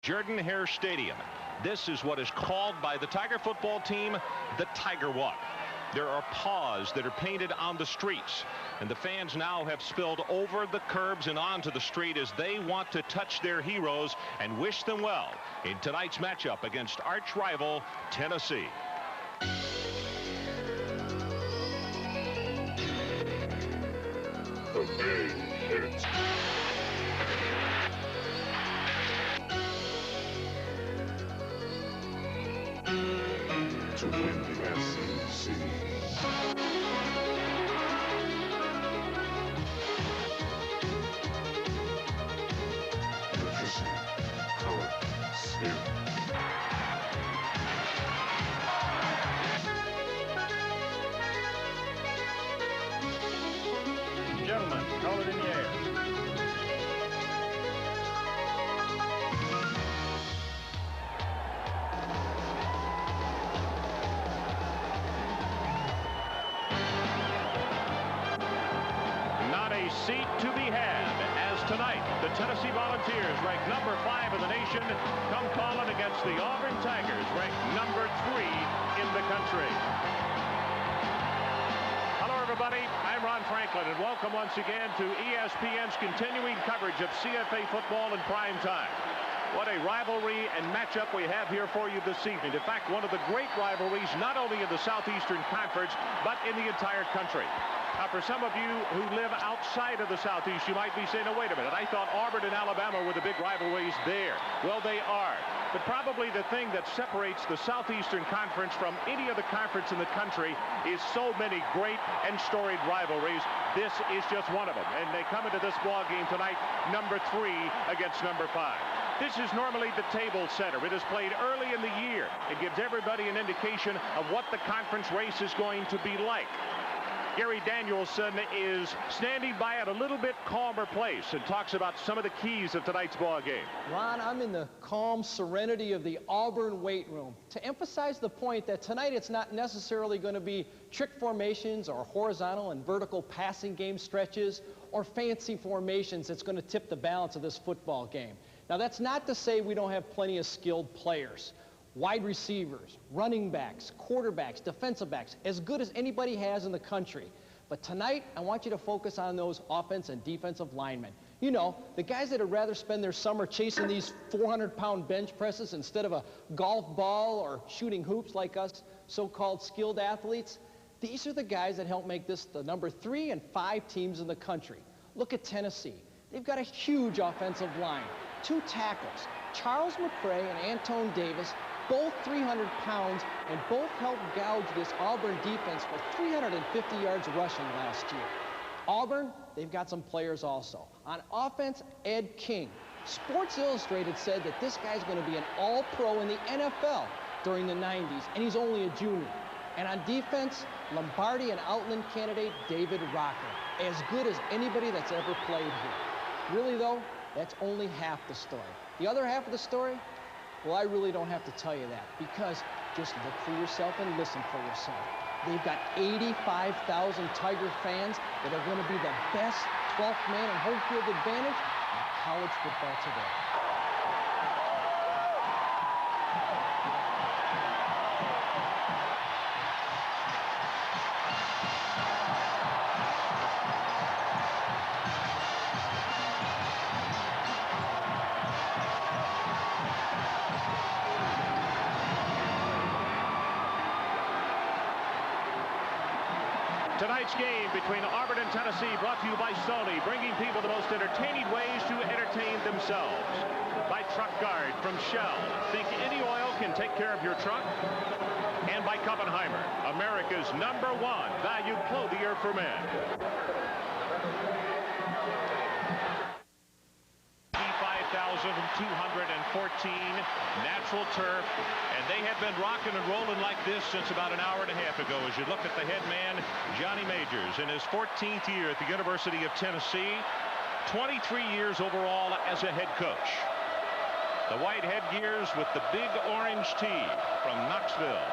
Jordan-Hare Stadium. This is what is called by the Tiger football team the Tiger Walk. There are paws that are painted on the streets, and the fans now have spilled over the curbs and onto the street as they want to touch their heroes and wish them well in tonight's matchup against arch rival Tennessee. The big hit. To win the SEC. Nutrition, color, spirit. Gentlemen, call it in the air. Not a seat to be had as tonight the Tennessee Volunteers, ranked number 5 in the nation, come calling against the Auburn Tigers, ranked number 3 in the country. Hello, everybody. I'm Ron Franklin, and welcome once again to ESPN's continuing coverage of CFA football in prime time. What a rivalry and matchup we have here for you this evening. In fact, one of the great rivalries, not only in the Southeastern Conference, but in the entire country. Now, for some of you who live outside of the Southeast, you might be saying, oh, wait a minute, I thought Auburn and Alabama were the big rivalries there. Well, they are. But probably the thing that separates the Southeastern Conference from any other conference in the country is so many great and storied rivalries. This is just one of them. And they come into this ball game tonight, number 3 against number 5. This is normally the table setter. It is played early in the year. It gives everybody an indication of what the conference race is going to be like. Gary Danielson is standing by at a little bit calmer place and talks about some of the keys of tonight's ball game. Ron, I'm in the calm serenity of the Auburn weight room to emphasize the point that tonight it's not necessarily going to be trick formations or horizontal and vertical passing game stretches or fancy formations that's going to tip the balance of this football game. Now, that's not to say we don't have plenty of skilled players. Wide receivers, running backs, quarterbacks, defensive backs, as good as anybody has in the country. But tonight, I want you to focus on those offense and defensive linemen. You know, the guys that would rather spend their summer chasing these 400-pound bench presses instead of a golf ball or shooting hoops like us so-called skilled athletes. These are the guys that help make this the number 3 and 5 teams in the country. Look at Tennessee. They've got a huge offensive line. 2 tackles, Charles McCray and Antone Davis, both 300 pounds, and both helped gouge this Auburn defense for 350 yards rushing last year. Auburn, they've got some players also. On offense, Ed King. Sports Illustrated said that this guy's going to be an all-pro in the NFL during the 90s, and he's only a junior. And on defense, Lombardi and Outland candidate David Rocker, as good as anybody that's ever played here. Really, though, that's only half the story. The other half of the story, well, I really don't have to tell you that, because just look for yourself and listen for yourself. They've got 85,000 Tiger fans that are going to be the best 12th man and home field advantage in college football today. Tonight's game between Auburn and Tennessee, brought to you by Sony, bringing people the most entertaining ways to entertain themselves. By Truck Guard from Shell. Think any oil can take care of your truck? And by Kuppenheimer, America's #1 value clothier for men. 5,214 natural turf, and they have been rocking and rolling like this since about an hour and a half ago. As you look at the head man, Johnny Majors, in his 14th year at the University of Tennessee, 23 years overall as a head coach. The white headgears with the big orange tee from Knoxville.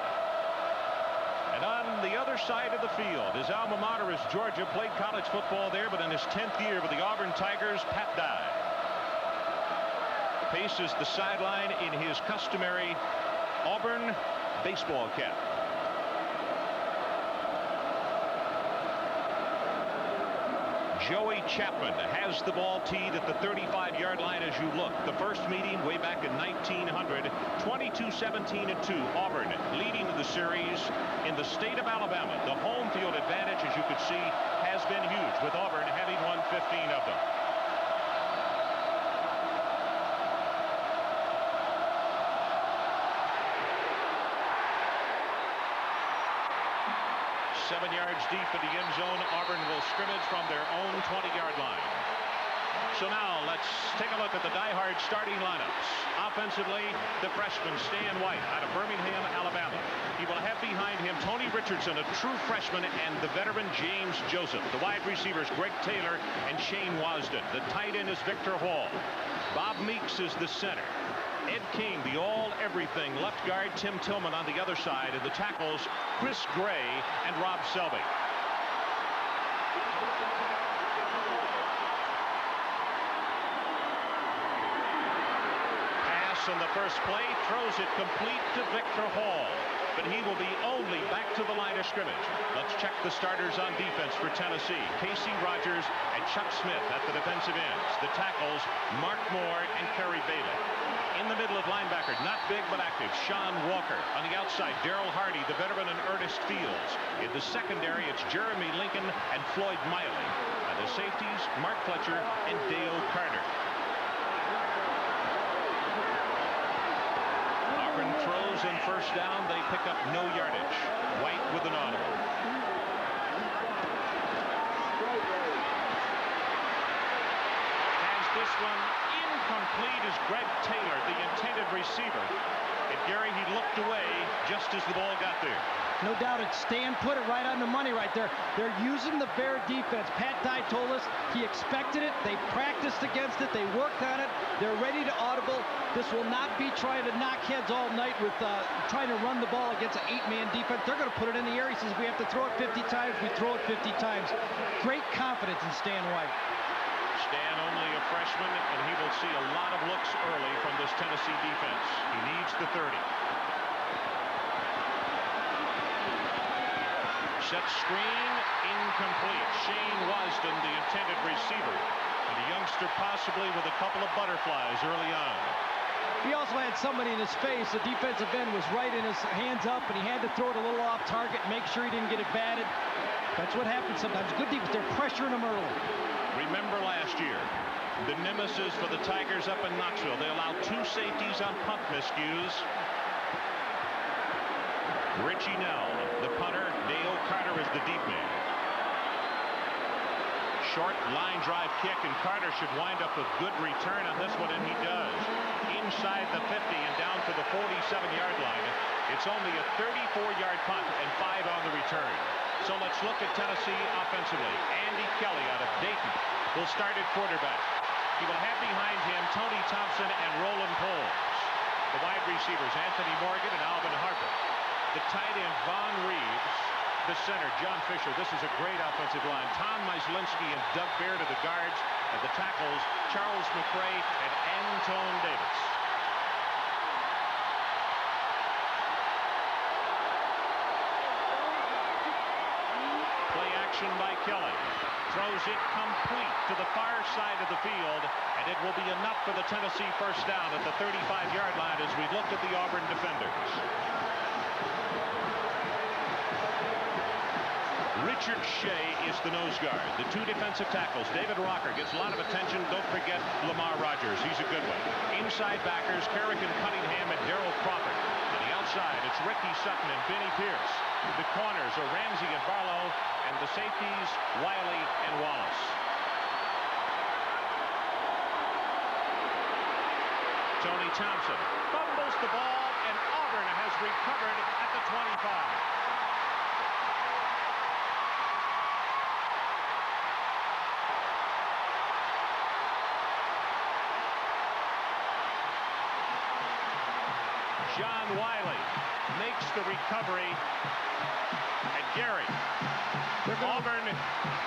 And on the other side of the field, his alma mater is Georgia, played college football there, but in his 10th year with the Auburn Tigers, Pat Dye. Paces the sideline in his customary Auburn baseball cap. Joey Chapman has the ball teed at the 35-yard line as you look. The first meeting way back in 1900, 22-17-2. Auburn leading the series in the state of Alabama. The home field advantage, as you could see, has been huge, with Auburn having won 15 of them. Seven yards deep in the end zone. Auburn will scrimmage from their own 20-yard line. So now let's take a look at the diehard starting lineups. Offensively, the freshman Stan White out of Birmingham, Alabama. He will have behind him Tony Richardson, a true freshman, and the veteran James Joseph. The wide receivers Greg Taylor and Shane Wasden. The tight end is Victor Hall. Bob Meeks is the center. Ed King, the all-everything left guard. Tim Tillman on the other side, and the tackles Chris Gray and Rob Selby. Pass on the first play, throws it complete to Victor Hall, but he will be only back to the line of scrimmage. Let's check the starters on defense for Tennessee. Casey Rogers and Chuck Smith at the defensive ends. The tackles Mark Moore and Kerry Bailey. In the middle of linebacker, not big but active, Sean Walker. On the outside, Darrell Hardy, the veteran, and Ernest Fields. In the secondary, it's Jeremy Lincoln and Floyd Miley. And the safeties, Mark Fletcher and Dale Carter. Auburn throws and first down. They pick up no yardage. White with an audible. Has this one incomplete is Greg Taylor, the intended receiver. And Gary, he looked away just as the ball got there. No doubt it. Stan put it right on the money right there. They're using the Bear defense. Pat Dye told us he expected it. They practiced against it. They worked on it. They're ready to audible. This will not be trying to knock heads all night with trying to run the ball against an 8-man defense. They're going to put it in the air. He says we have to throw it 50 times. We throw it 50 times. Great confidence in Stan White. Stan only a freshman, and he will see a lot of looks early from this Tennessee defense. He needs the 30. Set screen, incomplete. Shane Wasden, the intended receiver, and a youngster possibly with a couple of butterflies early on. He also had somebody in his face. The defensive end was right in his hands up, and he had to throw it a little off target, make sure he didn't get it batted. That's what happens sometimes. Good defense. They're pressuring him early. Remember last year, the nemesis for the Tigers up in Knoxville. They allowed 2 safeties on punt miscues. Richie Nell, the punter. Dale Carter is the deep man. Short line drive kick, and Carter should wind up with good return on this one, and he does. Inside the 50 and down to the 47-yard line. It's only a 34-yard punt and 5 on the return. So let's look at Tennessee offensively. Andy Kelly out of Dayton will start at quarterback. He will have behind him Tony Thompson and Roland Poles. The wide receivers Anthony Morgan and Alvin Harper. The tight end Von Reeves. The center John Fisher. This is a great offensive line. Tom Myslinski and Doug Baird are the guards. And the tackles Charles McRae and Antone Davis. By Kelly, throws it complete to the far side of the field, and it will be enough for the Tennessee first down at the 35-yard line as we look at the Auburn defenders. Richard Shea is the nose guard. The 2 defensive tackles. David Rocker gets a lot of attention. Don't forget Lamar Rogers. He's a good one. Inside backers Kerrigan Cunningham and Darrell Crawford. On the outside, it's Ricky Sutton and Benny Pierce. The corners are Ramsey and Barlow, and the safeties Wiley and Wallace. Tony Thompson fumbles the ball, and Auburn has recovered at the 25. John Wiley makes the recovery. And Gary, Auburn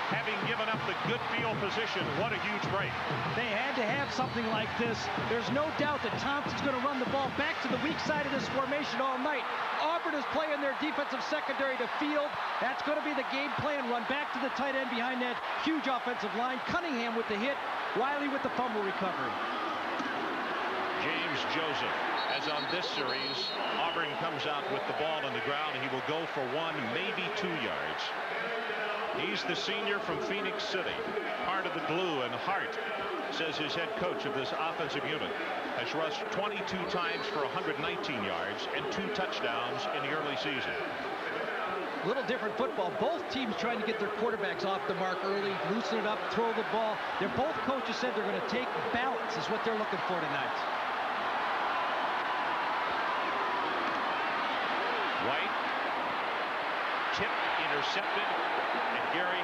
having given up the good field position, what a huge break. They had to have something like this. There's no doubt that Thompson's going to run the ball back to the weak side of this formation all night. Auburn is playing their defensive secondary to field. That's going to be the game plan. Run back to the tight end behind that huge offensive line. Cunningham with the hit. Wiley with the fumble recovery. James Joseph, as on this series, Auburn comes out with the ball on the ground, and he will go for 1, maybe 2 yards. He's the senior from Phoenix City, part of the glue and heart, says his head coach of this offensive unit. Has rushed 22 times for 119 yards and 2 touchdowns in the early season. Little different football. Both teams trying to get their quarterbacks off the mark early, loosen it up, throw the ball. They're both coaches said they're going to take balance is what they're looking for tonight. White, tip intercepted, and Gary,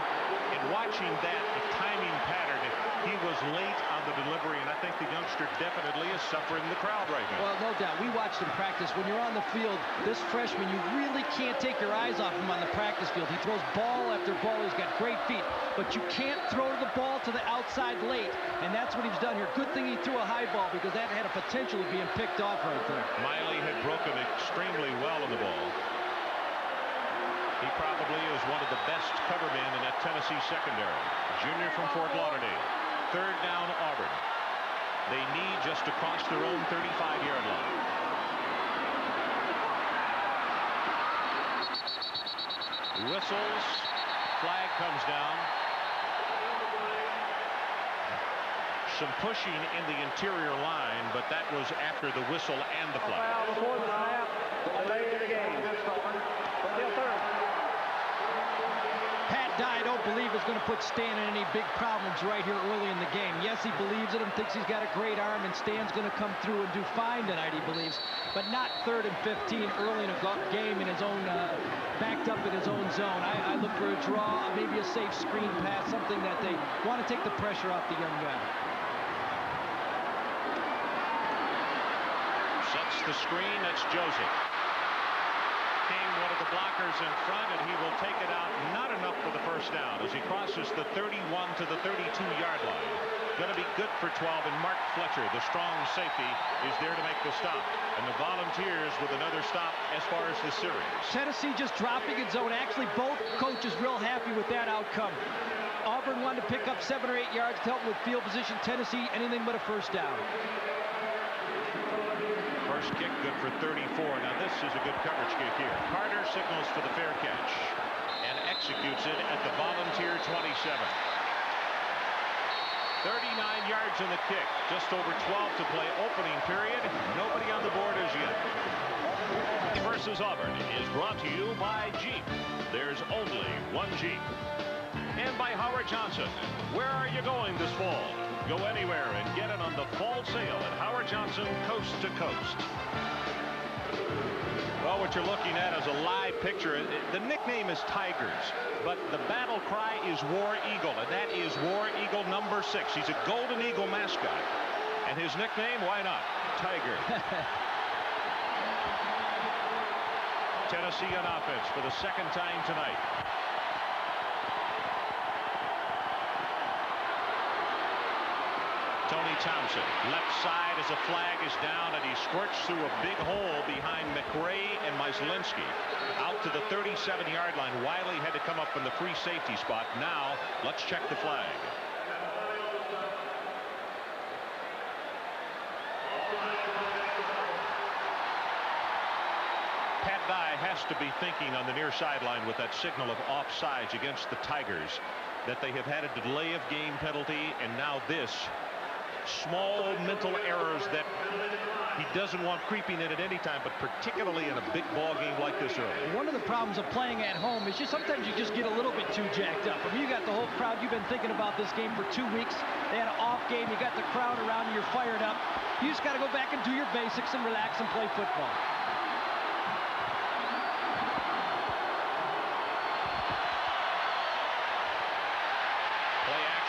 in watching that, the timing pattern, he was late on the delivery, and I think the youngster definitely is suffering the crowd right now. Well, no doubt. We watched him practice. When you're on the field, this freshman, you really can't take your eyes off him on the practice field. He throws ball after ball. He's got great feet, but you can't throw the ball to the outside late, and that's what he's done here. Good thing he threw a high ball because that had a potential of being picked off right there. Miley had broken extremely well in the ball. He probably is one of the best cover men in that Tennessee secondary. Junior from Fort Lauderdale. 3rd down, Auburn. They need just to cross their own 35-yard line. Whistles. Flag comes down. Some pushing in the interior line, but that was after the whistle and the flag. Foul before the snap. Late in the game. Still third. Pat Dye, I don't believe is going to put Stan in any big problems right here early in the game. Yes, he believes in him, thinks he's got a great arm, and Stan's going to come through and do fine tonight, he believes. But not 3rd and 15 early in a game in his own, backed up in his own zone. I look for a draw, maybe a safe screen pass, something that they want to take the pressure off the young guy. Sets the screen, that's Joseph. King, one of the blockers in front, and he will take it out. Not enough for the first down as he crosses the 31 to the 32-yard line. Going to be good for 12, and Mark Fletcher, the strong safety, is there to make the stop. And the Volunteers with another stop as far as the series. Tennessee just dropping in zone. Actually, both coaches real happy with that outcome. Auburn wanted to pick up 7 or 8 yards to help with field position. Tennessee, anything but a first down. First kick good for 34. Now this is a good coverage kick here. Carter signals for the fair catch and executes it at the Volunteer 27. 39 yards in the kick. Just over 12 to play opening period. Nobody on the board as yet. Versus Auburn is brought to you by Jeep. There's only one Jeep. And by Howard Johnson. Where are you going this fall? Go anywhere and get it on the fall sale at Howard Johnson, coast to coast. Well, what you're looking at is a live picture. The nickname is Tigers, but the battle cry is War Eagle, and that is War Eagle number 6. He's a Golden Eagle mascot. And his nickname, why not? Tiger. Tennessee on offense for the 2nd time tonight. Tony Thompson, left side as a flag is down, and he squirts through a big hole behind McRae and Myslinski. Out to the 37-yard line. Wiley had to come up in the free safety spot. Now, let's check the flag. Pat Dye has to be thinking on the near sideline with that signal of offsides against the Tigers that they have had a delay of game penalty, and now this. Small mental errors that he doesn't want creeping in at any time, but particularly in a big ball game like this early. One of the problems of playing at home is sometimes you just get a little bit too jacked up. I mean, you got the whole crowd. You've been thinking about this game for 2 weeks. They had an off game. You got the crowd around you. You're fired up. You just got to go back and do your basics and relax and play football.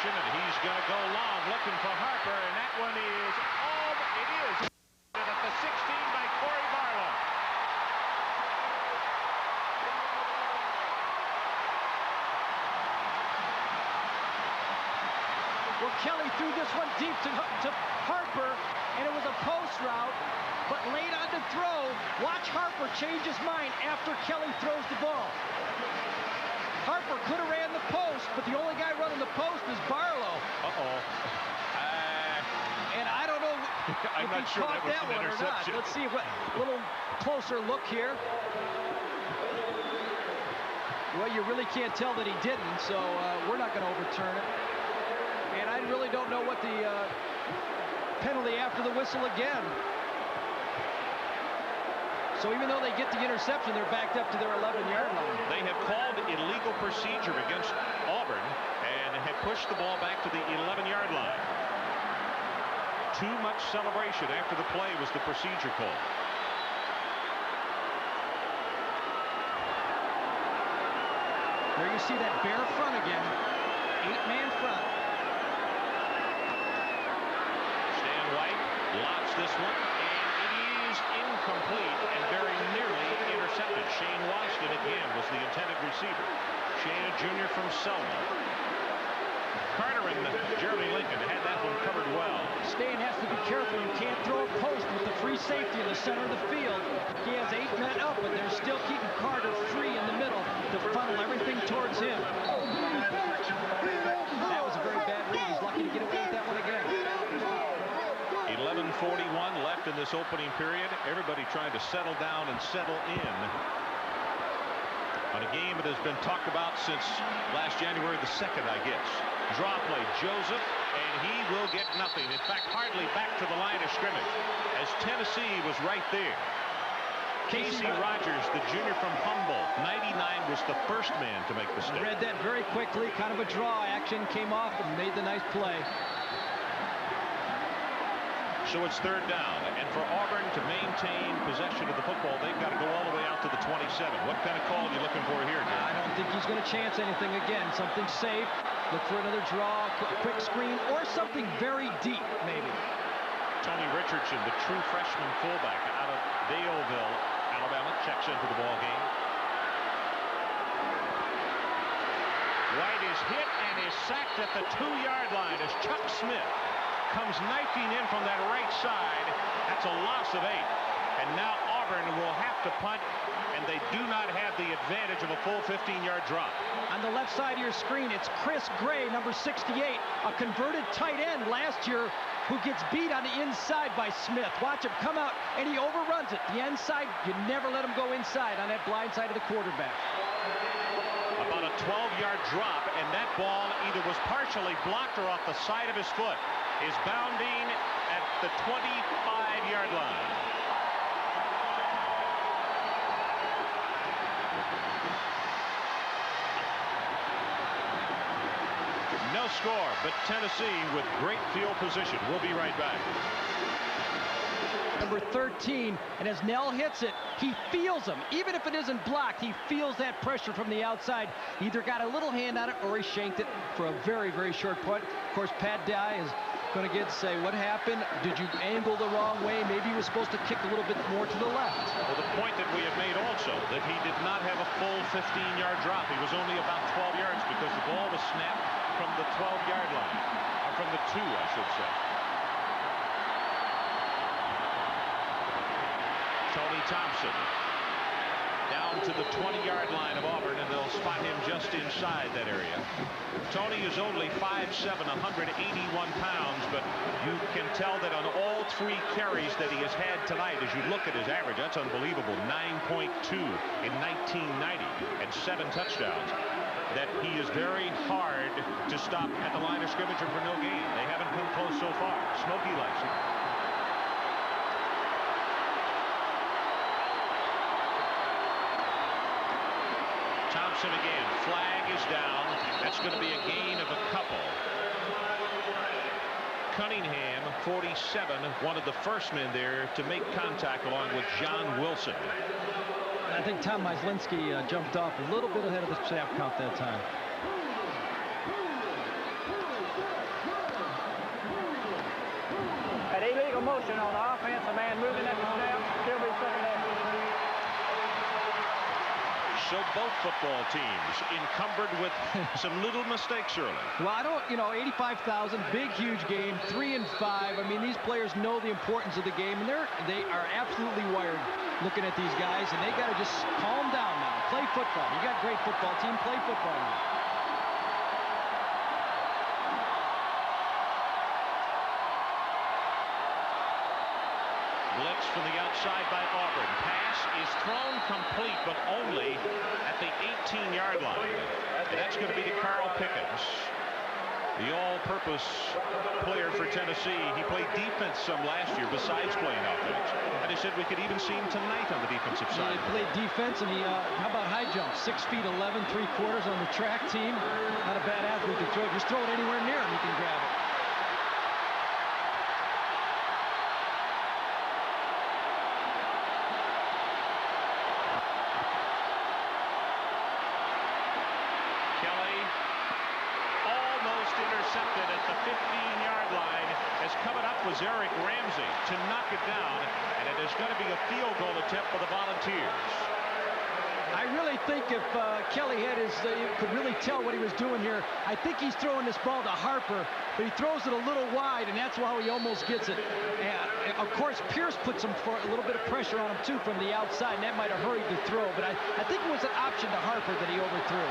And he's going to go long, looking for Harper, and that one is all it is. At the 16 by Corey Barlow. Kelly threw this one deep to Harper, and it was a post route, but late on the throw. Watch Harper change his mind after Kelly throws the ball. Harper could have ran the post, but the only guy running the post is Barlow. And I don't know I'm if not he sure caught that was that an one or not. interception. Let's see what little closer look here. Well, you really can't tell that he didn't, so we're not going to overturn it. And I really don't know what the penalty after the whistle again. So even though they get the interception, they're backed up to their 11-yard line. They have called illegal procedure against Auburn and have pushed the ball back to the 11-yard line. Too much celebration after the play was the procedure call. There you see that bare front again. 8-man front. Stan White lobs this one, and it is incomplete and very nearly intercepted. Shane Washington again was the intended receiver. Shane, a junior from Selma. Carter and Jeremy Lincoln had that one covered well. Stan has to be careful. You can't throw a post with the free safety in the center of the field. He has 8 men up, but they're still keeping Carter free in the middle to funnel everything towards him. That was a very bad read. He's lucky to get away with that one again. 11:41 left in this opening period. Everybody trying to settle down and settle in on a game that has been talked about since last January the 2nd, I guess. Draw play, Joseph, and he will get nothing. In fact, hardly back to the line of scrimmage, as Tennessee was right there. Casey Rogers, the junior from Humboldt, 99, was the first man to make the stick. Read that very quickly, kind of a draw action, came off and made the nice play. So it's 3rd down, and for Auburn to maintain possession of the football, they've got to go all the way out to the 27. What kind of call are you looking for here, Gary? I don't think he's going to chance anything again. Something safe. Look for another draw, a quick screen, or something very deep, maybe. Tony Richardson, the true freshman fullback out of Daleville, Alabama, checks into the ball game. White is hit and is sacked at the 2-yard line as Chuck Smith comes knifing in from that right side. That's a loss of 8. And now Auburn will have to punt, and they do not have the advantage of a full 15-yard drop. On the left side of your screen, it's Chris Gray, number 68, a converted tight end last year who gets beat on the inside by Smith. Watch him come out, and he overruns it. The inside, you never let him go inside on that blind side of the quarterback. About a 12-yard drop, and that ball either was partially blocked or off the side of his foot. Is bounding at the 25-yard line. No score, but Tennessee with great field position. We'll be right back. Number 13, and as Nell hits it, he feels him. Even if it isn't blocked, he feels that pressure from the outside. He either got a little hand on it or he shanked it for a very, very short punt. Of course, Pat Dye is going to get to say, what happened? Did you angle the wrong way? Maybe he was supposed to kick a little bit more to the left. Well, the point that we have made also, that he did not have a full 15-yard drop. He was only about 12 yards because the ball was snapped from the 12-yard line, or from the 2, I should say. Tony Thompson down to the 20-yard line of Auburn, and they'll spot him just inside that area. Tony is only 5'7", 181 pounds, but you can tell that on all 3 carries that he has had tonight, as you look at his average, that's unbelievable. 9.2 in 1990 and 7 touchdowns. That he is very hard to stop at the line of scrimmage or for no gain. They haven't come close so far. Smokey likes it. Thompson again. Flag is down. That's going to be a gain of a couple. Cunningham, 47, one of the first men there to make contact along with John Wilson. I think Tom Myslinski jumped off a little bit ahead of the snap count that time. An illegal motion on the offense. A man moving at the snap. Still be second down. So both football teams encumbered with some little mistakes early. Well, I don't, 85,000, big, huge game, 3-5. I mean, these players know the importance of the game, and they are absolutely wired looking at these guys, and they got to just calm down now. Play football. You got a great football team. Play football now. Blitz from the outside by Auburn. Pass is thrown complete, but only at the 18-yard line. And that's going to be to Carl Pickens, the all-purpose player for Tennessee. He played defense some last year besides playing offense. And they said we could even see him tonight on the defensive side. He played defense, and how about high jump? 6 feet 11, 3/4 on the track team. Not a bad athlete to throw. Just throw it anywhere near him, he can grab it. Intercepted at the 15-yard line, as coming up was Eric Ramsey to knock it down, and it is going to be a field goal attempt for the Volunteers. I really think if Kelly had could really tell what he was doing here. I think he's throwing this ball to Harper, but he throws it a little wide, and that's how he almost gets it. And of course, Pierce put a little bit of pressure on him too from the outside, and that might have hurried the throw. But I think it was an option to Harper that he overthrew.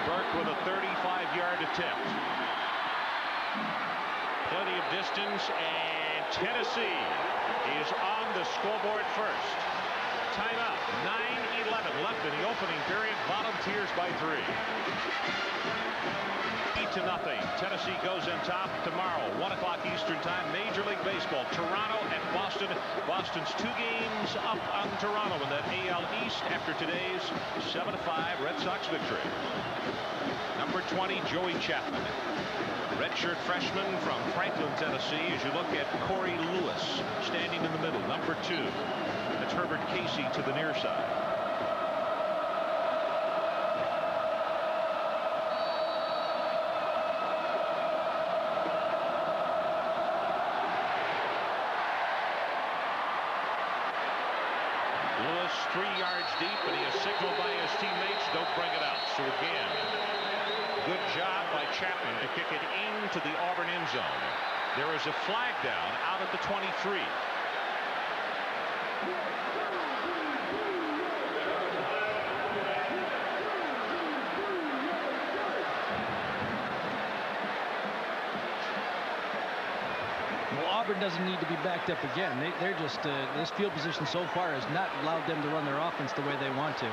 Burke with a 35-yard attempt. Plenty of distance, and Tennessee is on the scoreboard first. Timeout. 9:11 left in the opening period. Volunteers by 3. 8-0. Tennessee goes in top tomorrow, 1 o'clock Eastern time. Major League Baseball. Toronto at Boston. Boston's 2 games up on Toronto in that AL East after today's 7-5 Red Sox victory. Number 20, Joey Chapman. Redshirt freshman from Franklin, Tennessee. As you look at Corey Lewis standing in the middle. Number 2. That's Herbert Casey to the near side. Lewis 3 yards deep, and he is signaled by his teammates, don't bring it out. So again, good job by Chapman to kick it into the Auburn end zone. There is a flag down out at the 23. Well, Auburn doesn't need to be backed up again. They're just this field position so far has not allowed them to run their offense the way they want to.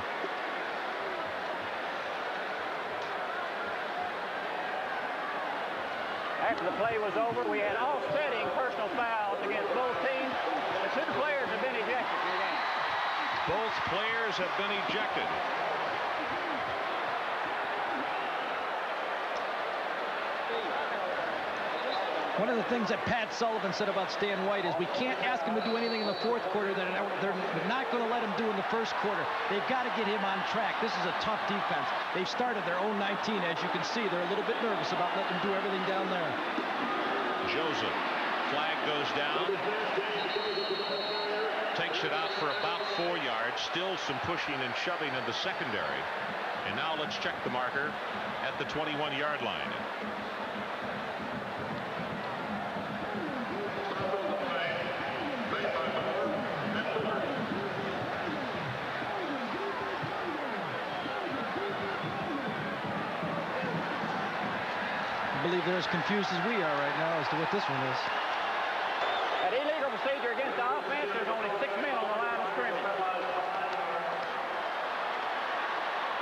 After the play was over, we had offsetting personal fouls against both teams. The 2 players have been ejected from the game. Both players have been ejected. One of the things that Pat Sullivan said about Stan White is we can't ask him to do anything in the 4th quarter that they're not going to let him do in the 1st quarter. They've got to get him on track. This is a tough defense. They've started their own 19. As you can see, they're a little bit nervous about letting him do everything down there. Joseph. Flag goes down. Takes it out for about 4 yards. Still some pushing and shoving in the secondary. And now let's check the marker at the 21-yard line. I believe they're as confused as we are right now as to what this one is. An illegal procedure against the offense. There's only 6 men on the line of scrimmage.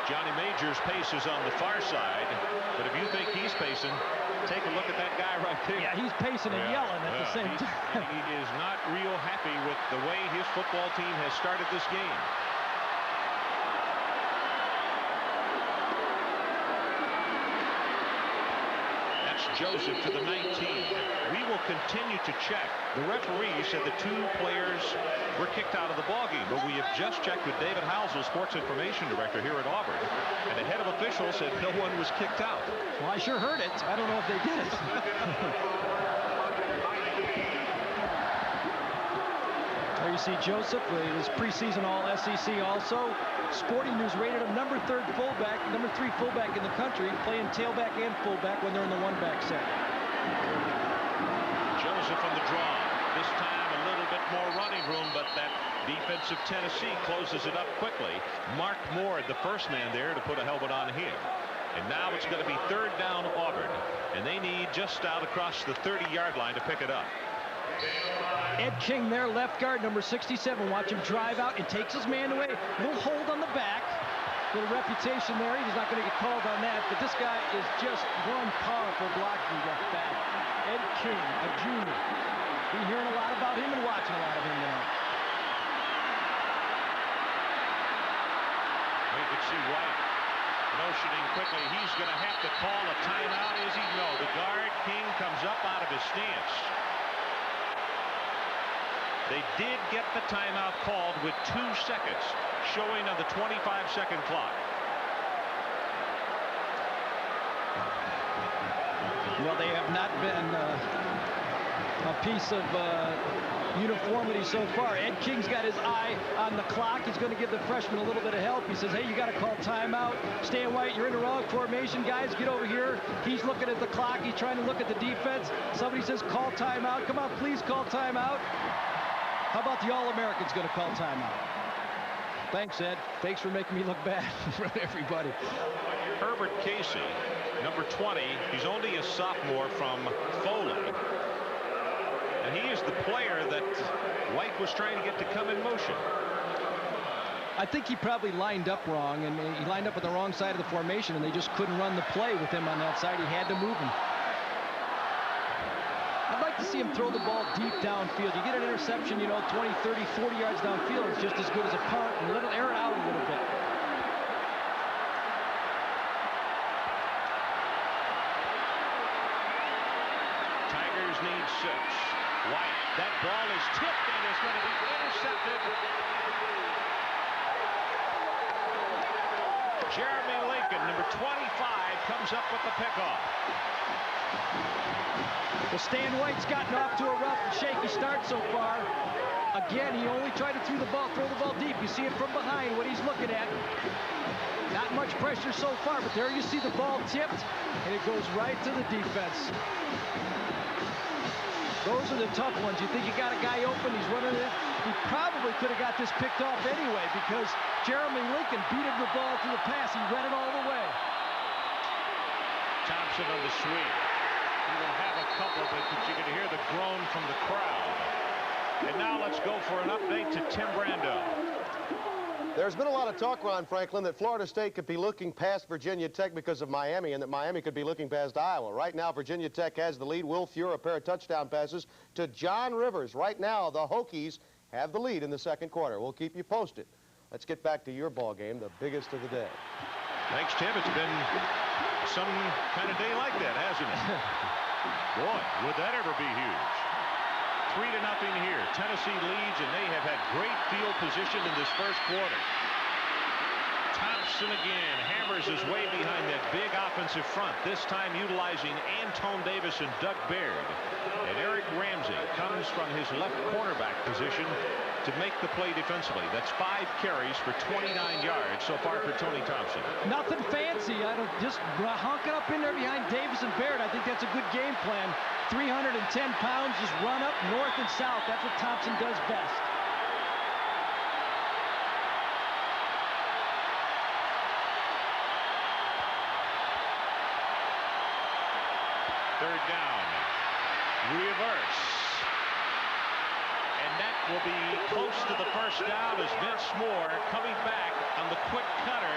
Johnny Majors paces on the far side, but if you think he's pacing, take a look at that guy right there. Yeah, he's pacing and yelling at the same time. He is not real happy with the way his football team has started this game. Joseph to the 19. We will continue to check. The referee said the 2 players were kicked out of the ballgame, but we have just checked with David Housel, sports information director here at Auburn, and the head of officials said no one was kicked out. Well, I sure heard it. I don't know if they did it. There you you see Joseph. He was preseason All-SEC also. Sporting News rated him number 3 fullback in the country, playing tailback and fullback when they're in the one-back set. Joseph on the draw. This time a little bit more running room, but that defense of Tennessee closes it up quickly. Mark Moore, the first man there to put a helmet on him. And now it's going to be 3rd down Auburn, and they need just out across the 30-yard line to pick it up. Ed King there, left guard, number 67. Watch him drive out and takes his man away. Little hold on the back. Little reputation there. He's not going to get called on that, but this guy is just one powerful blocking back. Ed King, a junior. Been hearing a lot about him and watching a lot of him tonight. You can see White motioning quickly. He's going to have to call a timeout. Is he? No. The guard, King, comes up out of his stance. They did get the timeout called with 2 seconds showing on the 25-second clock. Well, they have not been a piece of uniformity so far. Ed King's got his eye on the clock. He's going to give the freshman a little bit of help. He says, hey, you got to call timeout. Stan White, you're in the wrong formation, guys. Get over here. He's looking at the clock. He's trying to look at the defense. Somebody says, call timeout. Come on, please call timeout. How about the All-Americans going to call timeout? Thanks, Ed. Thanks for making me look bad in front of everybody. Herbert Casey, number 20. He's only a sophomore from Foley. And he is the player that White was trying to get to come in motion. I think he probably lined up wrong, and he lined up on the wrong side of the formation, and they just couldn't run the play with him on that side. He had to move him. I'd like to see him throw the ball deep downfield. You get an interception, 20, 30, 40 yards downfield. It's just as good as a punt, and let it air it out a little bit. Tigers need 6. White, that ball is tipped and is going to be intercepted. Jeremy Lincoln, number 25, comes up with the pickoff. Well, Stan White's gotten off to a rough and shaky start so far. Again, he only tried to throw the ball deep. You see it from behind, what he's looking at. Not much pressure so far, but there you see the ball tipped, and it goes right to the defense. Those are the tough ones. You think you got a guy open, he's running it. He probably could have got this picked off anyway because Jeremy Lincoln beat him the ball to the pass. He read it all the way. Thompson on the sweep. He will have a couple, but you can hear the groan from the crowd. And now let's go for an update to Tim Brando. There's been a lot of talk, Ron Franklin, that Florida State could be looking past Virginia Tech because of Miami, and that Miami could be looking past Iowa. Right now, Virginia Tech has the lead. Will Fuhr, a pair of touchdown passes to John Rivers. Right now, the Hokies have the lead in the second quarter. We'll keep you posted. Let's get back to your ball game, the biggest of the day. Thanks, Tim. It's been some kind of day like that, hasn't it? Boy, would that ever be huge. 3-0 here. Tennessee leads, and they have had great field position in this first quarter. Thompson again hammers his way behind that big offensive front, this time utilizing Antone Davis and Doug Baird. And Eric Ramsey comes from his left cornerback position to make the play defensively. That's 5 carries for 29 yards so far for Tony Thompson. Nothing fancy. I don't just honking up in there behind Davis and Baird. I think that's a good game plan. 310 pounds, just run up north and south. That's what Thompson does best. Third down. Reverse. And that will be close to the first down as Vince Moore coming back on the quick cutter.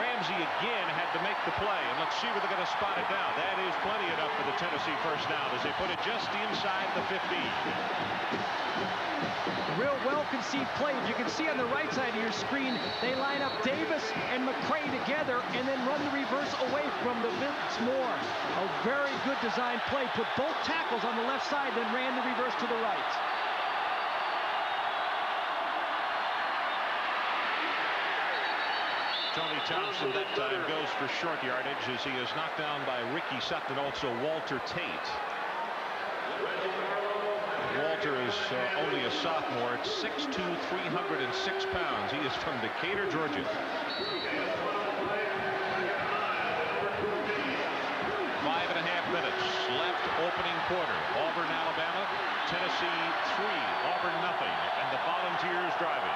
Ramsey again had to make the play, and let's see where they're going to spot it down. That is plenty enough for the Tennessee first down as they put it just inside the 15. Real well-conceived play. You can see on the right side of your screen, they line up Davis and McCray together and then run the reverse away from the Vince Moore. A very good design play. Put both tackles on the left side, then ran the reverse to the right. Tony Thompson that time goes for short yardage as he is knocked down by Ricky Sutton, also Walter Tate. punter is only a sophomore at 6'2", 306 pounds. He is from Decatur, Georgia. 5.5 minutes left, opening quarter. Auburn, Alabama, Tennessee 3, Auburn nothing, and the Volunteers driving.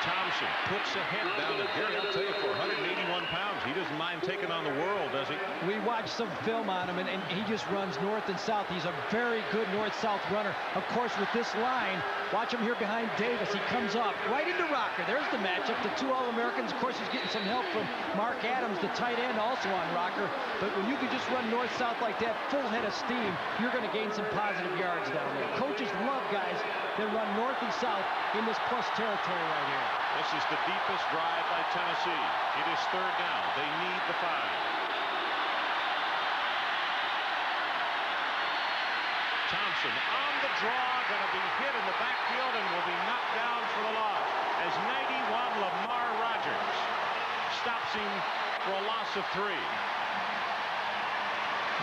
Thompson puts a head down at Gary. I'll tell you, for 181 pounds, he doesn't mind taking on the world, does he? We watched some film on him, and he just runs north and south. He's a very good north-south runner. Of course, with this line, watch him here behind Davis. He comes up right into Rocker. There's the matchup. The two All-Americans. Of course, he's getting some help from Mark Adams, the tight end, also on Rocker. But when you can just run north-south like that, full head of steam, you're going to gain some positive yards down there. Coaches love guys that run north and south in this plus territory right here. This is the deepest drive by Tennessee. It is 3rd down. They need the 5. Thompson on the draw, going to be hit in the backfield and will be knocked down for the loss as 91 Lamar Rogers stops him for a loss of 3.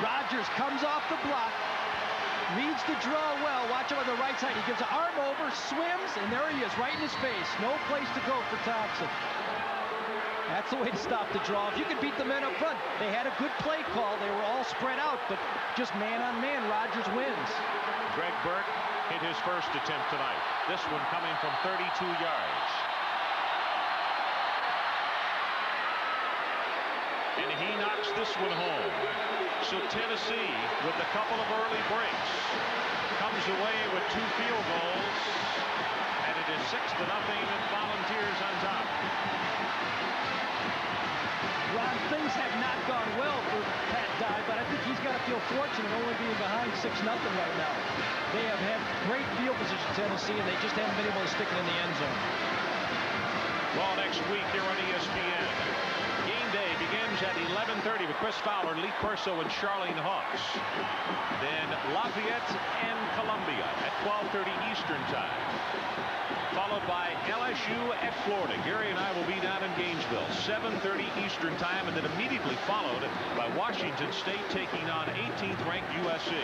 Rogers comes off the block, reads the draw well. Watch him on the right side. He gives an arm over, swims, and there he is, right in his face. No place to go for Thompson. That's the way to stop the draw. If you can beat the men up front, they had a good play call. They were all spread out, but just man on man, Rogers wins. Greg Burke hit his first attempt tonight. This one coming from 32 yards. And he knocks this one home. So Tennessee, with a couple of early breaks, comes away with 2 field goals, and it is 6-0 and Volunteers on top. Ron, things have not gone well for Pat Dye, but I think he's got to feel fortunate only being behind 6-0 right now. They have had great field position, Tennessee, and they just haven't been able to stick it in the end zone. Well, next week here on ESPN, game day begins at 11:30 with Chris Fowler, Lee Corso, and Charlene Hawks. Then Lafayette and Columbia at 12:30 Eastern Time. Followed by LSU at Florida. Gary and I will be down in Gainesville, 7:30 Eastern Time, and then immediately followed by Washington State taking on 18th ranked USC.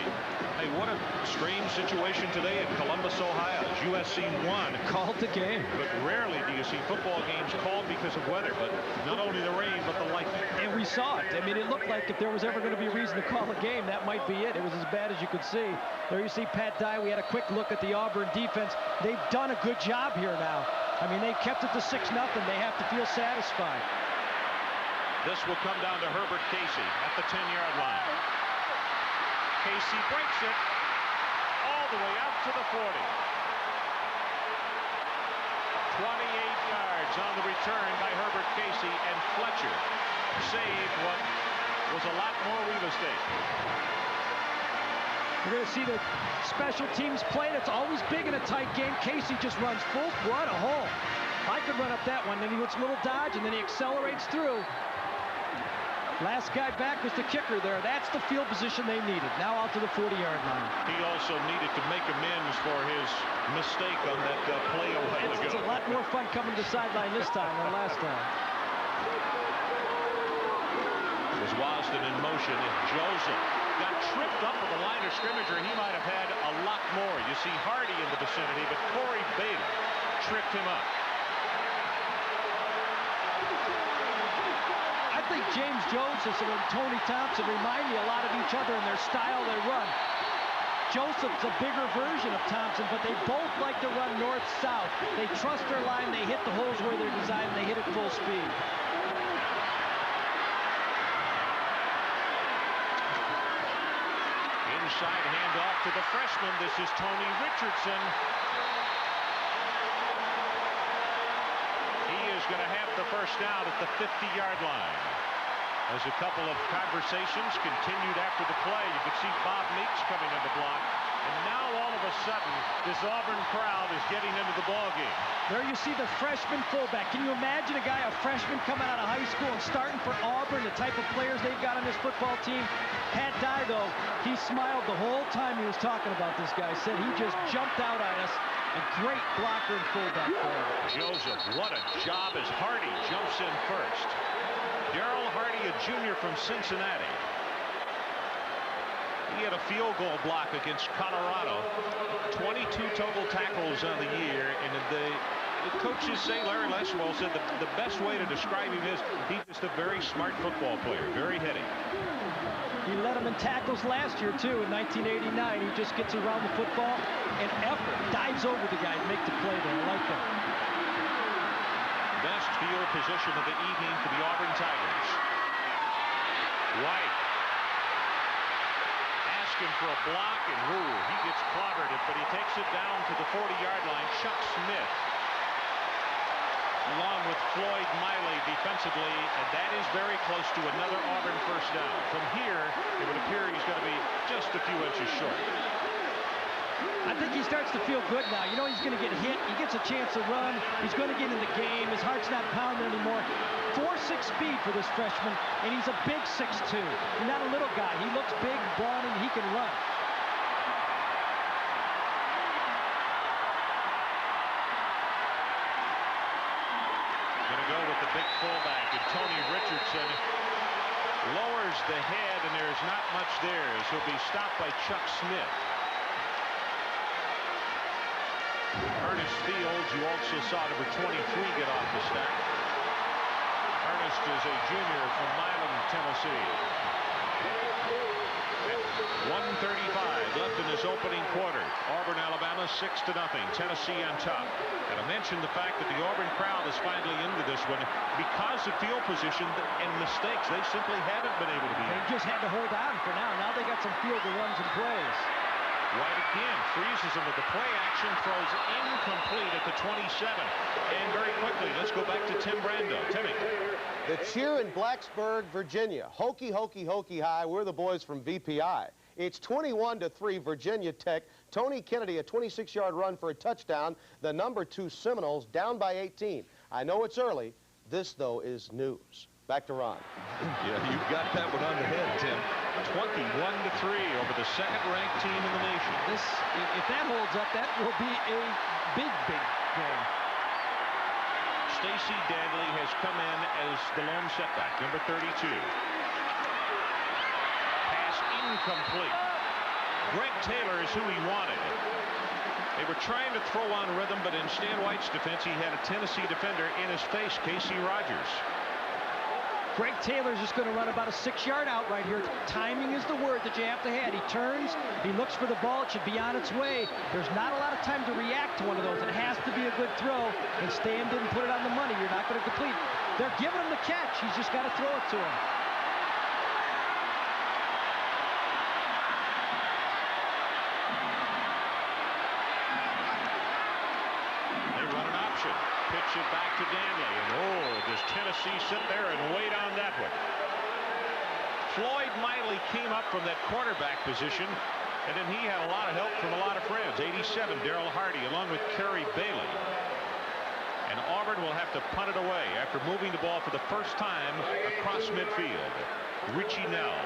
Hey, what a strange situation today in Columbus, Ohio, as USC won. Called the game. But rarely do you see football games called because of weather, but not only the rain, but the lightning. And we saw it. I mean, it looked like if there was ever going to be a reason to call a game, that might be it. It was as bad as you could see. There you see Pat Dye. We had a quick look at the Auburn defense. They've done a good job here now. I mean, they kept it to 6-0. They have to feel satisfied. This will come down to Herbert Casey at the 10-yard line. Casey breaks it all the way out to the 40. 28 yards on the return by Herbert Casey, and Fletcher saved what was a lot more real estate. We're going to see the special teams playing. It's always big in a tight game. Casey just runs full. What a hole. I could run up that one. Then he gets a little dodge, and then he accelerates through. Last guy back was the kicker there. That's the field position they needed. Now out to the 40-yard line. He also needed to make amends for his mistake on that play a while ago. It's a lot more fun coming to the sideline this time than last time. It was Wasden in motion. If Joseph got tripped up with the line of scrimmage, or he might have had a lot more. You see Hardy in the vicinity, but Corey Baylor tripped him up. I think James Joseph and Tony Thompson remind me a lot of each other in their style they run. Joseph's a bigger version of Thompson, but they both like to run north-south. They trust their line, they hit the holes where they're designed, and they hit it full speed. Inside handoff to the freshman. This is Tony Richardson. He is going to have the first down at the 50-yard line. As a couple of conversations continued after the play, you could see Bob Meeks coming on the block. And now all of a sudden, this Auburn crowd is getting into the ballgame. There you see the freshman fullback. Can you imagine a freshman coming out of high school and starting for Auburn, the type of players they've got on this football team? Pat Dye, though, he smiled the whole time he was talking about this guy. Said he just jumped out on us. A great blocker and fullback for him. Joseph, what a job as Hardy jumps in first. Darrell Hardy, a junior from Cincinnati. He had a field goal block against Colorado. 22 total tackles on the year, and the coaches say, Larry Leswell said the best way to describe him is he's just a very smart football player, very heady. He led him in tackles last year, too, in 1989. He just gets around the football and effort, dives over the guy to make the play there. I like that. Best field position of the evening for the Auburn Tigers. White asking for a block, and he gets clobbered, but he takes it down to the 40-yard line. Chuck Smith, along with Floyd Miley defensively, and that is very close to another Auburn first down. From here, it would appear he's going to be just a few inches short. I think he starts to feel good now. You know he's going to get hit. He gets a chance to run. He's going to get in the game. His heart's not pounding anymore. 4.6 speed for this freshman, and he's a big 6'2". He's not a little guy. He looks big, brawny, and he can run. Go with the big fullback, and Tony Richardson lowers the head, and there's not much there, as he'll be stopped by Chuck Smith. Ernest Fields, you also saw number 23 get off the stack. Ernest is a junior from Milan, Tennessee. 1:35 left in this opening quarter. Auburn, Alabama, 6-0. Tennessee on top. And I mentioned the fact that the Auburn crowd is finally into this one because of field position and mistakes. They simply haven't been able to be. They just had to hold on for now. Now they got some field runs and plays. White again freezes him with the play action, throws incomplete at the 27. And very quickly, let's go back to Tim Brando. Timmy. The cheer in Blacksburg, Virginia. Hokey, hokey, hokey high. We're the boys from VPI. It's 21-3 Virginia Tech. Tony Kennedy, a 26-yard run for a touchdown. The number 2 Seminoles down by 18. I know it's early. This, though, is news. Back to Ron. Yeah, you've got that one on the head, Tim. 21-3 over the second-ranked team in the nation. If that holds up, that will be a big, big game. Stacy Danley has come in as the lone setback, number 32. Pass incomplete. Greg Taylor is who he wanted. They were trying to throw on rhythm, but in Stan White's defense, he had a Tennessee defender in his face, Casey Rogers. Greg Taylor's just going to run about a 6-yard out right here. Timing is the word that you have to have. He turns, he looks for the ball, it should be on its way. There's not a lot of time to react to one of those. It has to be a good throw, and Stan didn't put it on the money. You're not going to complete. They're giving him the catch. He's just got to throw it to him. Pitch it back to Danley, and does Tennessee sit there and wait on that one? Floyd Miley came up from that quarterback position, and then he had a lot of help from a lot of friends. 87, Darrell Hardy, along with Kerry Bailey. And Auburn will have to punt it away after moving the ball for the first time across midfield. Richie Nell.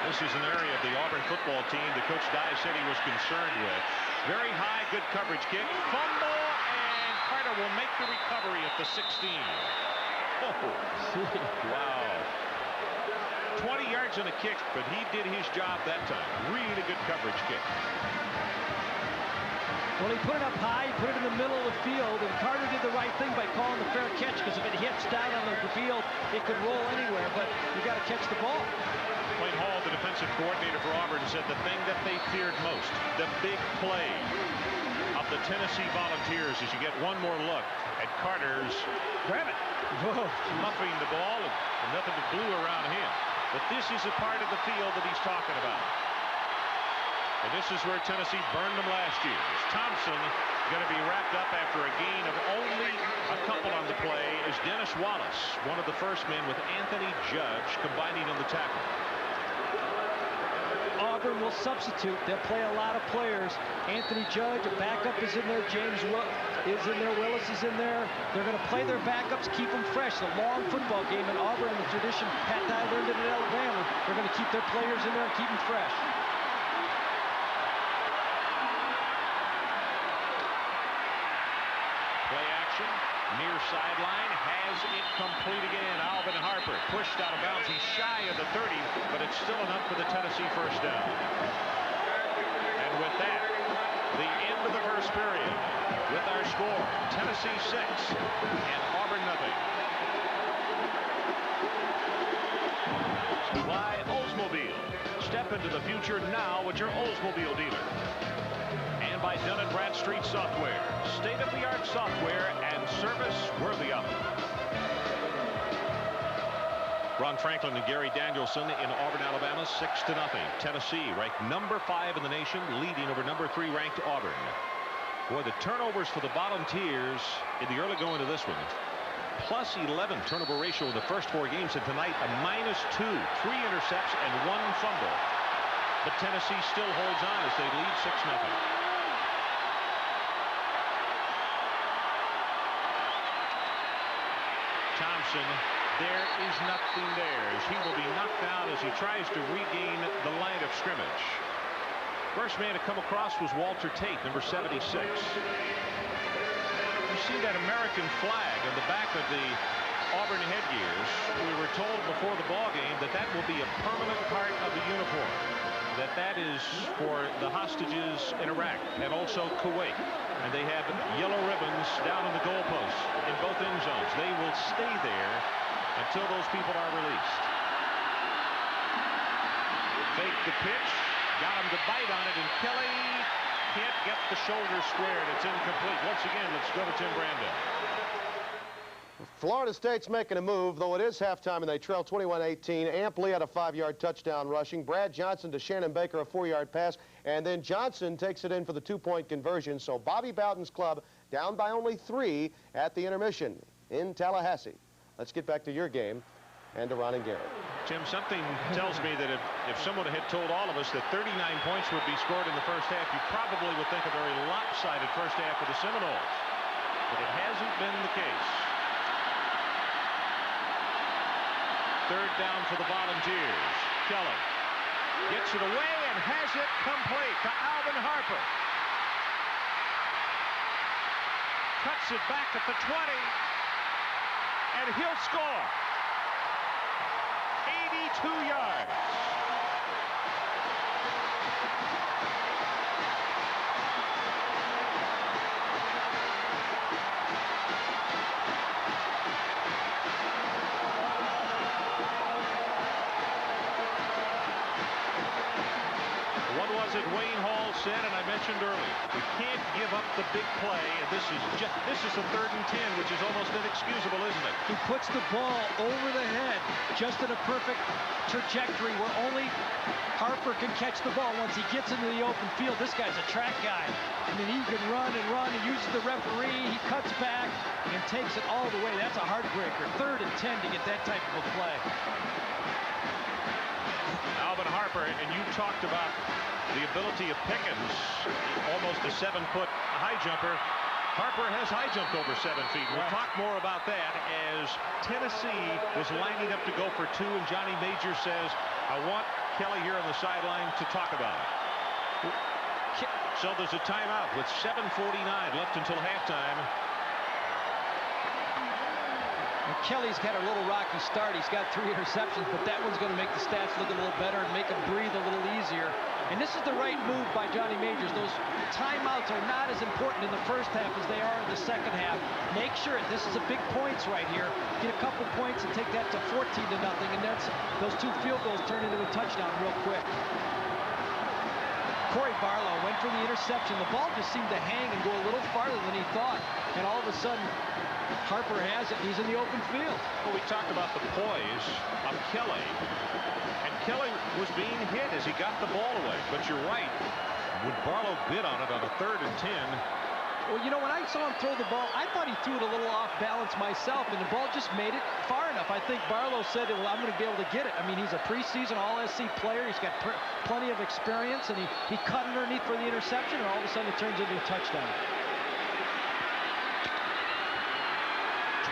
This is an area of the Auburn football team that Coach Dye said he was concerned with. Very high, good coverage kick. Fumble, and Carter will make the recovery at the 16. Oh, wow. 20 yards in a kick, but he did his job that time. Really good coverage kick. Well, he put it up high, he put it in the middle of the field, and Carter did the right thing by calling the fair catch, because if it hits down on the field, it could roll anywhere, but you got to catch the ball. Wayne Hall, the defensive coordinator for Auburn, said the thing that they feared most, the big play of the Tennessee Volunteers, is you get one more look at Carter's grab it, muffing the ball, and nothing but blue around him. But this is a part of the field that he's talking about. And this is where Tennessee burned them last year. Thompson going to be wrapped up after a gain of only a couple on the play is Dennis Wallace, one of the first men with Anthony Judge combining on the tackle. Auburn will substitute. They'll play a lot of players. Anthony Judge, a backup, is in there. James is in there. Willis is in there. They're going to play their backups, keep them fresh. The long football game in Auburn, the tradition Pat Dye learned it at Alabama. They're going to keep their players in there and keep them fresh. Play action. Near sideline, has it complete again. Alvin Harper pushed out of bounds. He's shy of the 30, but it's still enough for the Tennessee first down. And with that, the end of the first period with our score, Tennessee 6 and Auburn nothing. Supply Oldsmobile. Step into the future now with your Oldsmobile dealer. And by Dun & Bradstreet Software. State-of-the-art software and service worthy of it. Ron Franklin and Gary Danielson in Auburn, Alabama, 6-0. Tennessee ranked number 5 in the nation, leading over number 3 ranked Auburn. Boy, the turnovers for the Volunteers in the early going of this one. Plus 11 turnover ratio in the first 4 games, and tonight a -2, 3 intercepts and 1 fumble. But Tennessee still holds on as they lead 6-0. Thompson, there is nothing there as he will be knocked down as he tries to regain the line of scrimmage. First man to come across was Walter Tate, number 76. You see that American flag on the back of the Auburn headgears. We were told before the ball game that that will be a permanent part of the uniform. That is for the hostages in Iraq and also Kuwait. And they have yellow ribbons down in the goalposts in both end zones. They will stay there until those people are released. Fake the pitch. Got him to bite on it, and Kelly can't get the shoulder squared. It's incomplete. Once again, let's go to Tim Brandon. Florida State's making a move, though it is halftime and they trail 21-18. Amply had a 5-yard touchdown rushing. Brad Johnson to Shannon Baker, a 4-yard pass. And then Johnson takes it in for the 2-point conversion. So Bobby Bowden's club down by only 3 at the intermission in Tallahassee. Let's get back to your game and to Ron and Gary. Tim, something tells me that if someone had told all of us that 39 points would be scored in the first half, you probably would think a very lopsided first half for the Seminoles. But it hasn't been the case. Third down for the Volunteers. Kelly gets it away and has it complete to Alvin Harper. Cuts it back at the 20, and he'll score. 82 yards. What was it Wayne Hall said, and I mentioned earlier, we can't give up the big play, and this is a 3rd and 10, which is almost inexcusable, isn't it? He puts the ball over the head, just in a perfect trajectory where only Harper can catch the ball. Once he gets into the open field, this guy's a track guy. I mean, he can run and run. He uses the referee. He cuts back and takes it all the way. That's a heartbreaker. 3rd and 10 to get that type of a play. Alvin Harper, and you talked about the ability of Pickens, almost a 7-foot high jumper. Harper has high jumped over 7 feet. We'll talk more about that as Tennessee was lining up to go for 2, and Johnny Major says, I want Kelly here on the sideline to talk about it. So there's a timeout with 7:49 left until halftime. Kelly's got a little rocky start. He's got 3 interceptions, but that one's going to make the stats look a little better and make him breathe a little easier. And this is the right move by Johnny Majors. Those timeouts are not as important in the first half as they are in the second half. Make sure this is a big points right here. Get a couple points and take that to 14-0, and that's those 2 field goals turn into a touchdown real quick. Corey Barlow went for the interception. The ball just seemed to hang and go a little farther than he thought. And all of a sudden, Harper has it. He's in the open field. Well, we talked about the poise of Kelly. And Kelly was being hit as he got the ball away. But you're right. When Barlow bid on it on a 3rd and 10. Well, you know, when I saw him throw the ball, I thought he threw it a little off balance myself, and the ball just made it far enough. I think Barlow said, well, I'm going to be able to get it. I mean, he's a preseason All-SC player. He's got plenty of experience, and he cut underneath for the interception, and all of a sudden it turns into a touchdown.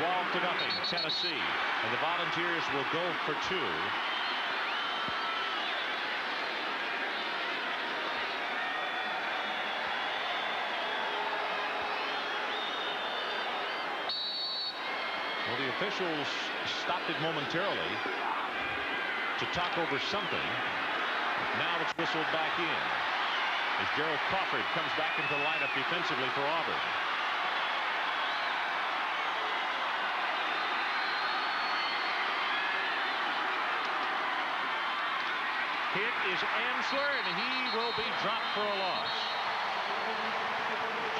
12-0, Tennessee. And the Volunteers will go for 2. Well, the officials stopped it momentarily to talk over something. Now it's whistled back in as Gerald Crawford comes back into the lineup defensively for Auburn. Hit is Ansler, and he will be dropped for a loss.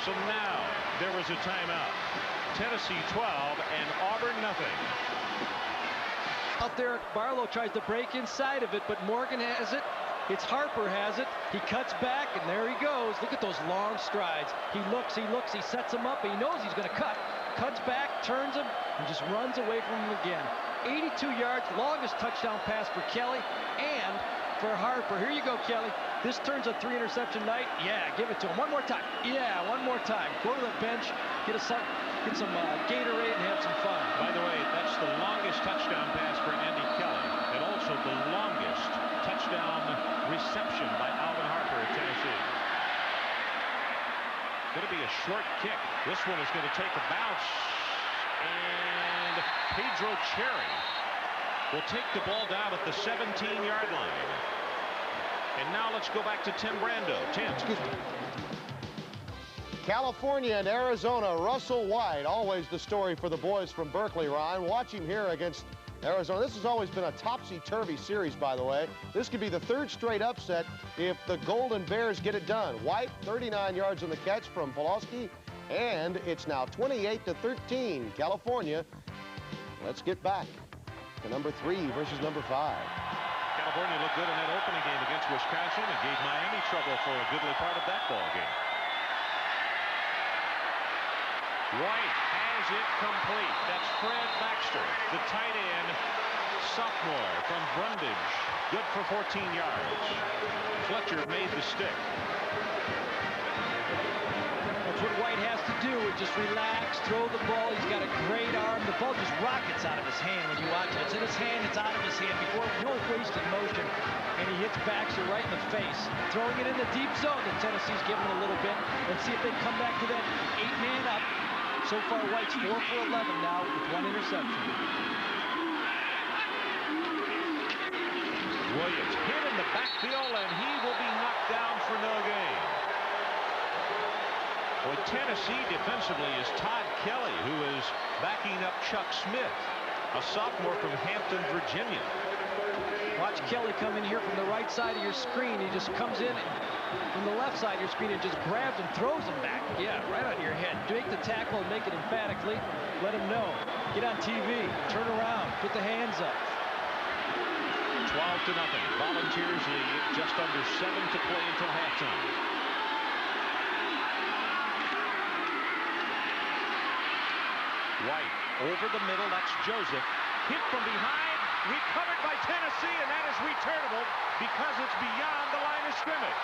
So now there was a timeout. Tennessee 12 and Auburn nothing. Out there, Barlow tries to break inside of it, but Morgan has it. It's Harper has it. He cuts back, and there he goes. Look at those long strides. He looks, he sets him up, and he knows he's going to cut. Cuts back, turns him, and just runs away from him again. 82 yards, longest touchdown pass for Kelly and for Harper. Here you go, Kelly. This turns a 3-interception night. Yeah, give it to him. One more time. Yeah, one more time. Go to the bench, get some Gatorade, and have some fun. By the way, that's the longest touchdown pass for Andy Kelly, and also the longest touchdown reception by Alvin Harper at Tennessee. Going to be a short kick. This one is going to take a bounce, and Pedro Cherry will take the ball down at the 17-yard line. And now let's go back to Tim Brando. Tim. California and Arizona, Russell White, always the story for the boys from Berkeley, Ryan. Watch him here against Arizona. This has always been a topsy-turvy series, by the way. This could be the third straight upset if the Golden Bears get it done. White, 39 yards on the catch from Pulaski, and it's now 28-13, California. Let's get back to number 3 versus number 5. California looked good in that opening game against Wisconsin and gave Miami trouble for a goodly part of that ball game. White has it complete. That's Fred Baxter, the tight end, sophomore from Brundage. Good for 14 yards. Fletcher made the stick. That's what White has to do, is just relax, throw the ball. He's got a great arm. The ball just rockets out of his hand when you watch it. It's in his hand, it's out of his hand before no wasted motion. And he hits Baxter right in the face. Throwing it in the deep zone that Tennessee's given a little bit. Let's see if they come back to that 8-man up. So far, White's 4 for 11 now with 1 interception. Williams hit in the backfield, and he will be knocked down for no gain. Boy, Tennessee defensively is Todd Kelly, who is backing up Chuck Smith, a sophomore from Hampton, Virginia. Watch Kelly come in here from the right side of your screen. He just comes in from the left side of your screen and just grabs and throws him back. Yeah, right on your head. Make the tackle and make it emphatically. Let him know. Get on TV. Turn around. Put the hands up. 12-0. Volunteers lead. Just under 7 to play until halftime. White over the middle. That's Joseph. Hit from behind. Recovered by Tennessee, and that is returnable because it's beyond the line of scrimmage.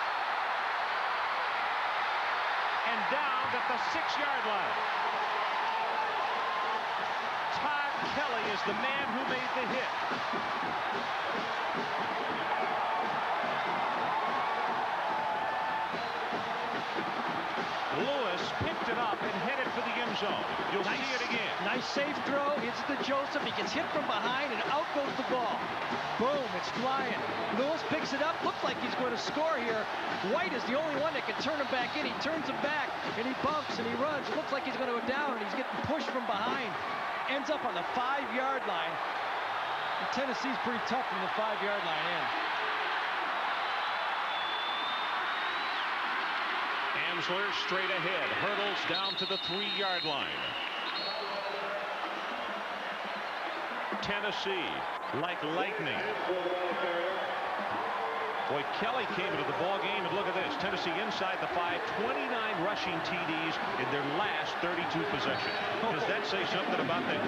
And down at the 6-yard line. Todd Kelly is the man who made the hit. Lewis picked it up and headed for the end zone. You'll see it again. Nice safe throw. It's to Joseph. He gets hit from behind, and out goes the ball. Boom, it's flying. Lewis picks it up. Looks like he's going to score here. White is the only one that can turn him back in. He turns him back, and he bumps, and he runs. It looks like he's going to go down, and he's getting pushed from behind. Ends up on the 5-yard line. And Tennessee's pretty tough from the 5-yard line in. Amsler straight ahead, hurdles down to the 3-yard line. Tennessee like lightning. Boy, Kelly came into the ball game, and look at this. Tennessee inside the 5, 29 rushing TDs in their last 32 possessions. Does that say something about the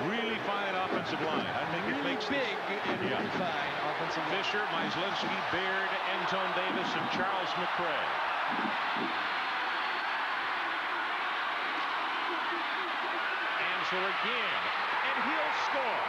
really fine offensive line? I think it makes big and really fine offensive line. Fisher, Myslinski, Baird, Antone Davis, and Charles McCray. Answer again, and he'll score.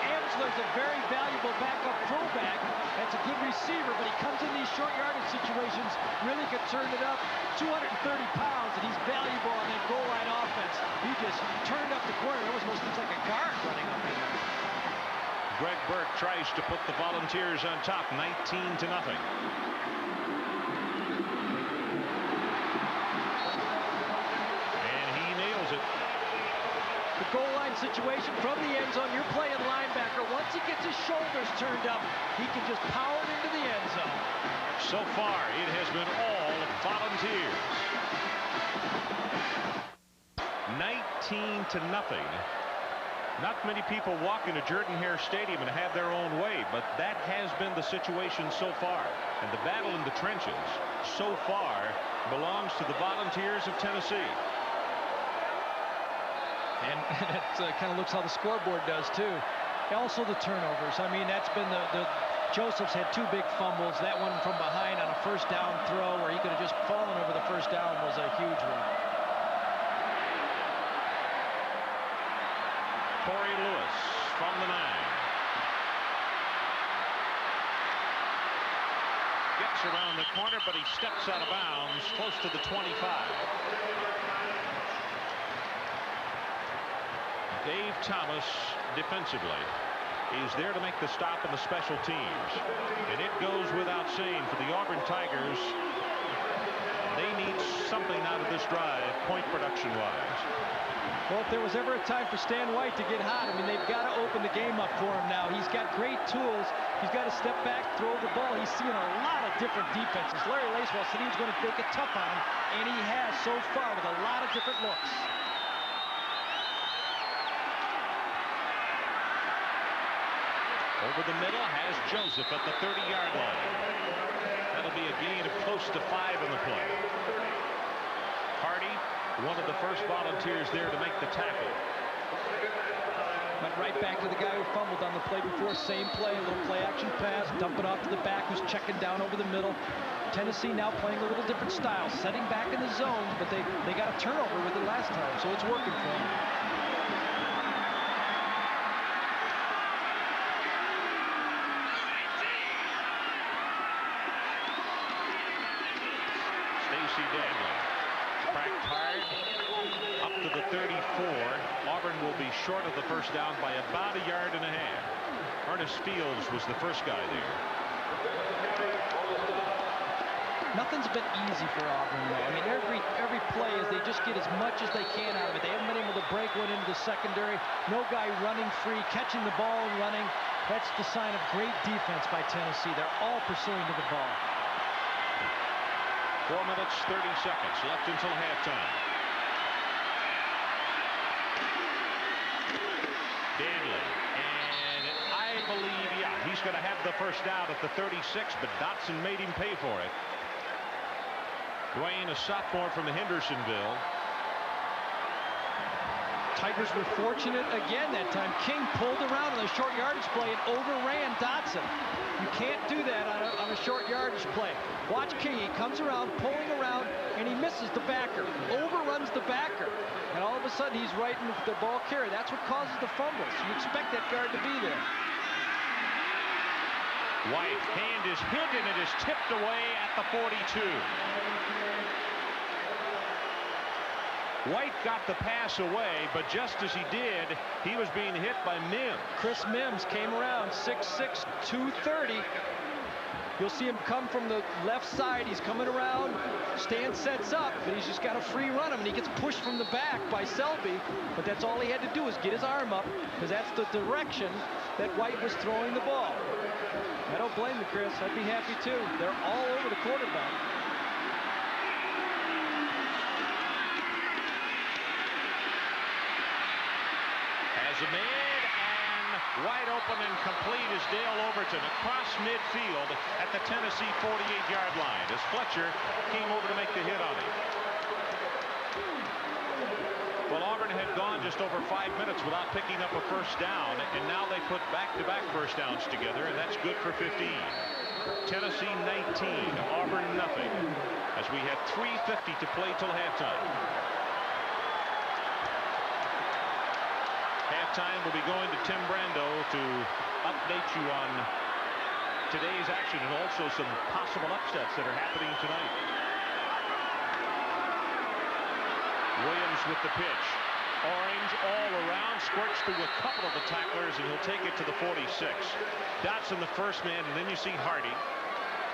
Amsler Auburn is a very valuable backup fullback. That's a good receiver, but he comes in these short yardage situations, really could turn it up. 230 pounds, and he's valuable on that goal line offense. He just turned up the corner. It almost looks like a guard running up in there. Greg Burke tries to put the Volunteers on top, 19-0. And he nails it. The goal line situation from the end zone, you're playing linebacker. Once he gets his shoulders turned up, he can just power it into the end zone. So far, it has been all Volunteers. 19-0. Not many people walk into Jordan-Hare Stadium and have their own way, but that has been the situation so far. And the battle in the trenches so far belongs to the Volunteers of Tennessee. And it kind of looks how the scoreboard does too. Also the turnovers. I mean, that's been the Joseph's had 2 big fumbles. That one from behind on a first down throw where he could have just fallen over the first down was a huge one. Corey Lewis from the 9. Gets around the corner, but he steps out of bounds close to the 25. Dave Thomas defensively. He's there to make the stop in the special teams. And it goes without saying for the Auburn Tigers, they need something out of this drive, point production-wise. Well, if there was ever a time for Stan White to get hot, I mean, they've got to open the game up for him now. He's got great tools. He's got to step back, throw the ball. He's seeing a lot of different defenses. Larry Lacewell said he was going to make it tough on him, and he has so far with a lot of different looks. Over the middle has Joseph at the 30-yard line. That'll be a gain of close to 5 in the play. Hardy, one of the first Volunteers there to make the tackle. Went right back to the guy who fumbled on the play before. Same play, a little play action pass, dump it off to the back who's checking down over the middle. Tennessee now playing a little different style, setting back in the zone, but they got a turnover with it last time, so it's working for them. Cracked hard up to the 34. Auburn will be short of the first down by about 1.5 yards. Ernest Fields was the first guy there. Nothing's been easy for Auburn, though. I mean, every play is they just get as much as they can out of it. They haven't been able to break one into the secondary. No guy running free, catching the ball and running. That's the sign of great defense by Tennessee. They're all pursuing to the ball. 4 minutes, 30 seconds left until halftime. Danley, and I believe, yeah, he's going to have the first down at the 36, but Dotson made him pay for it. Dwayne, a sophomore from Hendersonville. Tigers were fortunate again that time. King pulled around on a short yardage play and overran Dotson. You can't do that on a short yardage play. Watch King. He comes around, pulling around, and he misses the backer. Overruns the backer. And all of a sudden, he's right in the ball carrier. That's what causes the fumbles. You expect that guard to be there. White, hand is hidden and is tipped away at the 42. White got the pass away, but just as he did, he was being hit by Mims. Chris Mims came around, 6'6", 230. You'll see him come from the left side. He's coming around. Stan sets up, but he's just got a free run him, and he gets pushed from the back by Selby. But that's all he had to do is get his arm up, because that's the direction that White was throwing the ball. I don't blame you, Chris. I'd be happy too. They're all over the quarterback. Made and wide open and complete is Dale Overton across midfield at the Tennessee 48-yard line as Fletcher came over to make the hit on him. Well, Auburn had gone just over 5 minutes without picking up a first down, and now they put back-to-back first downs together, and that's good for 15. Tennessee 19, Auburn nothing, as we have 3:50 to play till halftime. Halftime will be going to Tim Brando to update you on today's action and also some possible upsets that are happening tonight. Williams with the pitch. Orange all around, squirts through a couple of the tacklers, and he'll take it to the 46. Dotson the first man, and then you see Hardy.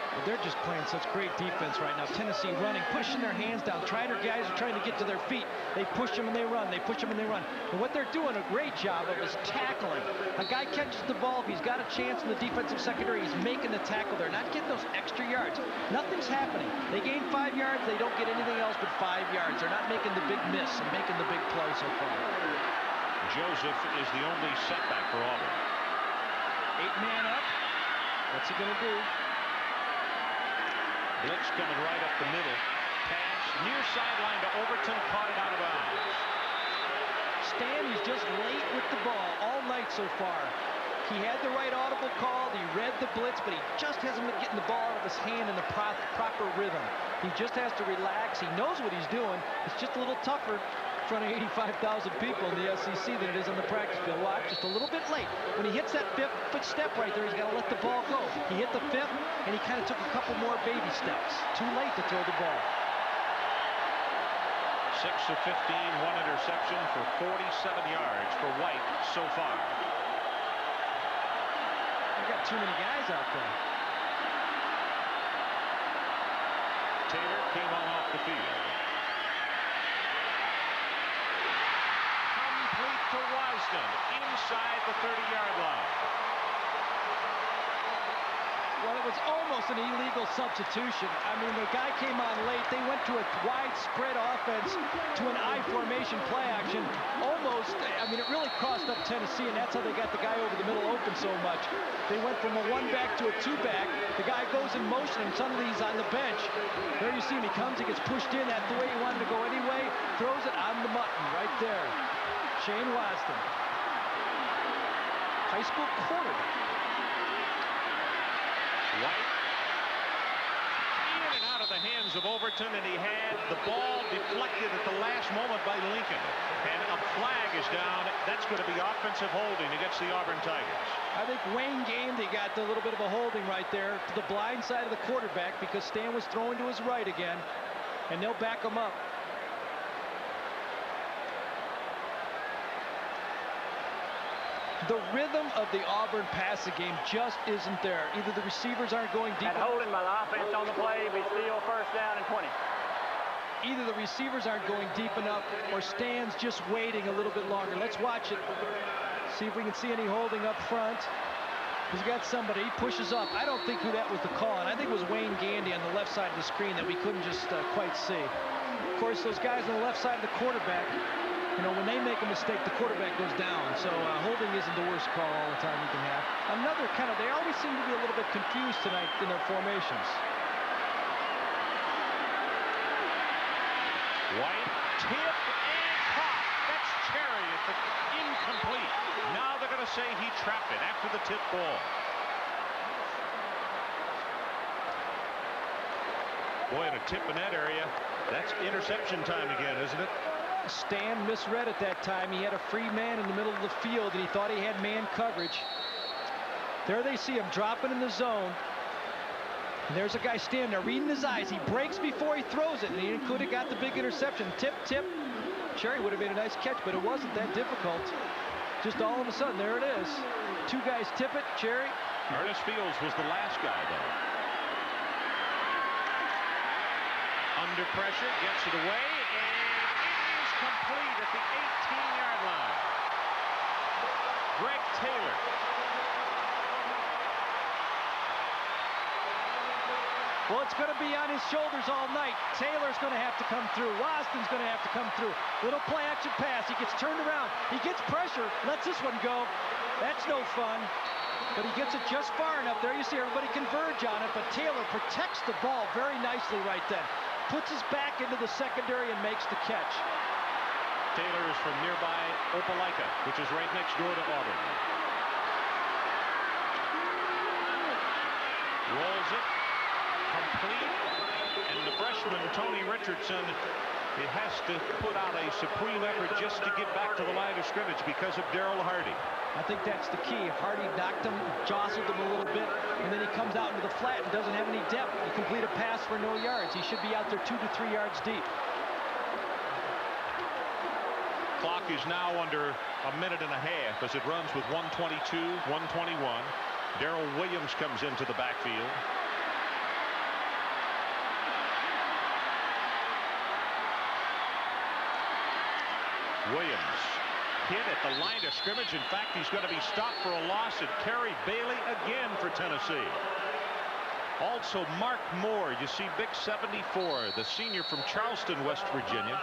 Well, they're just playing such great defense right now. Tennessee running, pushing their hands down. Guys are trying to get to their feet. They push them and they run. They push them and they run. And what they're doing a great job of is tackling. A guy catches the ball. If he's got a chance in the defensive secondary, he's making the tackle. They're not getting those extra yards. Nothing's happening. They gain 5 yards. They don't get anything else but 5 yards. They're not making the big miss and making the big play so far. Joseph is the only setback for Auburn. 8-man up. What's he going to do? Blitz coming right up the middle. Pass near sideline to Overton, caught it out of bounds. Stan is just late with the ball all night so far. He had the right audible call. He read the blitz, but he just hasn't been getting the ball out of his hand in the proper rhythm. He just has to relax. He knows what he's doing. It's just a little tougher in front of 85,000 people in the SEC than it is on the practice field. Watch, just a little bit late. When he hits that 5th step right there, he's got to let the ball go. He hit the 5th, and he kind of took a couple more baby steps. Too late to throw the ball. 6 of 15, 1 interception for 47 yards for White so far. We've got too many guys out there. Taylor came on off the field. Complete to Wasden inside the 30-yard line. Well, it was almost an illegal substitution. I mean, the guy came on late. They went to a widespread offense to an I formation play action. Almost, I mean, it really crossed up Tennessee, and that's how they got the guy over the middle open so much. They went from a 1-back to a 2-back. The guy goes in motion, and suddenly he's on the bench. There you see him. He comes, he gets pushed in. That's the way he wanted to go anyway. Throws it on the mutton right there. Shane Wasden. High school quarterback. White in and out of the hands of Overton, and he had the ball deflected at the last moment by Lincoln. And a flag is down. That's going to be offensive holding against the Auburn Tigers. I think Wayne Gandy got a little bit of a holding right there to the blind side of the quarterback because Stan was throwing to his right again, and they'll back him up. The rhythm of the Auburn passing game just isn't there. Either the receivers aren't going deep. And holding by the offense on the play, we steal first down and 20. Either the receivers aren't going deep enough or Stan's just waiting a little bit longer. Let's watch it. See if we can see any holding up front. He's got somebody. He pushes up. I don't think who that was the call, and I think it was Wayne Gandy on the left side of the screen that we couldn't just quite see. Of course, those guys on the left side of the quarterback, you know, when they make a mistake, the quarterback goes down. So holding isn't the worst call all the time you can have. Another kind of, they always seem to be a little bit confused tonight in their formations. White tip and caught. That's Cherry at the incomplete. Now they're going to say he trapped it after the tip ball. Boy, and a tip in that area. That's interception time again, isn't it? Stan misread at that time. He had a free man in the middle of the field, and he thought he had man coverage. There they see him dropping in the zone. And there's a guy standing there reading his eyes. He breaks before he throws it, and he could have got the big interception. Tip, tip. Cherry would have made a nice catch, but it wasn't that difficult. Just all of a sudden, there it is. Two guys tip it. Cherry. Ernest Fields was the last guy, though. Under pressure, gets it away, and it is complete at the 18-yard line. Greg Taylor. Well, it's going to be on his shoulders all night. Taylor's going to have to come through. Wasden's going to have to come through. Little play-action pass. He gets turned around. He gets pressure. Lets this one go. That's no fun. But he gets it just far enough. There you see everybody converge on it. But Taylor protects the ball very nicely right then. Puts his back into the secondary and makes the catch. Taylor is from nearby Opelika, which is right next door to Auburn. Rolls it. Complete, and the freshman Tony Richardson, he has to put out a supreme effort just to get back to the line of scrimmage because of Darrell Hardy. I think that's the key. If Hardy knocked him, jostled him a little bit, and then he comes out into the flat and doesn't have any depth, you complete a pass for no yards. He should be out there 2 to 3 yards deep. Clock is now under a minute and a half as it runs with 1:22, 1:21. Darrell Williams comes into the backfield. Williams hit at the line of scrimmage. In fact, he's going to be stopped for a loss, and Kerry Bailey again for Tennessee. Also Mark Moore, you see big 74, the senior from Charleston, West Virginia.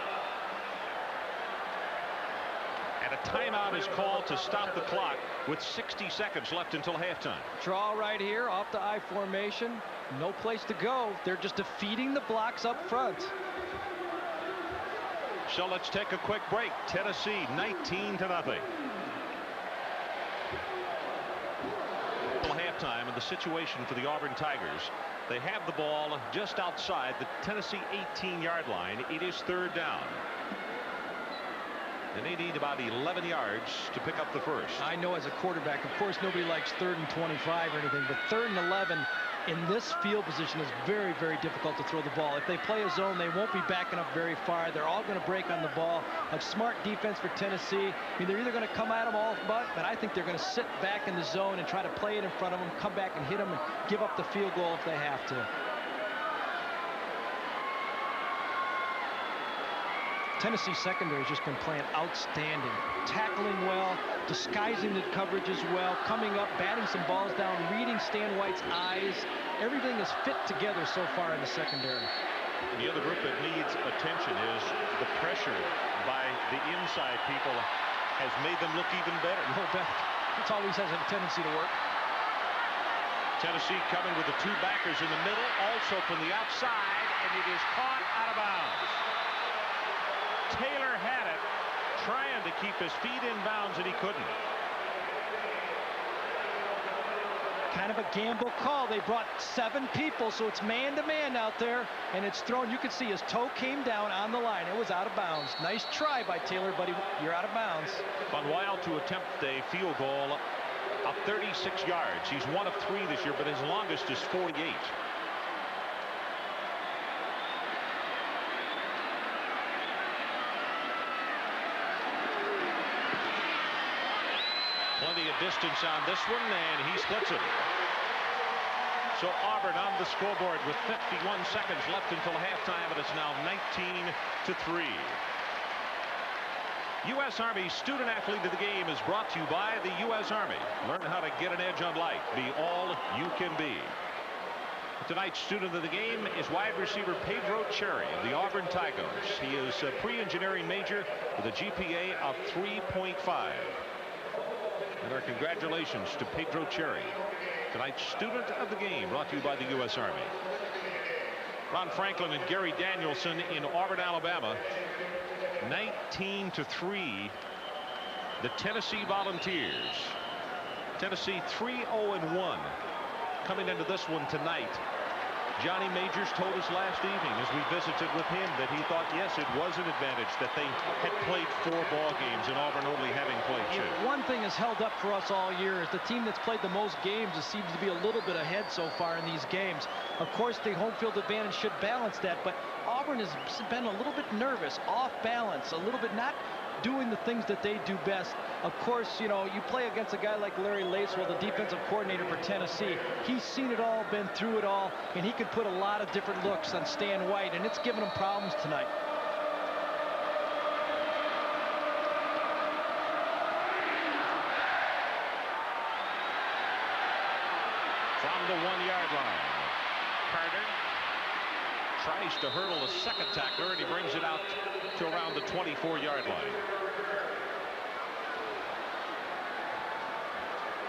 And a timeout is called to stop the clock with 60 seconds left until halftime. Draw right here off the I formation. No place to go. They're just defeating the blocks up front. So let's take a quick break. Tennessee 19-0. Halftime, and the situation for the Auburn Tigers. They have the ball just outside the Tennessee 18-yard line. It is 3rd down. And they need about 11 yards to pick up the first. I know as a quarterback, of course, nobody likes 3rd and 25 or anything, but 3rd and 11 in this field position is very, very difficult to throw the ball. If they play a zone, they won't be backing up very far. They're all going to break on the ball. A smart defense for Tennessee. I mean, they're either going to come at them all but I think they're going to sit back in the zone and try to play it in front of them, come back and hit them and give up the field goal if they have to. Tennessee secondary has just been playing outstanding, tackling well, disguising the coverage as well, coming up, batting some balls down, reading Stan White's eyes. Everything is fit together so far in the secondary. And the other group that needs attention is the pressure by the inside people has made them look even better. No bet. It always has a tendency to work. Tennessee coming with the 2 backers in the middle, also from the outside, and it is caught out of bounds. Taylor had it, trying to keep his feet in bounds, and he couldn't. Kind of a gamble call. They brought 7 people, so it's man-to-man out there, and it's thrown. You can see his toe came down on the line. It was out of bounds. Nice try by Taylor, but you're out of bounds. Van Weil to attempt a field goal of 36 yards. He's 1 of 3 this year, but his longest is 48. Plenty of distance on this one, and he splits it. So Auburn on the scoreboard with 51 seconds left until halftime, and it's now 19-3. U.S. Army Student Athlete of the Game is brought to you by the U.S. Army. Learn how to get an edge on life. Be all you can be. Tonight's student of the game is wide receiver Pedro Cherry of the Auburn Tigers. He is a pre-engineering major with a GPA of 3.5. And our congratulations to Pedro Cherry, tonight's student of the game, brought to you by the U.S. Army. Ron Franklin and Gary Danielson in Auburn, Alabama. 19-3, the Tennessee Volunteers. Tennessee 3-0-1 coming into this one tonight. Johnny Majors told us last evening as we visited with him that he thought, yes, it was an advantage that they had played 4 ball games and Auburn only having played 2. One thing has held up for us all year is the team that's played the most games seems to be a little bit ahead so far in these games. Of course, the home field advantage should balance that, but Auburn has been a little bit nervous, off balance, a little bit not doing the things that they do best. Of course, you know, you play against a guy like Larry Lacewell, the defensive coordinator for Tennessee. He's seen it all, been through it all, and he can put a lot of different looks on Stan White, and it's given him problems tonight. From the 1-yard line, Carter tries to hurdle the second tackler, and he brings it out to around the 24-yard line.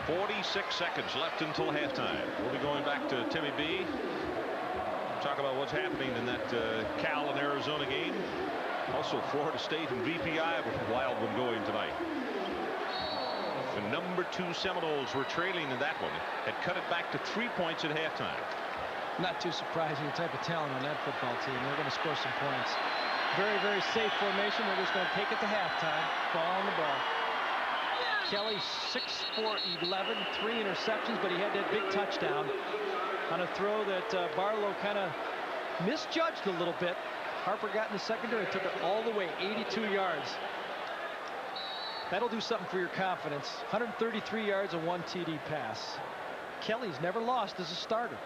46 seconds left until halftime. We'll be going back to Timmy B. Talk about what's happening in that Cal and Arizona game. Also Florida State and VPI with a wild one going tonight. The number 2 Seminoles were trailing in that one. Had cut it back to 3 points at halftime. Not too surprising, the type of talent on that football team. They're going to score some points. Very, very safe formation. They're just going to take it to halftime. Ball on the ball. Kelly, 6 for 11, 3 interceptions, but he had that big touchdown on a throw that Barlow kind of misjudged a little bit. Harper got in the secondary, took it all the way, 82 yards. That'll do something for your confidence. 133 yards and 1 TD pass. Kelly's never lost as a starter.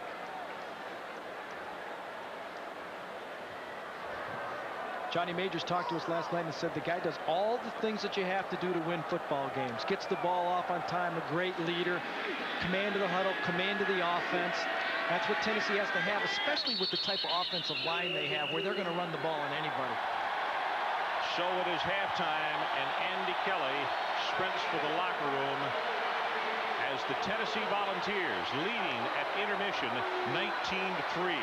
Johnny Majors talked to us last night and said the guy does all the things that you have to do to win football games. Gets the ball off on time, a great leader, command of the huddle, command of the offense. That's what Tennessee has to have, especially with the type of offensive line they have, where they're going to run the ball on anybody. So it is halftime, and Andy Kelly sprints for the locker room as the Tennessee Volunteers leading at intermission 19-3.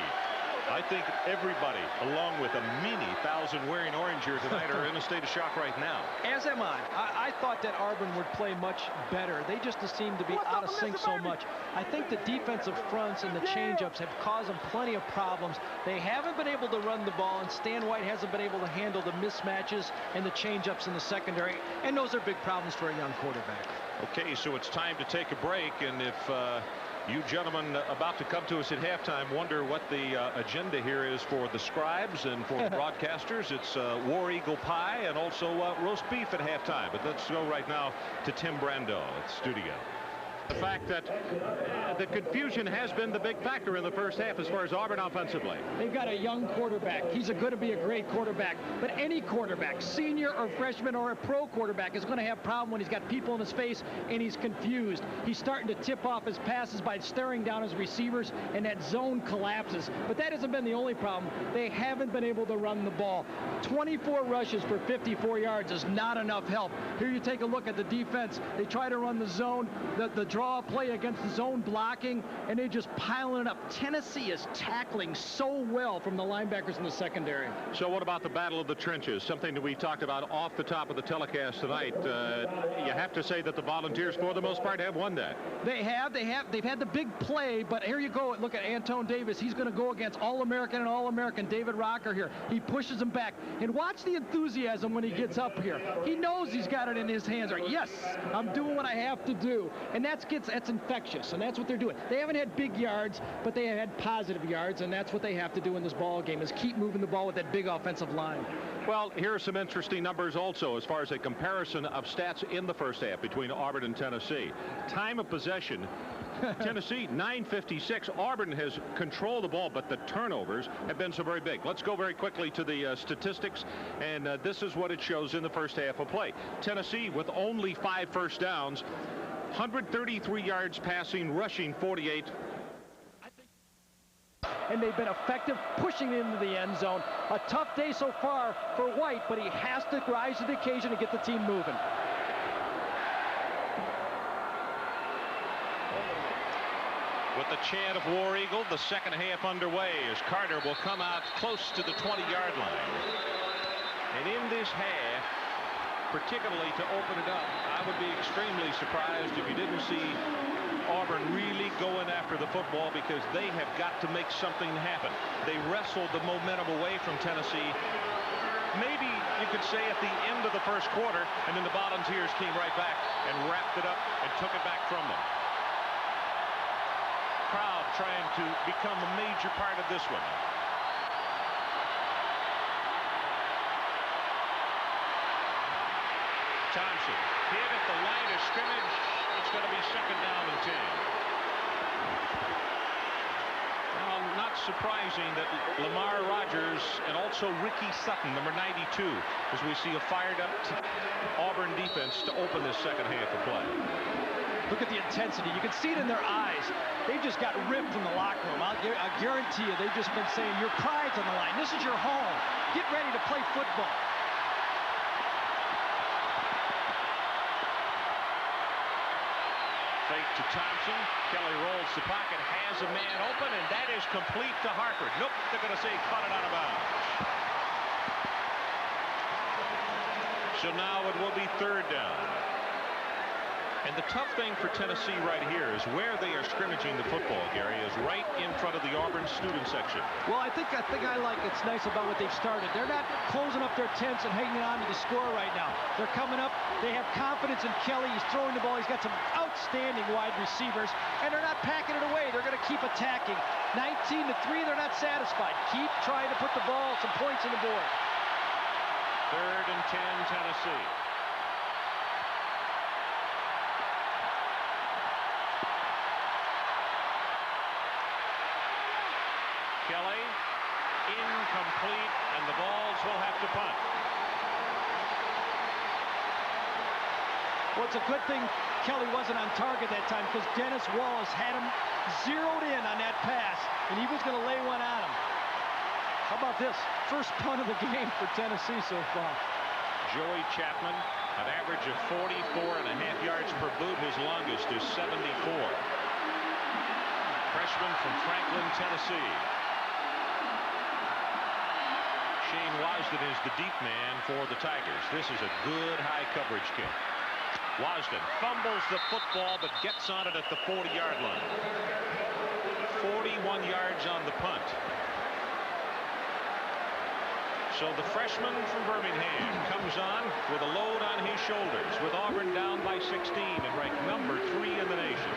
I think everybody, along with a many thousand wearing orange here tonight, are in a state of shock right now. As am I. I thought that Auburn would play much better. They just seem to be out of sync so much. I think the defensive fronts and the change-ups have caused them plenty of problems. They haven't been able to run the ball, and Stan White hasn't been able to handle the mismatches and the change-ups in the secondary, and those are big problems for a young quarterback. Okay, so it's time to take a break, and if you gentlemen about to come to us at halftime wonder what the agenda here is for the scribes and for the broadcasters, it's War Eagle pie and also roast beef at halftime. But let's go right now to Tim Brando at studio. The fact that the confusion has been the big factor in the first half as far as Auburn offensively. They've got a young quarterback. He's going to be a great quarterback. But any quarterback, senior or freshman or a pro quarterback, is going to have a problem when he's got people in his face and he's confused. He's starting to tip off his passes by staring down his receivers, and that zone collapses. But that hasn't been the only problem. They haven't been able to run the ball. 24 rushes for 54 yards is not enough help. Here you take a look at the defense. They try to run the zone, the draw play against the zone blocking, and they're just piling it up. Tennessee is tackling so well from the linebackers in the secondary. So what about the battle of the trenches? Something that we talked about off the top of the telecast tonight. You have to say that the Volunteers, for the most part, have won that. They've had the big play, but here you go. Look at Antone Davis. He's going to go against All-American and All-American David Rocker here. He pushes him back, and watch the enthusiasm when he gets up here. He knows he's got it in his hands. Right? Yes, I'm doing what I have to do, and that's infectious, and that's what they're doing. They haven't had big yards, but they have had positive yards, and that's what they have to do in this ball game, is keep moving the ball with that big offensive line. Well, here are some interesting numbers also as far as a comparison of stats in the first half between Auburn and Tennessee. Time of possession, Tennessee 9:56. Auburn has controlled the ball, but the turnovers have been so very big. Let's go very quickly to the statistics, and this is what it shows in the first half of play. Tennessee with only 5 first downs, 133 yards passing, rushing 48. And they've been effective pushing into the end zone. A tough day so far for White, but he has to rise to the occasion to get the team moving. With the chant of War Eagle, the second half underway as Carter will come out close to the 20-yard line. And in this half, particularly to open it up, I would be extremely surprised if you didn't see Auburn really going after the football, because they have got to make something happen. They wrestled the momentum away from Tennessee, maybe you could say at the end of the first quarter, and then the Volunteers came right back and wrapped it up and took it back from them. Crowd trying to become a major part of this one. Thompson hit at the line of scrimmage. It's going to be second down and 10. Well, not surprising that Lamar Rogers and also Ricky Sutton, number 92, as we see a fired up Auburn defense to open this second half of play. Look at the intensity. You can see it in their eyes. They've just got ripped from the locker room. I guarantee you, they've just been saying, your pride's on the line. This is your home. Get ready to play football. Fake to Thompson. Kelly rolls the pocket, has a man open, and that is complete to Harper. Nope, they're going to say caught it out of bounds. So now it will be third down. And the tough thing for Tennessee right here is where they are scrimmaging the football, Gary, is right in front of the Auburn student section. Well, I think I like it's nice about what they've started. They're not closing up their tents and hanging on to the score right now. They're coming up. They have confidence in Kelly. He's throwing the ball. He's got some outstanding wide receivers, and they're not packing it away. They're going to keep attacking. 19-3, they're not satisfied. Keep trying to put the ball, some points on the board. 3rd and 10, Tennessee. Kelly, incomplete, and the Vols will have to punt. Well, it's a good thing Kelly wasn't on target that time because Dennis Wallace had him zeroed in on that pass, and he was going to lay one on him. How about this? First punt of the game for Tennessee so far. Joey Chapman, an average of 44.5 yards per boot. His longest is 74. Freshman from Franklin, Tennessee. Shane Wasden is the deep man for the Tigers. This is a good high coverage kick. Wasden fumbles the football but gets on it at the 40-yard line. 41 yards on the punt. So the freshman from Birmingham comes on with a load on his shoulders with Auburn down by 16 and ranked number 3 in the nation.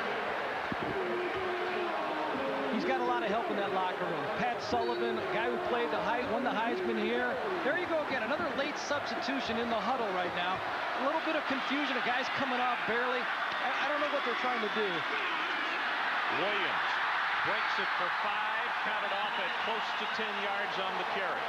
He's got a lot of help in that locker room. Pat Sullivan, a guy who won the Heisman here. There you go again, another late substitution in the huddle right now. A little bit of confusion. A guy's coming off barely. I don't know what they're trying to do. Williams breaks it for 5, counted off at close to 10 yards on the carry.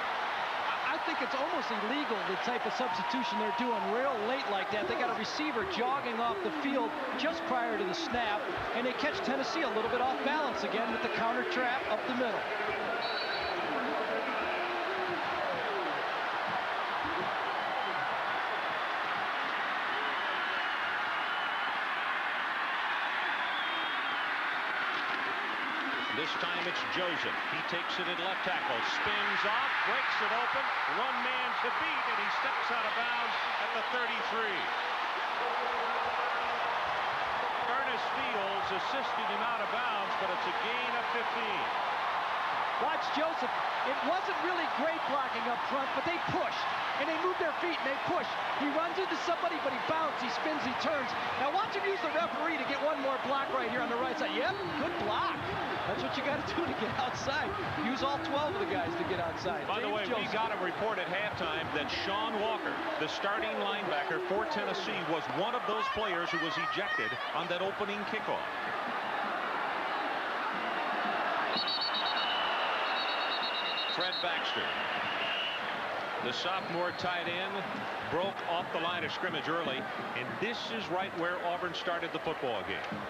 I think it's almost illegal, the type of substitution they're doing real late like that. They got a receiver jogging off the field just prior to the snap, and they catch Tennessee a little bit off balance again with the counter trap up the middle. This time it's Joseph. He takes it at left tackle, spins off, breaks it open, one man to beat, and he steps out of bounds at the 33. Ernest Fields assisted him out of bounds, but it's a gain of 15. Watch Joseph. It wasn't really great blocking up front, but they pushed, and they moved their feet, and they pushed. He runs into somebody, but he bounces, he spins, he turns. Now watch him use the referee to get one more block right here on the right side. Yep, good block. That's what you got to do to get outside. Use all 12 of the guys to get outside. By the way, we got a report at halftime that Sean Walker, the starting linebacker for Tennessee, was one of those players who was ejected on that opening kickoff. Fred Baxter, the sophomore tight end, broke off the line of scrimmage early, and this is right where Auburn started the football game.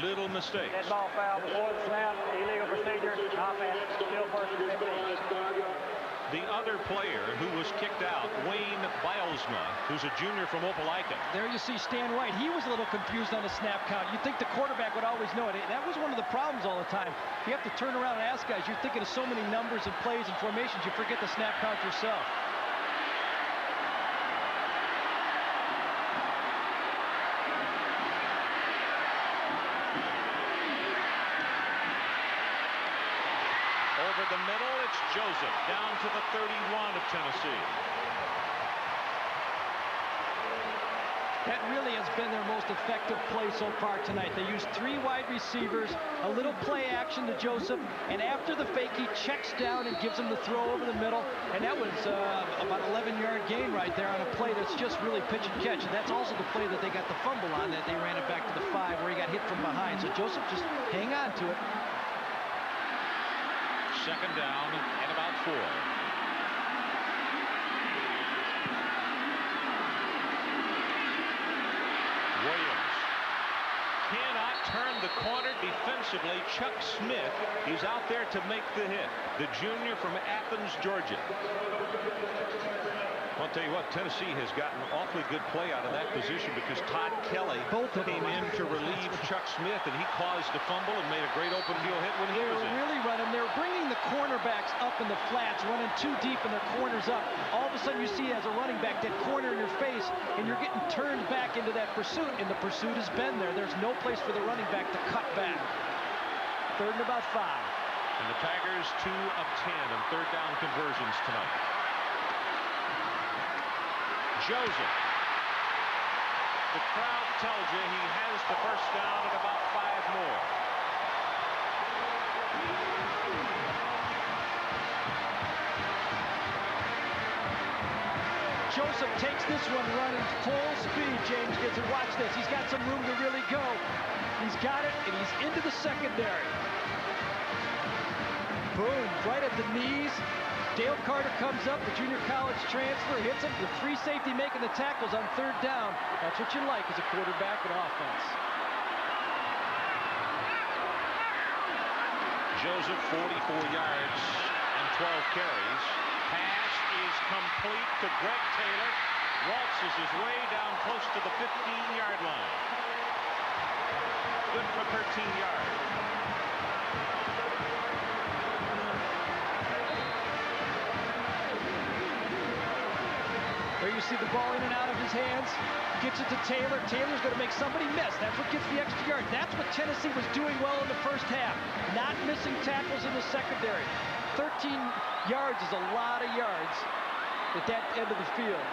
Little mistakes. Dead ball foul before the snap, illegal procedure, offense, still first and 15. The other player who was kicked out, Wayne Bilesma, who's a junior from Opelika. There you see Stan White. He was a little confused on the snap count. You'd think the quarterback would always know it. That was one of the problems all the time. You have to turn around and ask guys. You're thinking of so many numbers and plays and formations, you forget the snap count yourself. Over the middle, it's Joseph down to the 31 of Tennessee. That really has been their most effective play so far tonight. They used 3 wide receivers, a little play action to Joseph, and after the fake, he checks down and gives him the throw over the middle, and that was about 11-yard gain right there on a play that's just really pitch and catch, and that's also the play that they got the fumble on, that they ran it back to the 5 where he got hit from behind. So Joseph just hang on to it. Second down and about 4. Williams cannot turn the corner defensively. Chuck Smith, he's out there to make the hit. The junior from Athens, Georgia. I'll tell you what, Tennessee has gotten awfully good play out of that position because Todd Kelly came in to relieve Chuck Smith, and he caused a fumble and made a great open field hit when he was in. They were really running. They were bringing the cornerbacks up in the flats, running too deep and their corners up. All of a sudden you see as a running back that corner in your face, and you're getting turned back into that pursuit, and the pursuit has been there. There's no place for the running back to cut back. 3rd and about 5. And the Tigers 2 of 10 on 3rd down conversions tonight. Joseph. The crowd tells you he has the first down and about 5 more. Joseph takes this one running full speed. James gets it. Watch this. He's got some room to really go. He's got it, and he's into the secondary. Boom, right at the knees. Dale Carter comes up, the junior college transfer, hits him. The free safety making the tackles on 3rd down. That's what you like as a quarterback and offense. Joseph, 44 yards and 12 carries. Pass is complete to Greg Taylor. Waltzes his way down close to the 15-yard line. Good for 13 yards. There you see the ball in and out of his hands. Gets it to Taylor. Taylor's going to make somebody miss. That's what gets the extra yard. That's what Tennessee was doing well in the first half. Not missing tackles in the secondary. 13 yards is a lot of yards at that end of the field.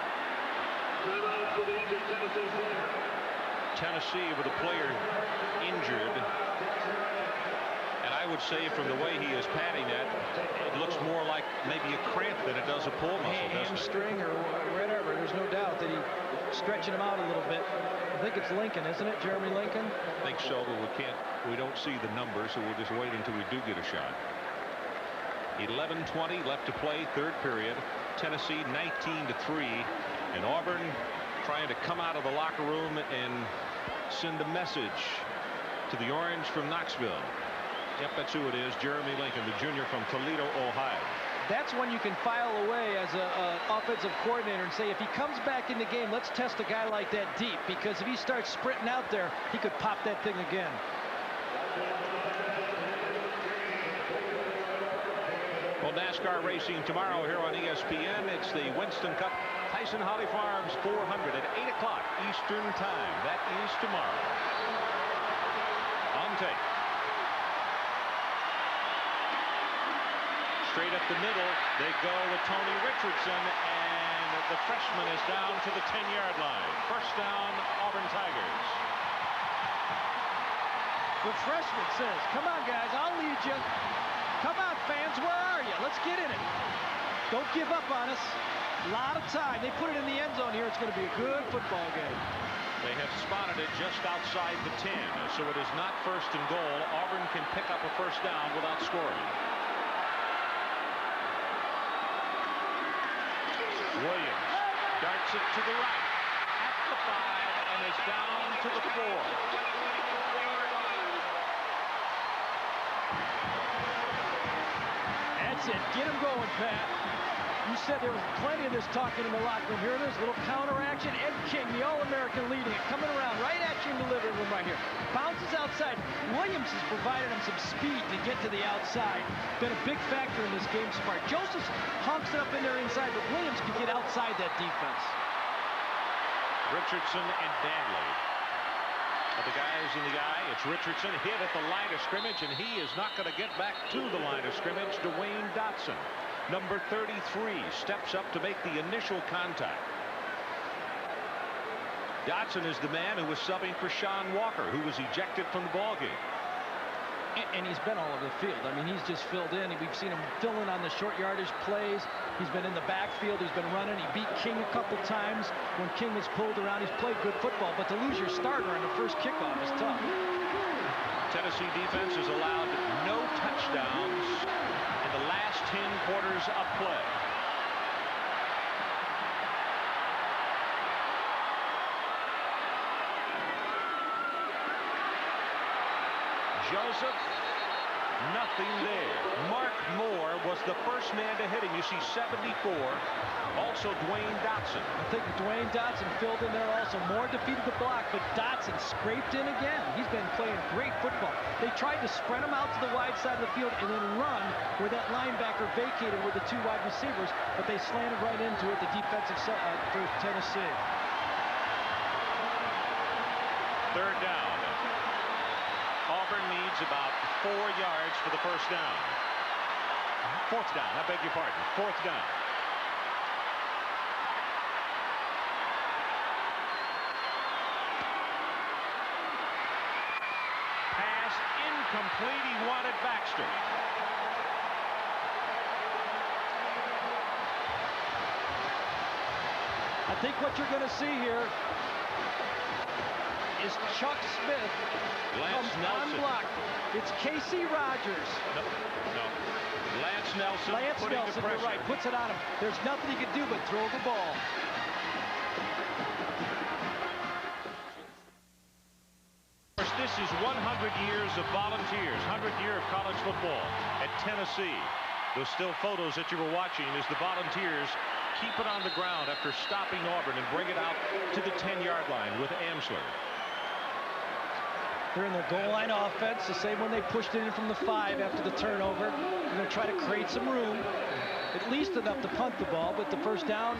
Tennessee with a player injured. And I would say from the way he is patting that, it looks more like maybe a cramp than it does a pull muscle, doesn't it? Hamstring or whatever. There's no doubt that he's stretching him out a little bit. I think it's Lincoln, isn't it? Jeremy Lincoln? I think so, but we don't see the numbers, so we'll just wait until we do get a shot. 11:20 left to play, 3rd period. Tennessee 19-3, and Auburn trying to come out of the locker room and send a message to the Orange from Knoxville. Yep, that's who it is, Jeremy Lincoln, the junior from Toledo, Ohio. That's when you can file away as an offensive coordinator and say, if he comes back in the game, let's test a guy like that deep, because if he starts sprinting out there, he could pop that thing again. Well, NASCAR racing tomorrow here on ESPN. It's the Winston Cup, Tyson Holly Farms 400 at 8 o'clock Eastern Time. That is tomorrow. On tape. Straight up the middle, they go with Tony Richardson, and the freshman is down to the 10-yard line. First down, Auburn Tigers. The freshman says, come on, guys, I'll lead you. Come on, fans, where are you? Let's get in it. Don't give up on us. A lot of time. They put it in the end zone here. It's going to be a good football game. They have spotted it just outside the 10, so it is not 1st and goal. Auburn can pick up a first down without scoring. Williams darts it to the right at the 5 and is down to the 4. That's it. Get him going, Pat. You said there was plenty of this talking in the locker room. Here it is, a little counter action. Ed King, the All-American, leading it, coming around right at you in the living room right here. Bounces outside. Williams has provided him some speed to get to the outside. Been a big factor in this game so far. Joseph honks it up in there inside, but Williams can get outside that defense. Richardson and Danley are the guys in the eye. It's Richardson hit at the line of scrimmage, and he is not going to get back to the line of scrimmage. Dwayne Dotson, number 33, steps up to make the initial contact. Dotson is the man who was subbing for Sean Walker, who was ejected from the ballgame. And he's been all over the field. I mean, he's just filled in. We've seen him fill in on the short yardage plays. He's been in the backfield. He's been running. He beat King a couple times when King was pulled around. He's played good football, but to lose your starter on the first kickoff is tough. Tennessee defense has allowed no touchdowns in the last 10 quarters of play. Joseph Nothing there. Mark Moore was the first man to hit him. You see 74. Also Dwayne Dotson. I think Dwayne Dotson filled in there also. Moore defeated the block, but Dotson scraped in again. He's been playing great football. They tried to spread him out to the wide side of the field and then run where that linebacker vacated with the 2 wide receivers, but they slanted right into it, the defensive side for Tennessee. Third down. Auburn needs about 4 yards for the first down. Fourth down, I beg your pardon. Fourth down. Pass incomplete. He wanted Baxter. I think what you're going to see here is Chuck Smith Lance comes Nelson. unblocked. It's Casey Rogers. No. Lance Nelson putting the pressure. You're right, puts it on him. There's nothing he can do but throw the ball. This is 100 years of Volunteers, 100th year of college football at Tennessee. Those still photos that you were watching is the Volunteers keep it on the ground after stopping Auburn and bring it out to the 10-yard line with Amsler. They're in their goal line offense, the same one they pushed it in from the 5 after the turnover. They're going to try to create some room, at least enough to punt the ball, but the first down,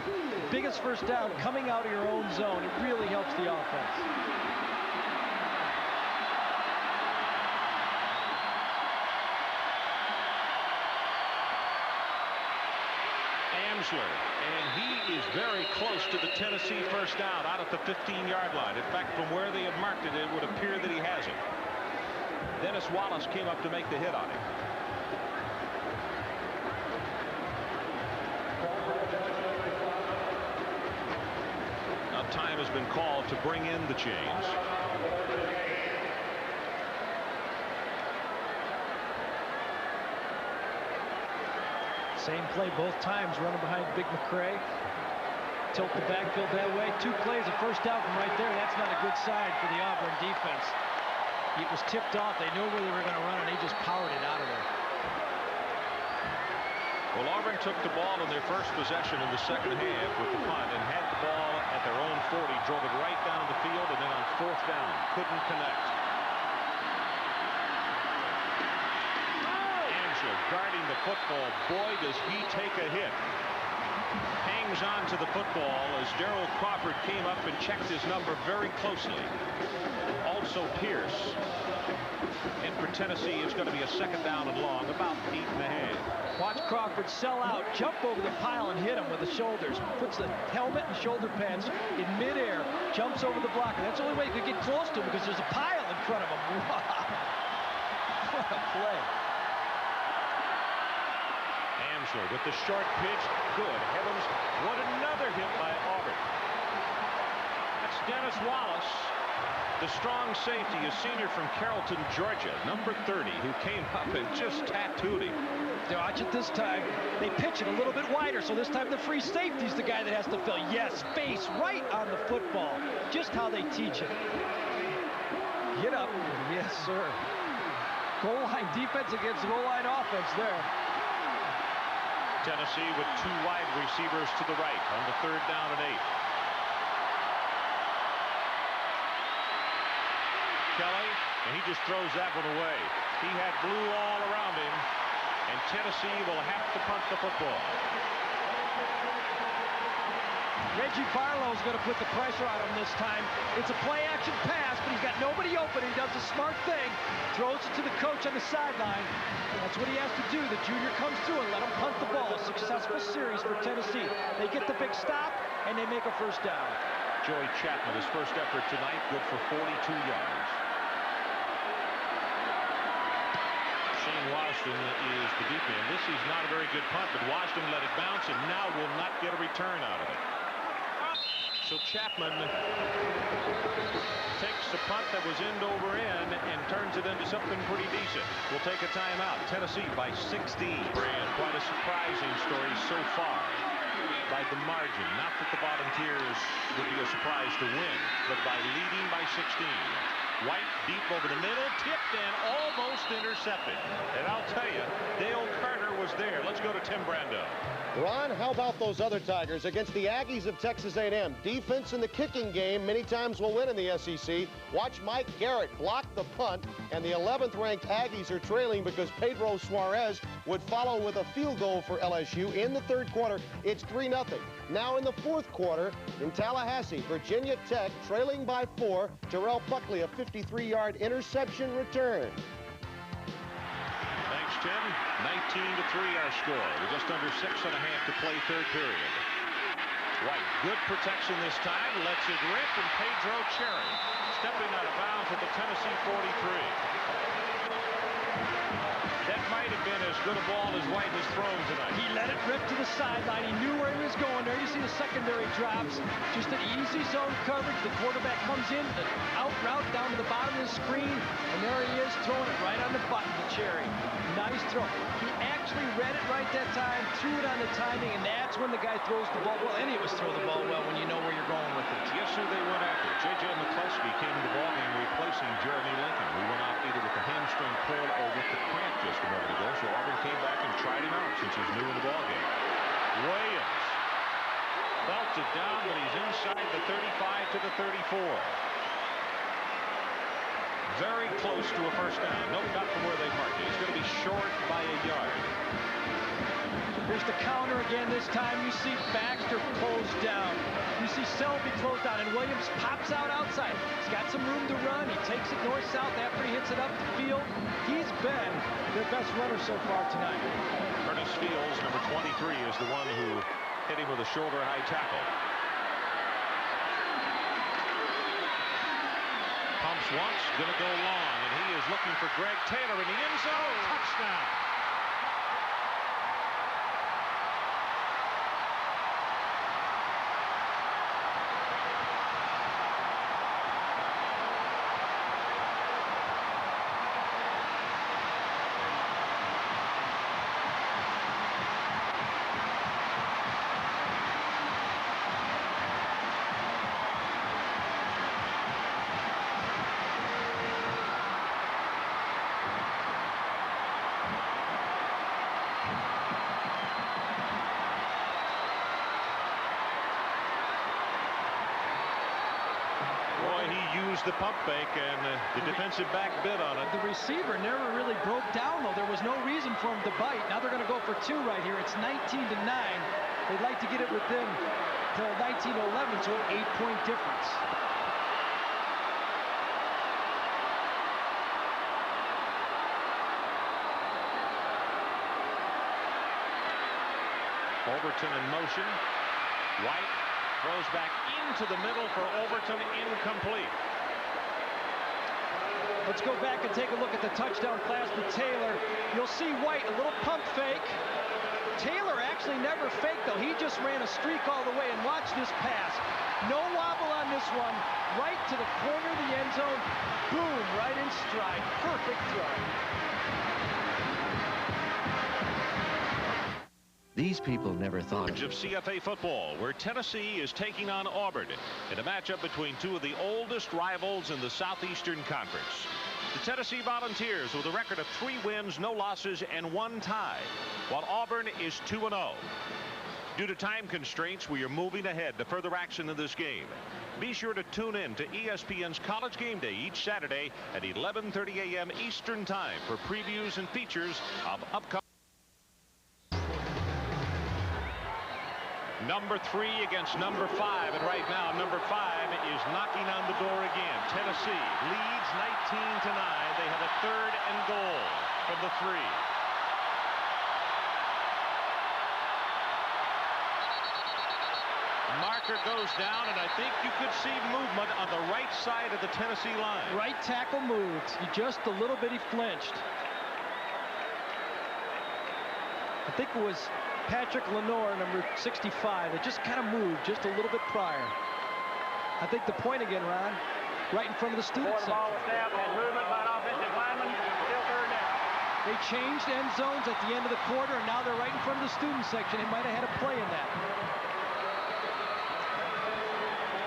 biggest first down coming out of your own zone, it really helps the offense. Amsler, and he is very close to the Tennessee first down out at the 15-yard line. In fact, from where they have marked it, it would appear that he has it. Dennis Wallace came up to make the hit on him. Now time has been called to bring in the chains. Same play both times, running behind Big McCray. Tilt the backfield that way. 2 plays, a first down from right there. That's not a good sign for the Auburn defense. It was tipped off. They knew where they were going to run, and they just powered it out of there. Well, Auburn took the ball in their first possession in the second half with the punt and had the ball at their own 40, drove it right down the field, and then on fourth down, couldn't connect. Guarding the football. Boy, does he take a hit. Hangs on to the football as Darrell Crawford came up and checked his number very closely. Also Pierce. And for Tennessee, it's going to be a second down and long, about 8.5. Watch Crawford sell out, jump over the pile and hit him with the shoulders. Puts the helmet and shoulder pads in midair, jumps over the block. And that's the only way he could get close to him because there's a pile in front of him. Wow. What a play. Amsler with the short pitch. Good heavens, what another hit by Auburn. That's Dennis Wallace, the strong safety, a senior from Carrollton, Georgia, number 30, who came up and just tattooed him. Watch it this time. They pitch it a little bit wider, so this time the free safety's the guy that has to fill. Yes, face right on the football. Just how they teach it. Get up. Yes, sir. Goal line defense against goal line offense there. Tennessee with 2 wide receivers to the right on the 3rd down and 8. Kelly, and he just throws that one away. He had blue all around him, and Tennessee will have to punt the football. Reggie Barlow's going to put the pressure on him this time. It's a play-action pass, but he's got nobody open. He does a smart thing, throws it to the coach on the sideline. That's what he has to do. The junior comes through and let him punt the ball. A successful series for Tennessee. They get the big stop, and they make a first down. Joey Chapman, his first effort tonight, good for 42 yards. Shane Washington is the deep end. This is not a very good punt, but Washington let it bounce and now will not get a return out of it. So Chapman takes the punt that was end over end and turns it into something pretty decent. We'll take a timeout. Tennessee by 16. And quite a surprising story so far by the margin. Not that the Volunteers would be a surprise to win, but by leading by 16. White deep over the middle, tipped and almost intercepted. intercepted. And I'll tell you, Dale Carter was there. Let's go to Tim Brando. Ron, how about those other Tigers against the Aggies of Texas A&M? Defense in the kicking game many times will win in the SEC. Watch Mike Garrett block the punt, and the 11th-ranked Aggies are trailing because Pedro Suarez would follow with a field goal for LSU in the third quarter. It's 3-0. Now in the fourth quarter in Tallahassee, Virginia Tech trailing by 4. Terrell Buckley, a 53-yard interception return. Thanks, Tim. 19-3 our score. We're just under 6.5 to play third period. White, good protection this time. Lets it rip, and Pedro Cherry stepping out of bounds at the Tennessee 43. That might have been as good a ball as White has thrown tonight. He let it rip to the sideline. He knew where he was going there. You see the secondary drops. Just an easy zone coverage. The quarterback comes in, the out route down to the bottom of the screen, and there he is throwing it right on the button to Cherry. Nice throw. He actually read it right that time, threw it on the timing, and that's when the guy throws the ball well. Any of us throw the ball well when you know where you're going with it. Yes, sir, they went after. J.J. McCluskey came in the ballgame replacing Jeremy Lincoln, who went out either with the hamstring pull or with the cramp just a moment ago. So Auburn came back and tried him out since he's new in the ballgame. Williams belted down, but he's inside the 35 to the 34. Very close to a first down. No, not from where they marked it. He's going to be short by a yard. Here's the counter again. This time you see Baxter closed down. You see Selby closed down, and Williams pops out outside. He's got some room to run. He takes it north-south after he hits it up the field. He's been their best runner so far tonight. Curtis Fields, number 23, is the one who hit him with a shoulder-high tackle. Pumps once, going to go long, and he is looking for Greg Taylor in the end zone. Touchdown. The pump fake, and the defensive back bit on it. The receiver never really broke down, though. There was no reason for him to bite. Now they're going to go for 2 right here. It's 19-9. They'd like to get it within till 19-11, so an 8-point difference. Overton in motion. White throws back into the middle for Overton, incomplete. Let's go back and take a look at the touchdown pass to Taylor. You'll see White, a little pump fake. Taylor actually never faked, though. He just ran a streak all the way, and watch this pass. No wobble on this one. Right to the corner of the end zone. Boom, right in stride. Perfect throw. These people never thought of CFA football, where Tennessee is taking on Auburn in a matchup between two of the oldest rivals in the Southeastern Conference. The Tennessee Volunteers with a record of 3 wins, no losses, and 1 tie, while Auburn is 2-0. Due to time constraints, we are moving ahead to further action in this game. Be sure to tune in to ESPN's College Game Day each Saturday at 11:30 a.m. Eastern Time for previews and features of upcoming. Number 3 against number 5, and right now number 5 is knocking on the door again. Tennessee leads 19-9. They have a 3rd and goal from the 3. Marker goes down, and I think you could see movement on the right side of the Tennessee line. Right tackle moved. Just a little bit he flinched. I think it was Patrick Lenore, number 65. It just kind of moved just a little bit prior. I think the point again, Ron, right in front of the student Before the ball was snapped, had movement by an offensive lineman, still 3rd down. They changed end zones at the end of the quarter, and now they're right in front of the student section. They might have had a play in that.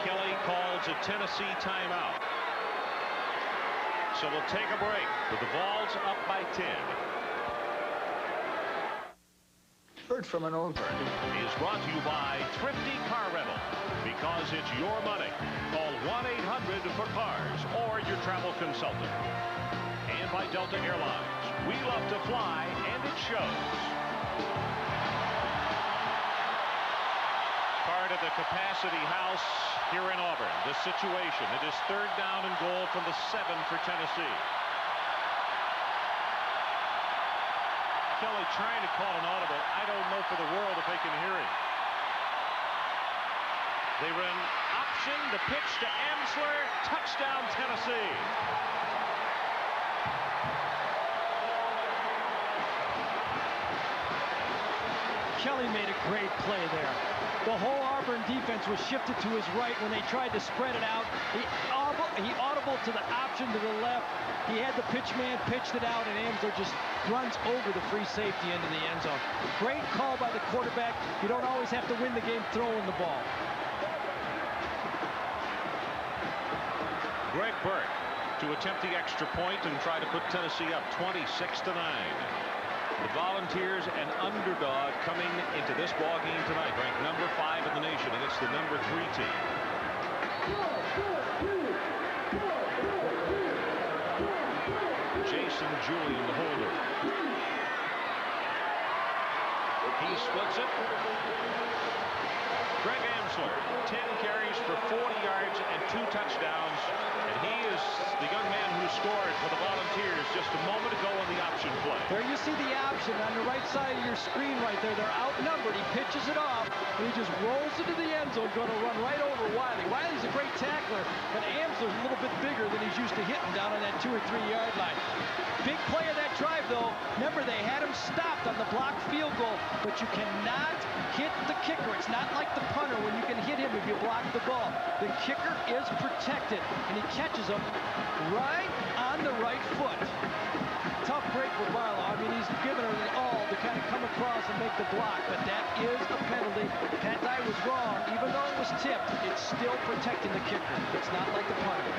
Kelly calls a Tennessee timeout. So we'll take a break with the Vols up by 10. Heard from an old friend. Is brought to you by Thrifty Car Rental. Because it's your money. Call 1-800-for-CARS or your travel consultant. And by Delta Airlines. We love to fly, and it shows. Part of the capacity house here in Auburn. The situation. It is 3rd down and goal from the 7 for Tennessee. Kelly trying to call an audible. I don't know for the world if they can hear him. They run option. The pitch to Amsler. Touchdown, Tennessee. Kelly made a great play there. The whole Auburn defense was shifted to his right when they tried to spread it out. He audible to the option to the left. He had the pitch man, pitched it out, and Amsler just runs over the free safety into the end zone. Great call by the quarterback. You don't always have to win the game throwing the ball. Greg Burke to attempt the extra point and try to put Tennessee up 26-9. The Volunteers, an underdog coming into this ball game tonight, ranked number 5 in the nation against the number 3 team. Jason Julian, the holder. He splits it. Greg Amsler, 10 carries for 40 yards and 2 touchdowns. And he is the young man who scored for the Volunteers just a moment ago in the option play. There you see the option on the right side of your screen right there. They're outnumbered. He pitches it off, and he just rolls into the end zone, going to run right over Wiley. Wiley's a great tackler, but Amsler's a little bit bigger than he's used to hitting down on that 2 or 3 yard line. Big play of that drive, though. Remember, they had him stopped on the blocked field goal, but you cannot hit the kicker. It's not like the punter when you can hit him if you block the ball. The kicker is protected, and he catches him right on the right foot. Tough break for Barlow. I mean, he's given it all to kind of come across and make the block, but that is a penalty. Pat Dye was wrong. Even though it was tipped, it's still protecting the kicker. It's not like the punter.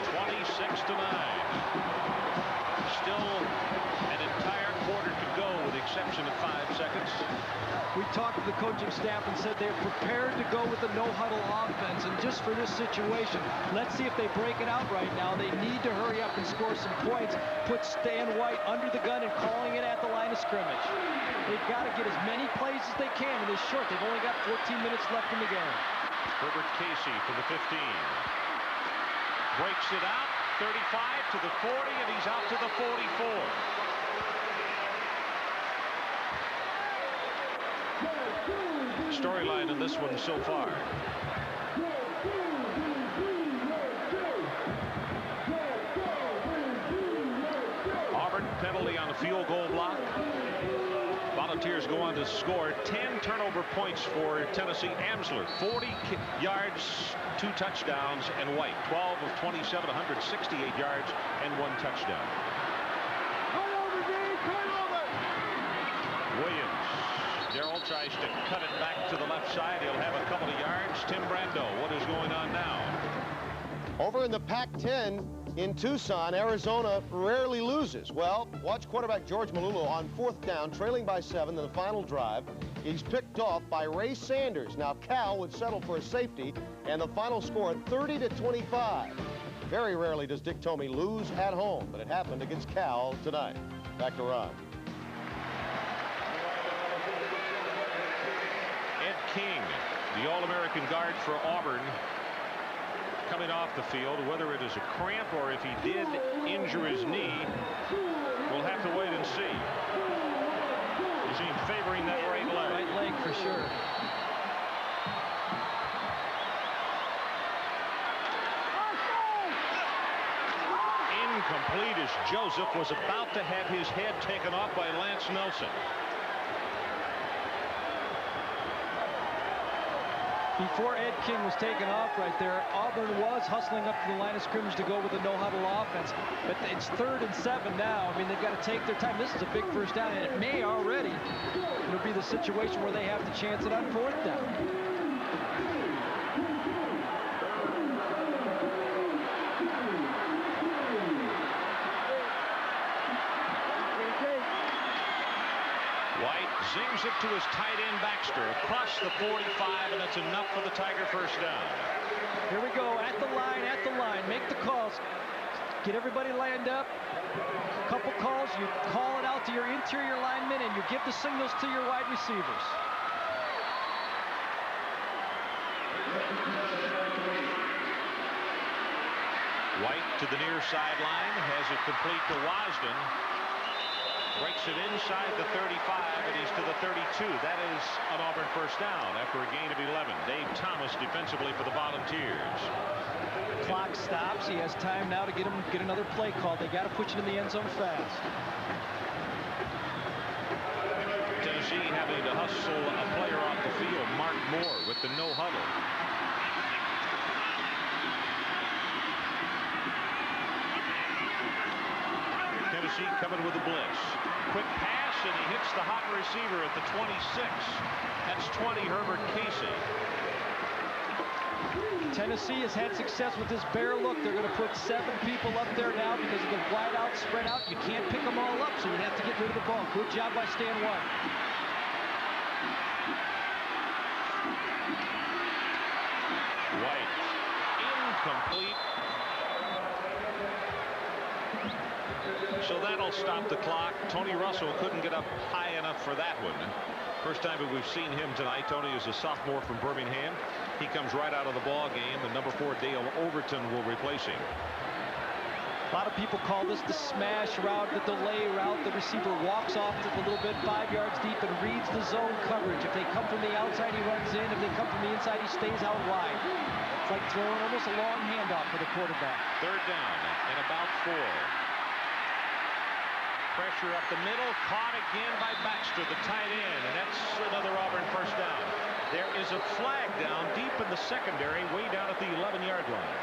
26-9. Still an entire quarter to go with the exception of 5 seconds. We talked to the coaching staff and said they're prepared to go with the no-huddle offense. And just for this situation, let's see if they break it out right now. They need to hurry up and score some points. Put Stan White under the gun and calling it at the line of scrimmage. They've got to get as many plays as they can in this short. They've only got 14 minutes left in the game. Herbert Casey for the 15. Breaks it out. 35 to the 40, and he's out to the 44. Storyline in this one so far. Auburn penalty on the field goal block. Volunteers go on to score 10 turnover points for Tennessee. Amsler, 40 yards, 2 touchdowns, and White, 12 of 27, 168 yards, and 1 touchdown. Williams. Darrell tries to cut it back to the left side. He'll have a couple of yards. Tim Brando, what is going on now? Over in the Pac-10 in Tucson, Arizona rarely loses. Well, watch quarterback George Malulu on 4th down, trailing by 7 in the final drive. He's picked off by Ray Sanders. Now Cal would settle for a safety, and the final score 30-25. Very rarely does Dick Tomey lose at home, but it happened against Cal tonight. Back to Ron. Ed King, the All-American guard for Auburn, coming off the field. Whether it is a cramp or if he did injure his knee, we'll have to wait and see. You see him favoring that right leg. Right leg for sure. Incomplete as Joseph was about to have his head taken off by Lance Nelson. Before Ed King was taken off right there, Auburn was hustling up to the line of scrimmage to go with a no-huddle offense. But it's 3rd and 7 now. I mean, they've got to take their time. This is a big first down, and it may already be the situation where they have to chance it on 4th down. Zings it to his tight end Baxter across the 45, and that's enough for the Tiger first down. Here we go, at the line, make the calls. Get everybody lined up. A couple calls, you call it out to your interior linemen, and you give the signals to your wide receivers. White to the near sideline, has it complete to Wasden. Breaks it inside the 35, and he's to the 32. That is an Auburn first down after a gain of 11. Dave Thomas defensively for the Volunteers. Clock stops. He has time now to get another play called. They got to push it in the end zone fast. Tennessee having to hustle a player off the field. Mark Moore with the no huddle. Tennessee coming with a blitz. Quick pass, and he hits the hot receiver at the 26. That's 20, Herbert Casey. Tennessee has had success with this bear look. They're going to put 7 people up there now because of the wide out, spread out. You can't pick them all up, so you have to get rid of the ball. Good job by Stan White. White, incomplete. So that'll stop the clock. Tony Russell couldn't get up high enough for that one. First time that we've seen him tonight. Tony is a sophomore from Birmingham. He comes right out of the ball game. The number 4 Dale Overton will replace him. A lot of people call this the smash route, the delay route. The receiver walks off a little bit 5 yards deep and reads the zone coverage. If they come from the outside, he runs in. If they come from the inside, he stays out wide. It's like throwing almost a long handoff for the quarterback. Third down and about 4. Pressure up the middle, caught again by Baxter, the tight end, and that's another Auburn first down. There is a flag down deep in the secondary, way down at the 11-yard line.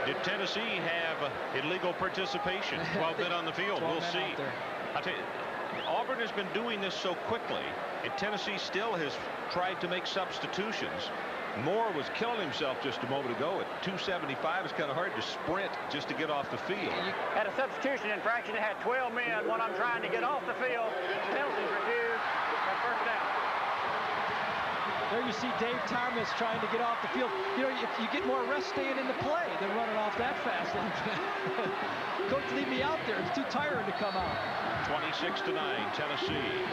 Did Tennessee have illegal participation? 12 men on the field. We'll see. I'll tell you, Auburn has been doing this so quickly, and Tennessee still has tried to make substitutions. Moore was killing himself just a moment ago at 275. It's kind of hard to sprint just to get off the field. Had a substitution infraction. It had 12 men. One of them trying to get off the field. Penalties refused. That first down. There you see Dave Thomas trying to get off the field. You know, if you get more rest staying in the play than running off that fast like that. Coach, leave me out there. It's too tiring to come out. 26-9, Tennessee.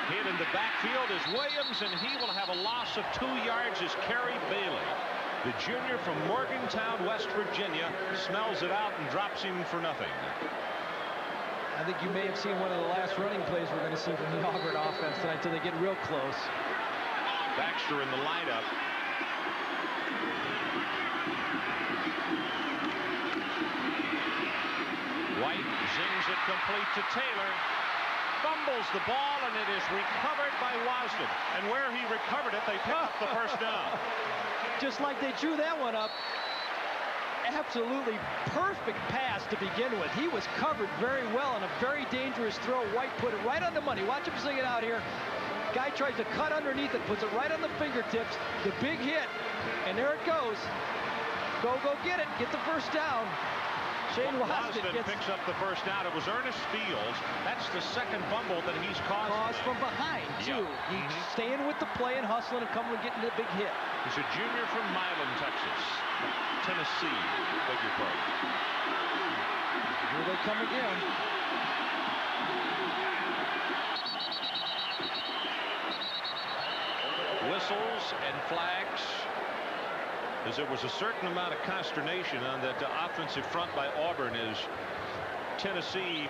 Hit in the backfield is Williams, and he will have a loss of 2 yards as Kerry Bailey. The junior from Morgantown, West Virginia, smells it out and drops him for nothing. I think you may have seen one of the last running plays we're going to see from the Auburn offense tonight until they get real close. Baxter in the lineup. White zings it complete to Taylor. Fumbles the ball, and it is recovered by Wasden. And where he recovered it, they pick up the first down. Just like they drew that one up. Absolutely perfect pass to begin with. He was covered very well on a very dangerous throw. White put it right on the money. Watch him sing it out here. Guy tries to cut underneath it, puts it right on the fingertips. The big hit, and there it goes. Go get it. Get the first down. Shane Wasden picks up the first down. It was Ernest Fields. That's the second fumble that he's caused from behind, too. He's staying with the play and hustling and coming and getting the big hit. He's a junior from Milan, Texas. Tennessee, beg your pardon. Here they come again. Whistles and flags. As there was a certain amount of consternation on that offensive front by Auburn as Tennessee.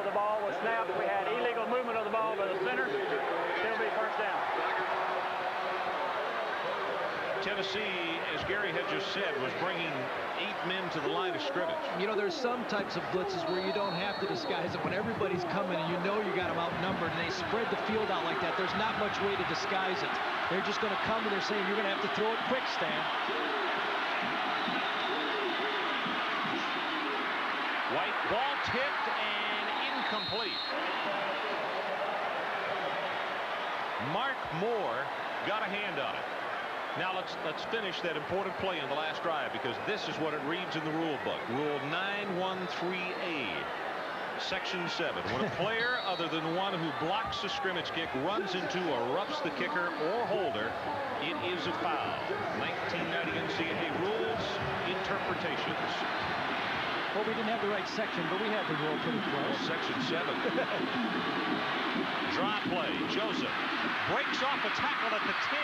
The ball was snapped. We had illegal movement of the ball to the center. Still be first down. Tennessee, as Gary had just said, was bringing 8 men to the line of scrimmage. You know, there's some types of blitzes where you don't have to disguise it. When everybody's coming and you know you got them outnumbered and they spread the field out like that, there's not much way to disguise it. They're just going to come and they're saying you're going to have to throw it quick, Stan. White ball tipped and incomplete. Mark Moore got a hand on it. Now let's finish that important play in the last drive, because this is what it reads in the rule book. Rule 913A. Section 7. When a player other than one who blocks a scrimmage kick runs into or roughs the kicker or holder, it is a foul. 1990 NCAA rules interpretations. Well, we didn't have the right section, but we had the rule pretty close. Section 7. Draw play. Joseph breaks off a tackle at the 10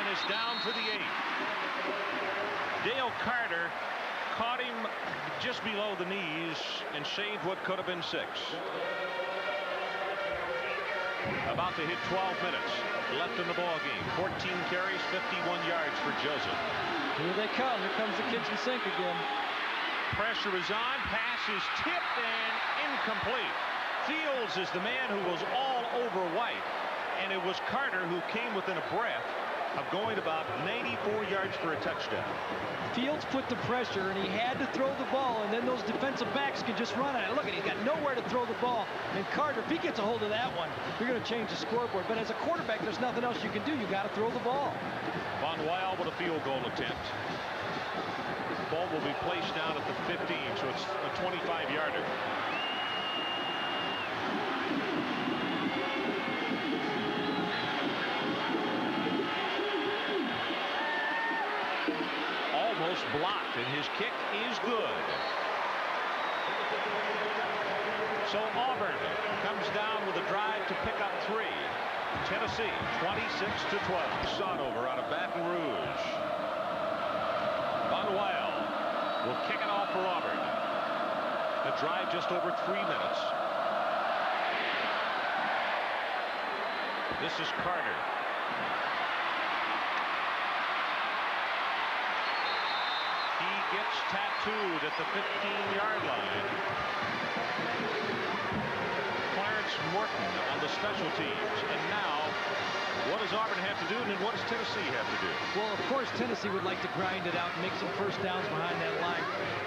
and is down for the 8. Dale Carter caught him just below the knees and shaved what could have been 6. About to hit 12 minutes left in the ball game. 14 carries, 51 yards for Joseph. Here they come. Here comes the kitchen sink again. Pressure is on. Pass is tipped and incomplete. Fields is the man who was all over White, and it was Carter who came within a breath of going about 94 yards for a touchdown. Fields put the pressure, and he had to throw the ball, and then those defensive backs can just run at it. Look at, he's got nowhere to throw the ball. And Carter, if he gets a hold of that one, you're going to change the scoreboard. But as a quarterback, there's nothing else you can do. You got to throw the ball. Von Weil with a field goal attempt. Ball will be placed down at the 15, so it's a 25-yarder. Almost blocked, and his kick is good. So Auburn comes down with a drive to pick up 3. Tennessee 26-12. Sonover out of Baton Rouge. Von Weil will kick it off for Auburn. The drive just over 3 minutes. This is Carter. He gets tattooed at the 15-yard line. Clarence Morton on the special teams. And now, what does Auburn have to do, and then what does Tennessee have to do? Well, of course, Tennessee would like to grind it out and make some first downs behind that line.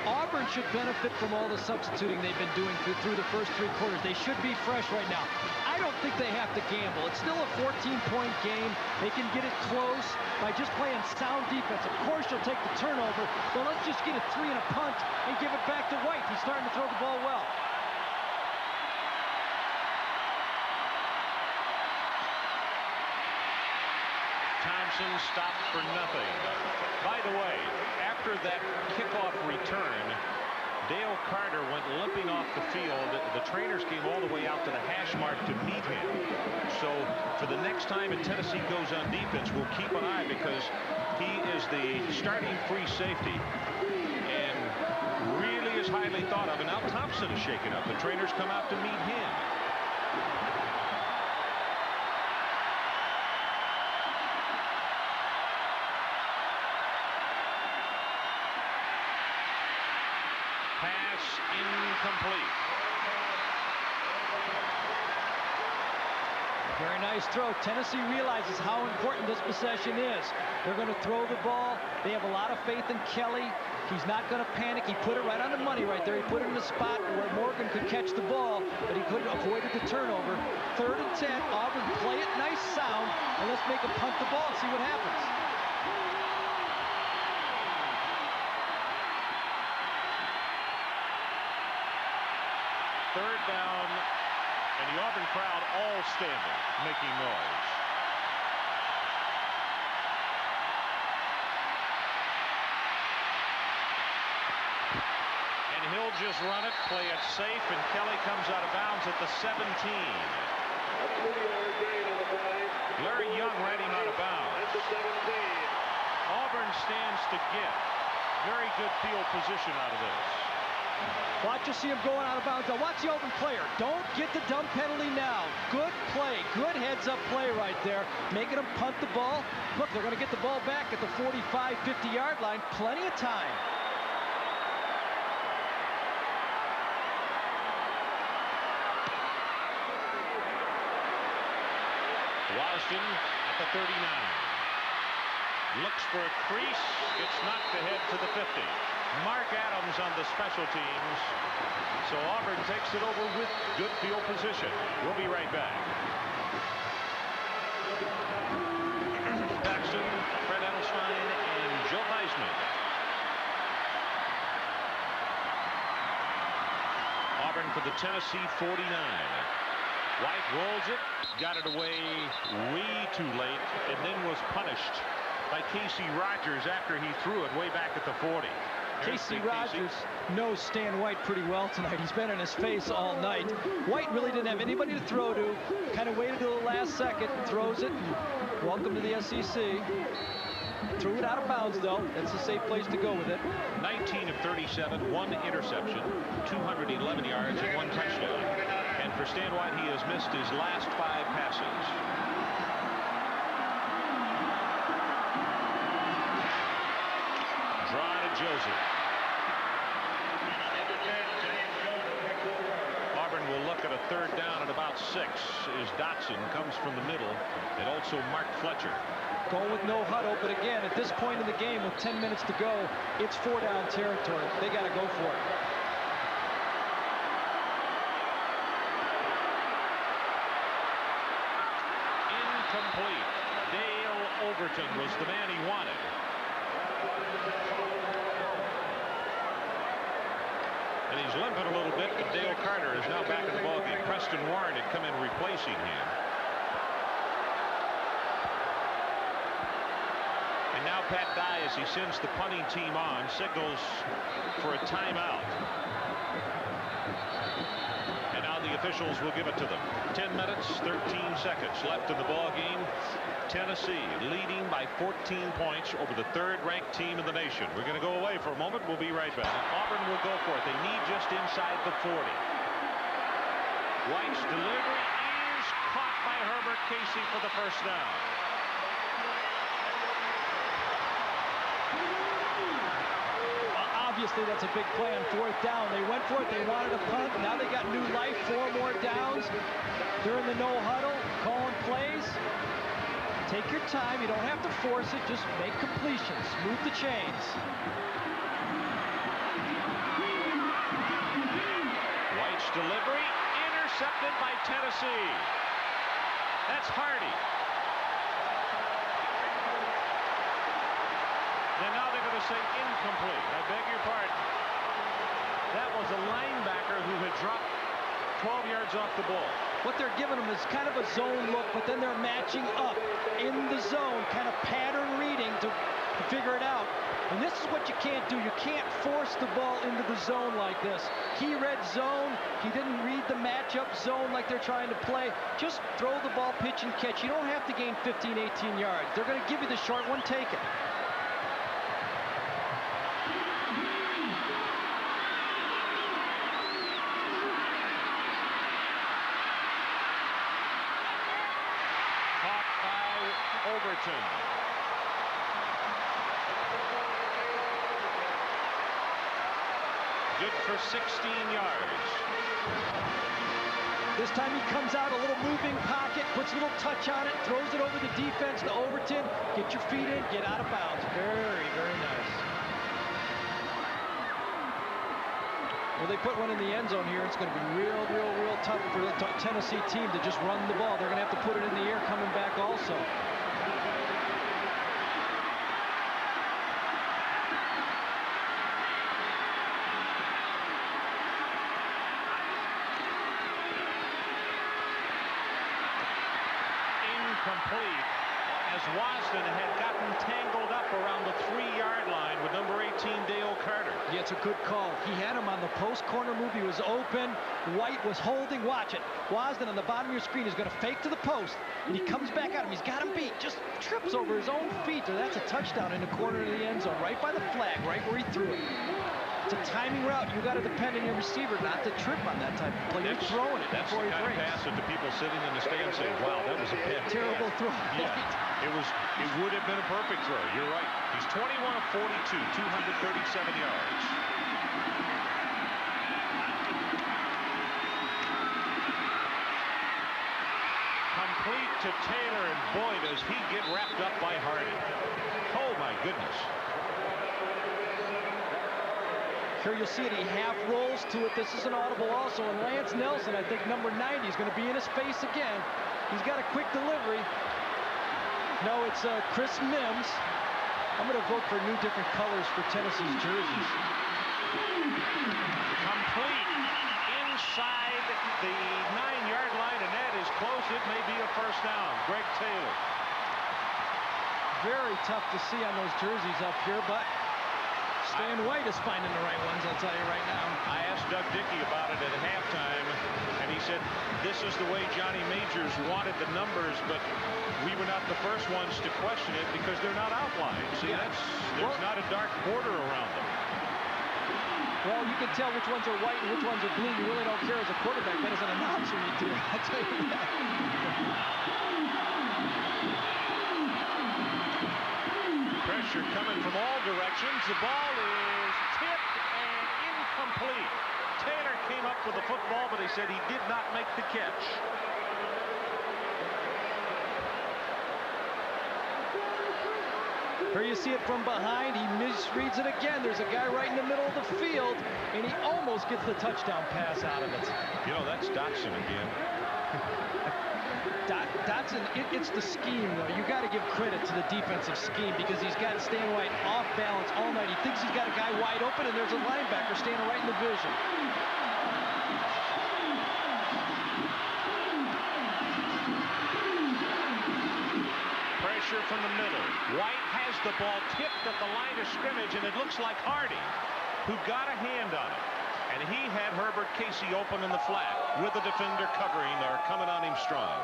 Auburn should benefit from all the substituting they've been doing through the first 3 quarters. They should be fresh right now. I don't think they have to gamble. It's still a 14-point game. They can get it close by just playing sound defense. Of course, you'll take the turnover, but let's just get a 3 and a punt and give it back to White. He's starting to throw the ball well. Thompson stopped for nothing. By the way, after that kickoff return, Dale Carter went limping off the field. The trainers came all the way out to the hash mark to meet him. So for the next time that Tennessee goes on defense, we'll keep an eye, because he is the starting free safety and really is highly thought of. And now Thompson is shaken up. The trainers come out to meet him. Incomplete. Very nice throw. Tennessee realizes how important this possession is. They're going to throw the ball. They have a lot of faith in Kelly. He's not going to panic. He put it right on the money right there. He put it in the spot where Morgan could catch the ball, but he couldn't avoid the turnover. 3rd and 10. Auburn, play it nice sound, and let's make him punt the ball and see what happens. Third down, and the Auburn crowd all standing, making noise. And he'll just run it, play it safe, and Kelly comes out of bounds at the 17. Larry Young ran him out of bounds. Auburn stands to get very good field position out of this. Watch you see him going out of bounds. Now watch the open player. Don't get the dumb penalty now. Good play. Good heads-up play right there. Making them punt the ball. Look, they're going to get the ball back at the 45, 50-yard line. Plenty of time. Waston at the 39. Looks for a crease. Gets knocked ahead to the 50. Mark Adams on the special teams. So Auburn takes it over with good field position. We'll be right back. Jackson, Fred Edelstein. for the Tennessee 49. White rolls it, got it away way too late, and then was punished by Casey Rogers after he threw it way back at the 40. Casey Rogers knows Stan White pretty well tonight. He's been in his face all night. White really didn't have anybody to throw to. Kind of waited till the last second, throws it. Welcome to the SEC. Threw it out of bounds, though. That's a safe place to go with it. 19 of 37, 1 interception, 211 yards, and 1 touchdown. And for Stan White, he has missed his last 5 passes. Draw to Joseph. Auburn will look at a 3rd down at about 6 as Dotson comes from the middle, and also Mark Fletcher. Going with no huddle, but again, at this point in the game with 10 minutes to go, it's 4-down territory. They got to go for it. Incomplete. Dale Overton was the man he wanted. And he's limping a little bit, but Dale Carter is now back in the ballgame. Preston Warren had come in replacing him. And now Pat Dye, as he sends the punting team on, signals for a timeout. And now the officials will give it to them. 10 minutes, 13 seconds left in the ball game. Tennessee leading by 14 points over the 3rd-ranked team in the nation. We're going to go away for a moment. We'll be right back. Auburn will go for it. They need just inside the 40. White's delivery is caught by Herbert Casey for the 1st down. Obviously, that's a big play on 4th down. They went for it. They wanted a punt. Now they got new life. 4 more downs. They're in the no huddle, calling plays. Take your time. You don't have to force it. Just make completions. Move the chains. White's delivery intercepted by Tennessee. That's Hardy. And now they're going to say incomplete. I beg your pardon. That was a linebacker who had dropped 12 yards off the ball. What they're giving them is kind of a zone look, but then they're matching up in the zone, kind of pattern reading to figure it out. And this is what you can't do. You can't force the ball into the zone like this. He read zone. He didn't read the matchup zone like they're trying to play. Just throw the ball, pitch and catch. You don't have to gain 15, 18 yards. They're going to give you the short one, take it. Overton. Good for 16 yards. This time he comes out, a little moving pocket, puts a little touch on it, throws it over the defense to Overton. Get your feet in, get out of bounds. Very, very nice. Well, they put one in the end zone here. It's going to be real tough for the Tennessee team to just run the ball. They're going to have to put it in the air coming back also. Incomplete, as Wasden had gotten tangled up around the 3-yard line with number 18 Dale Carter. Yeah, it's a good call. He had him on the post corner move. He was open. White was holding. Watch it. Wasden on the bottom of your screen is going to fake to the post, and he comes back at him. He's got him beat. Just trips over his own feet. So that's a touchdown in the corner of the end zone, right by the flag, right where he threw it. It's a timing route. You got to depend on your receiver not to trip on that type of play. You're throwing it That's the before he kind breaks. of pass that the people sitting in the stands say, wow, that was a bad Terrible throw. Yeah, it would have been a perfect throw. You're right. He's 21 of 42, 237 yards. Complete to Taylor, and boy, does he get wrapped up by Hardy. Oh, my goodness. Here you'll see it. He half rolls to it. This is an audible also. And Lance Nelson, I think number 90, is going to be in his face again. He's got a quick delivery. No, it's Chris Mims. I'm going to vote for new different colors for Tennessee's jerseys. Complete inside the 9-yard line, and that is close. It may be a first down. Greg Taylor. Very tough to see on those jerseys up here, but Stan White is finding the right ones, I'll tell you right now. I asked Doug Dickey about it at halftime, and he said this is the way Johnny Majors wanted the numbers, but we were not the first ones to question it because they're not outlined. See, there's not a dark border around them. Well, you can tell which ones are white and which ones are blue. You really don't care as a quarterback, but as an announcer you do. I'll tell you that. Pressure coming from all directions. The ball is tipped and incomplete. Taylor came up with the football, but he said he did not make the catch. Here you see it from behind. He misreads it again. There's a guy right in the middle of the field, and he almost gets the touchdown pass out of it. You know, that's Dotson again. Dotson, it's the scheme, though. You got to give credit to the defensive scheme because he's got Stan White off balance all night. He thinks he's got a guy wide open, and there's a linebacker standing right in the vision. Pressure from the middle. White has the ball tipped at the line of scrimmage, and it looks like Hardy, who got a hand on it. And he had Herbert Casey open in the flat with the defender covering or coming on him strong.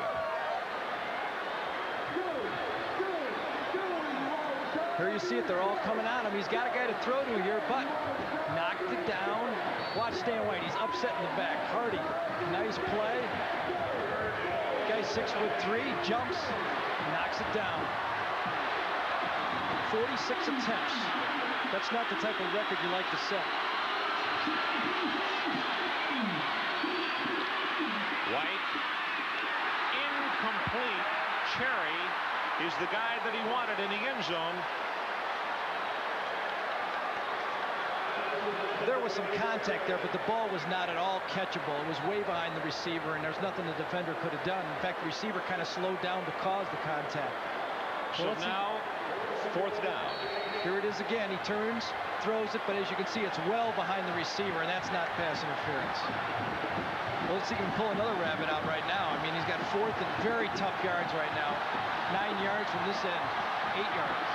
Here you see it. They're all coming at him. He's got a guy to throw to here, but knocked it down. Watch Stan White. He's upset in the back. Hardy, nice play. Guy 6'3", jumps, knocks it down. 46 attempts. That's not the type of record you like to set. White, incomplete. Cherry is the guy that he wanted in the end zone. There was some contact there, but the ball was not at all catchable. It was way behind the receiver, and there's nothing the defender could have done. In fact, the receiver kind of slowed down to cause the contact. So now, fourth down. Here it is again. He turns, throws it, but as you can see, it's well behind the receiver, and that's not pass interference. Well, let's see if he can pull another rabbit out right now. I mean, he's got fourth and very tough yards right now. 9 yards from this end, 8 yards.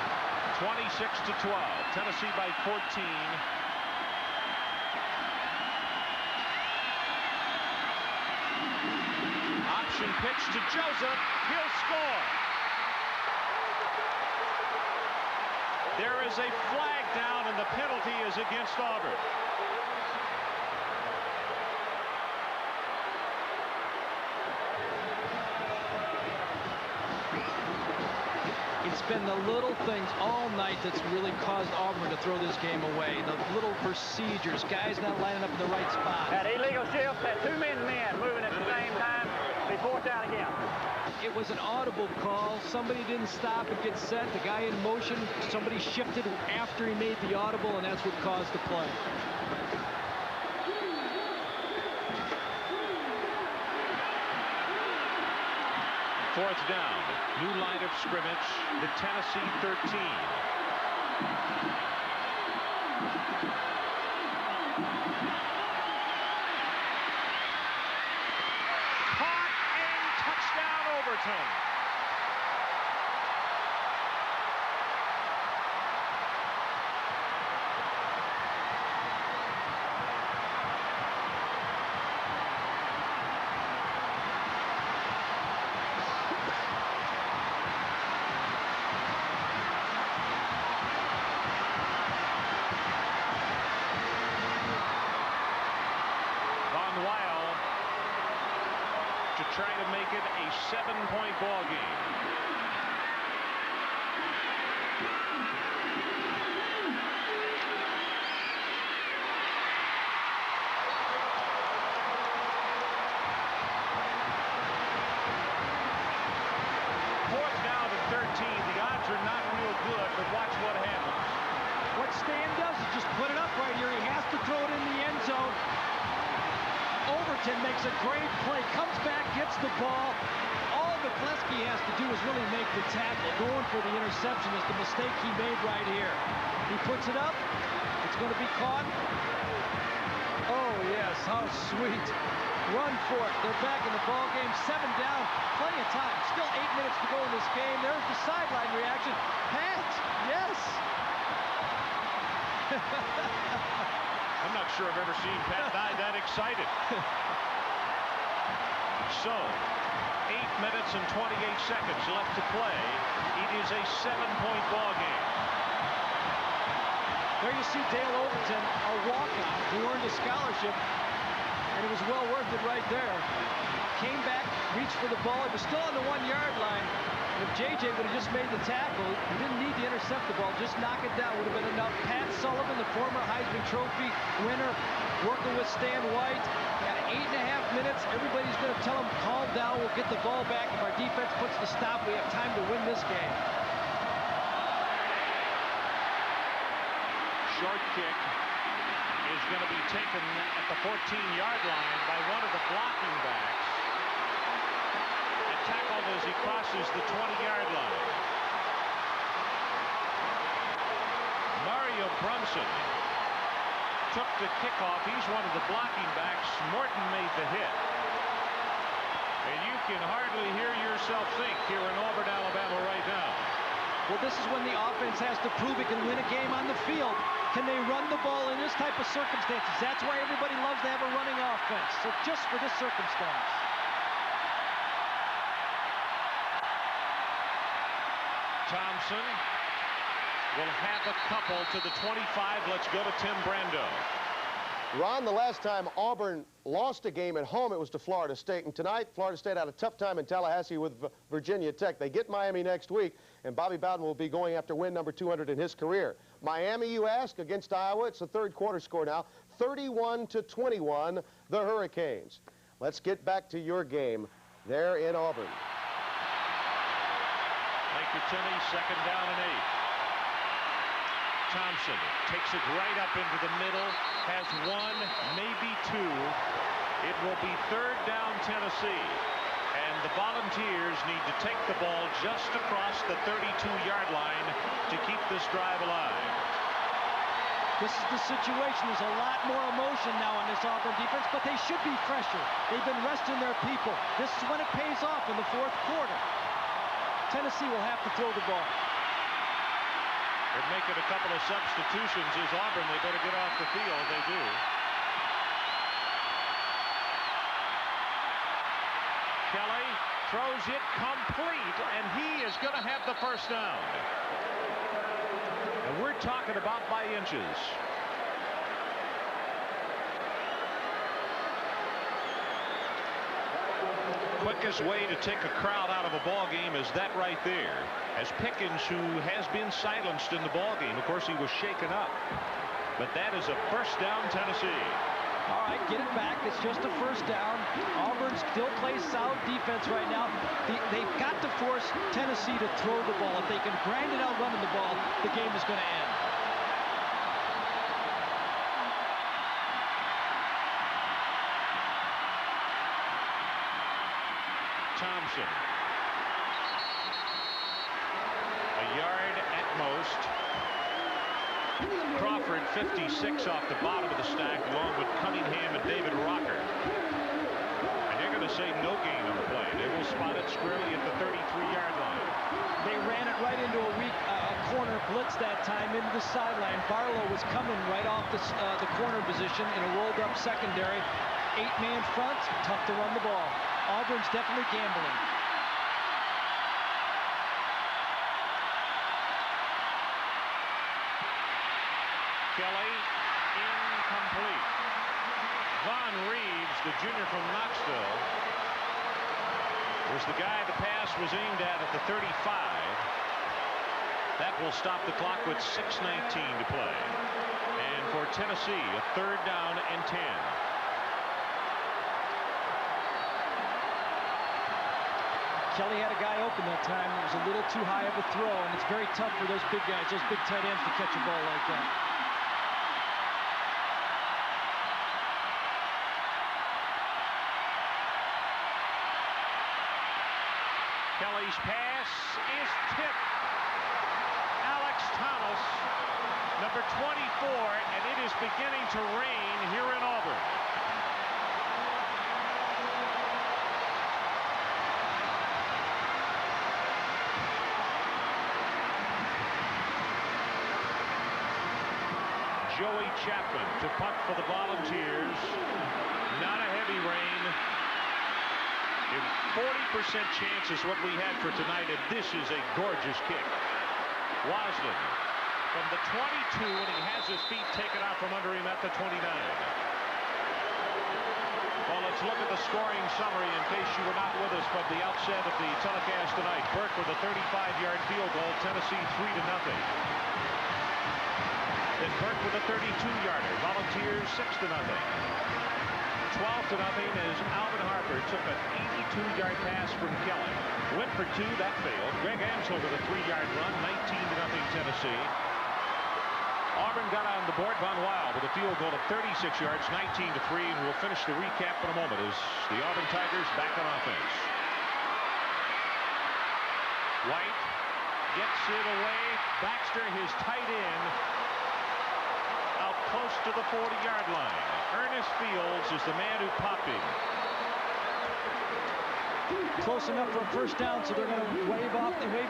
26-12. Tennessee by 14. Option pitch to Joseph. He'll score. There is a flag down, and the penalty is against Auburn. It's been the little things all night that's really caused Auburn to throw this game away. The little procedures, guys not lining up in the right spot. That illegal shift, that two men moving at the same time. Be fourth down again. It was an audible call. Somebody didn't stop and get set. The guy in motion, somebody shifted after he made the audible, and that's what caused the play. Fourth down. New line of scrimmage. The Tennessee 13. Caught and touchdown Overton. Trying to make it a 7-point ball game. Fourth down and 13. The odds are not real good, but watch what happens. What Stan does is just put it up right here. He has to throw it in the end zone. Overton makes a great play, comes back, gets the ball. All McCleskey has to do is really make the tackle. Going for the interception is the mistake he made right here. He puts it up. It's going to be caught. Oh, yes, how sweet. Run for it. They're back in the ball game, 7 down, plenty of time. Still 8 minutes to go in this game. There's the sideline reaction. Pat, yes. I'm not sure I've ever seen Pat Dye that excited. So, 8 minutes and 28 seconds left to play. It is a 7-point ball game. There you see Dale Overton, a walk-on who earned a scholarship, and it was well worth it right there. Came back, reached for the ball. It was still on the 1-yard line. If J.J. would have just made the tackle, he didn't need to intercept the ball, just knock it down would have been enough. Pat Sullivan, the former Heisman Trophy winner, working with Stan White. Got 8.5 minutes. Everybody's going to tell him, calm down, we'll get the ball back. If our defense puts the stop, we have time to win this game. Short kick is going to be taken at the 14-yard line by one of the blocking backs and tackled as he crosses the 20-yard line. Mario Brunson took the kickoff. He's one of the blocking backs. Morton made the hit. And you can hardly hear yourself think here in Auburn, Alabama right now. Well, this is when the offense has to prove it can win a game on the field. Can they run the ball in this type of circumstances? That's why everybody loves to have a running offense. So just for this circumstance. Thompson will have a couple to the 25. Let's go to Tim Brando. Ron, the last time Auburn lost a game at home, it was to Florida State. And tonight, Florida State had a tough time in Tallahassee with Virginia Tech. They get Miami next week, and Bobby Bowden will be going after win number 200 in his career. Miami, you ask, against Iowa. It's the third quarter score now. 31-21, the Hurricanes. Let's get back to your game there in Auburn. Thank you, Timmy. 2nd down and 8. Thompson takes it right up into the middle, has 1, maybe 2. It will be 3rd down Tennessee. And the Volunteers need to take the ball just across the 32-yard line to keep this drive alive. This is the situation. There's a lot more emotion now on this Auburn defense, but they should be fresher. They've been resting their people. This is when it pays off in the 4th quarter. Tennessee will have to throw the ball. They're making a couple of substitutions. Is Auburn, they better get off the field. They do. Kelly throws it complete, and he is going to have the 1st down. And we're talking about by inches. Quickest way to take a crowd out of a ball game is that right there. As Pickens, who has been silenced in the ball game, of course he was shaken up, but that is a 1st down Tennessee. All right, get it back. It's just a 1st down. Auburn still plays solid defense right now. They've got to force Tennessee to throw the ball. If they can grind it out running the ball, the game is going to end. Thompson. A yard at most. Crawford 56 off the bottom of the stack, along with Cunningham and David Rocker. And they're going to say no gain on the play. They will spot it squarely at the 33-yard line. They ran it right into a corner blitz that time into the sideline. Barlow was coming right off the corner position in a rolled-up secondary. 8-man front, tough to run the ball. Auburn's definitely gambling. Kelly, incomplete. Von Reeves, the junior from Knoxville, was the guy the pass was aimed at the 35. That will stop the clock with 6:19 to play. And for Tennessee, a 3rd down and 10. Kelly had a guy open that time. It was a little too high of a throw, and it's very tough for those big guys, those big tight ends, to catch a ball like that. Kelly's pass is tipped. Alex Thomas, number 24, and it is beginning to rain here in Auburn. Joey Chapman to punt for the Volunteers. Not a heavy rain. 40% chance is what we had for tonight, and this is a gorgeous kick. Waslin from the 22, and he has his feet taken out from under him at the 29. Well, let's look at the scoring summary in case you were not with us from the outset of the telecast tonight. Burke with a 35-yard field goal, Tennessee 3-0. Then Burke with a 32-yarder, Volunteers 6-0. 12-0 as Alvin Harper took an 82-yard pass from Kelly. Went for two, that failed. Greg Ansel with a 3-yard run, 19-0 Tennessee. Auburn got on the board. Von Weil with a field goal of 36 yards, 19-3, and we'll finish the recap in a moment as the Auburn Tigers back on offense. White gets it away. Baxter, his tight end, out close to the 40-yard line. Ernest Fields is the man who popped him. Close enough for a first down, so they're going to wave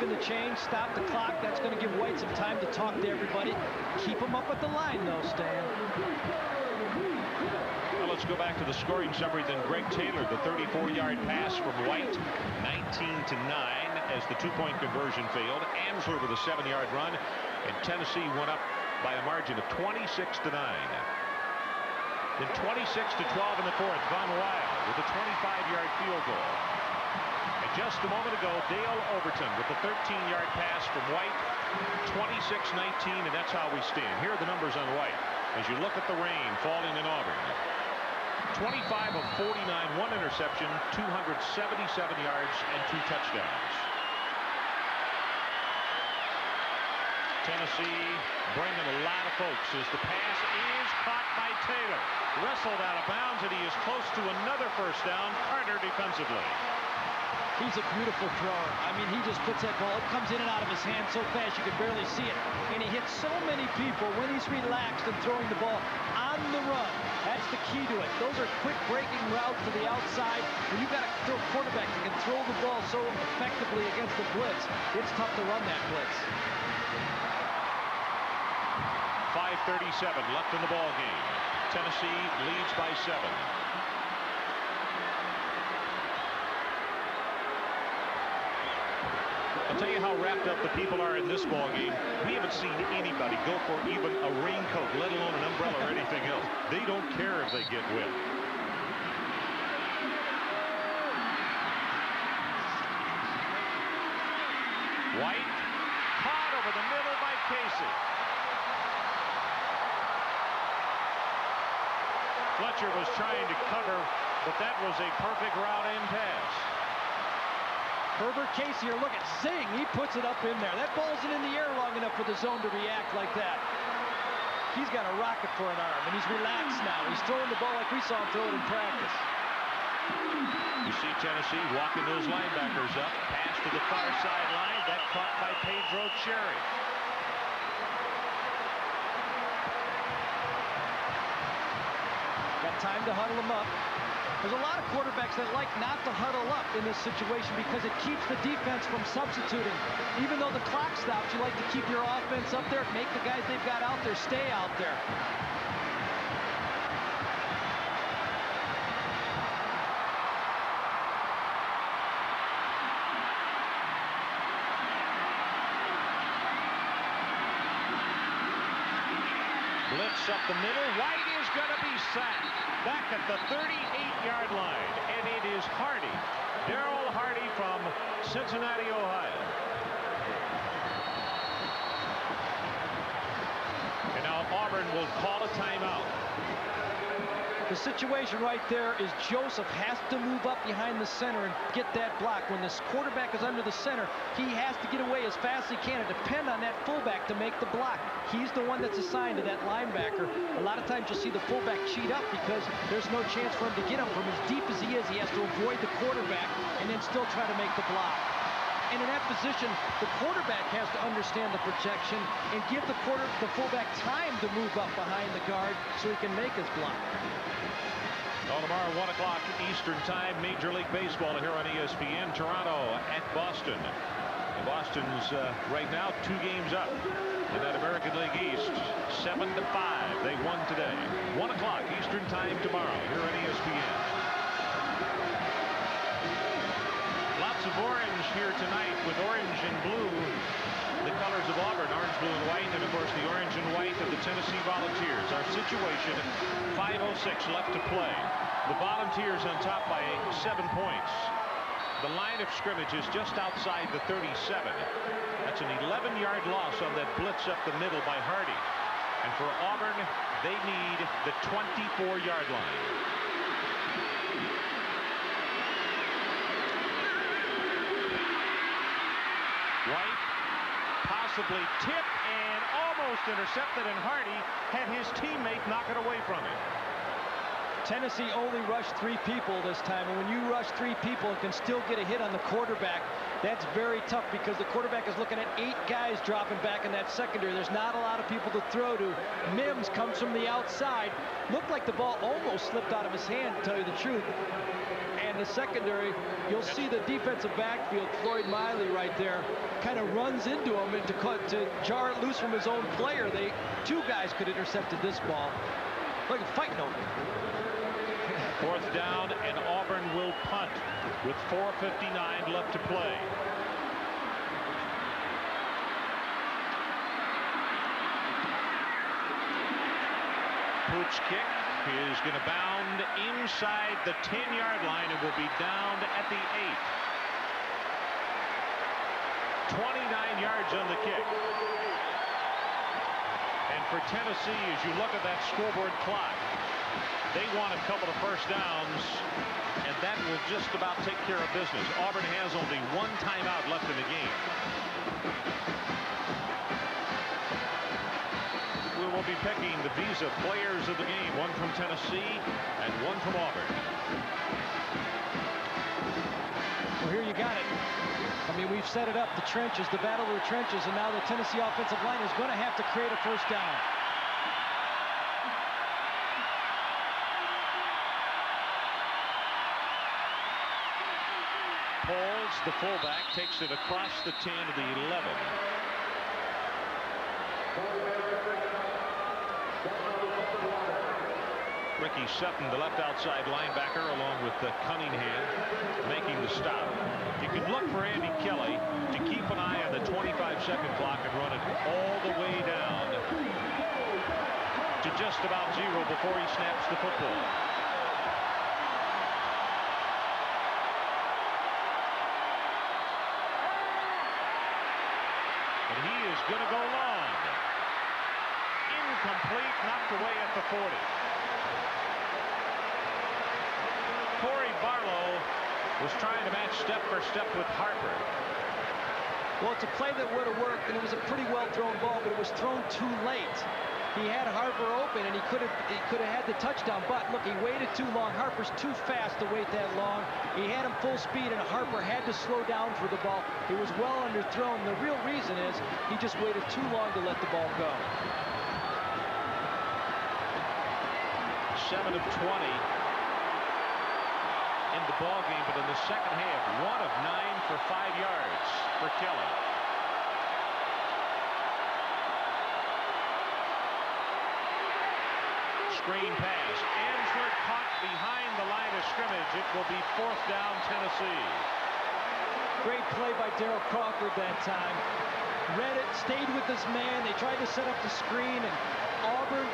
in the chain, stop the clock. That's going to give White some time to talk to everybody. Keep him up at the line, though, Stan. Well, let's go back to the scoring summary. Then Greg Taylor, the 34-yard pass from White, 19-9 as the two-point conversion failed. Ansler with a 7-yard run, and Tennessee went up by a margin of 26-9. Then 26-12 in the fourth. Von Weil with a 25-yard field goal. And just a moment ago, Dale Overton with the 13-yard pass from White. 26-19, and that's how we stand. Here are the numbers on White as you look at the rain falling in Auburn. 25 of 49, one interception, 277 yards, and 2 touchdowns. Tennessee bringing a lot of folks as the pass is caught by Taylor. Wrestled out of bounds, and he is close to another first down. Carter defensively. He's a beautiful thrower. I mean, he just puts that ball. It comes in and out of his hand so fast you can barely see it. And he hits so many people when he's relaxed and throwing the ball on the run. That's the key to it. Those are quick breaking routes to the outside. When you've got a quarterback that can throw the ball so effectively against the blitz, it's tough to run that blitz. 5:37 left in the ball game. Tennessee leads by 7. I'll tell you how wrapped up the people are in this ball game. We haven't seen anybody go for even a raincoat, let alone an umbrella or anything else. They don't care if they get wet. White caught over the middle by Casey. Fletcher was trying to cover, but that was a perfect route and pass. Herbert Casey, or look at Singh. He puts it up in there. That ball isn't in the air long enough for the zone to react like that. He's got a rocket for an arm, and he's relaxed now. He's throwing the ball like we saw him throw it in practice. You see Tennessee walking those linebackers up. Pass to the far sideline. That caught by Pedro Cherry. Got time to huddle him up. There's a lot of quarterbacks that like not to huddle up in this situation because it keeps the defense from substituting. Even though the clock stops, you like to keep your offense up there, make the guys they've got out there stay out there. Blitz up the middle. White is going to be sacked back at the 38-yard line. And it is Hardy, Darryl Hardy from Cincinnati, Ohio. And now Auburn will call a timeout. The situation right there is Joseph has to move up behind the center and get that block. When this quarterback is under the center, he has to get away as fast as he can and depend on that fullback to make the block. He's the one that's assigned to that linebacker. A lot of times you'll see the fullback cheat up because there's no chance for him to get him from as deep as he is. He has to avoid the quarterback and then still try to make the block. And in that position, the quarterback has to understand the protection and give the fullback time to move up behind the guard so he can make his block. Well, tomorrow, 1 o'clock Eastern Time, Major League Baseball here on ESPN. Toronto at Boston. And Boston's right now 2 games up in that American League East. 7-5. They won today. 1 o'clock Eastern Time tomorrow here on ESPN. Lots of orange here tonight with orange and blue. The colors of Auburn, orange, blue, and white, and of course the orange and white of the Tennessee Volunteers. Our situation, 5:06 left to play. The Volunteers on top by 7 points. The line of scrimmage is just outside the 37. That's an 11-yard loss on that blitz up the middle by Hardy. And for Auburn, they need the 24-yard line. White, possibly tip and almost intercepted, and Hardy had his teammate knock it away from him. Tennessee only rushed 3 people this time, and when you rush 3 people and can still get a hit on the quarterback, that's very tough because the quarterback is looking at 8 guys dropping back in that secondary. There's not a lot of people to throw to. Mims comes from the outside. Looked like the ball almost slipped out of his hand, to tell you the truth. And the secondary, you'll see the defensive backfield, Floyd Miley right there, kind of runs into him and to jar it loose from his own player. 2 guys could have intercepted this ball. Look at fighting over it. 4th down, and Auburn will punt with 4:59 left to play. Pooch kick is going to bound inside the 10-yard line and will be downed at the 8. 29 yards on the kick. And for Tennessee, as you look at that scoreboard clock, they want a couple of first downs, and that will just about take care of business. Auburn has only 1 timeout left in the game. We will be picking the Visa players of the game, 1 from Tennessee and 1 from Auburn. Well, here you got it. I mean, we've set it up, the trenches, the battle of the trenches, and now the Tennessee offensive line is going to have to create a first down. Pauls, the fullback, takes it across the 10 to the 11. Ricky Sutton, the left outside linebacker, along with Cunningham, making the stop. You can look for Andy Kelly to keep an eye on the 25-second clock and run it all the way down to just about 0 before he snaps the football. And he is going to go long. Incomplete, knocked away at the 40. Corey Barlow was trying to match step for step with Harper. Well, it's a play that would have worked, and it was a pretty well thrown ball, but it was thrown too late. He had Harper open, and he could have had the touchdown, but look, he waited too long. Harper's too fast to wait that long. He had him full speed, and Harper had to slow down for the ball. It was well underthrown. The real reason is he just waited too long to let the ball go. 7 of 20 in the ball game, but in the second half, 1 of 9 for 5 yards for Kelly. Screen pass. Ansler caught behind the line of scrimmage. It will be 4th down, Tennessee. Great play by Darryl Crawford that time. Read it, stayed with this man. They tried to set up the screen, and Auburn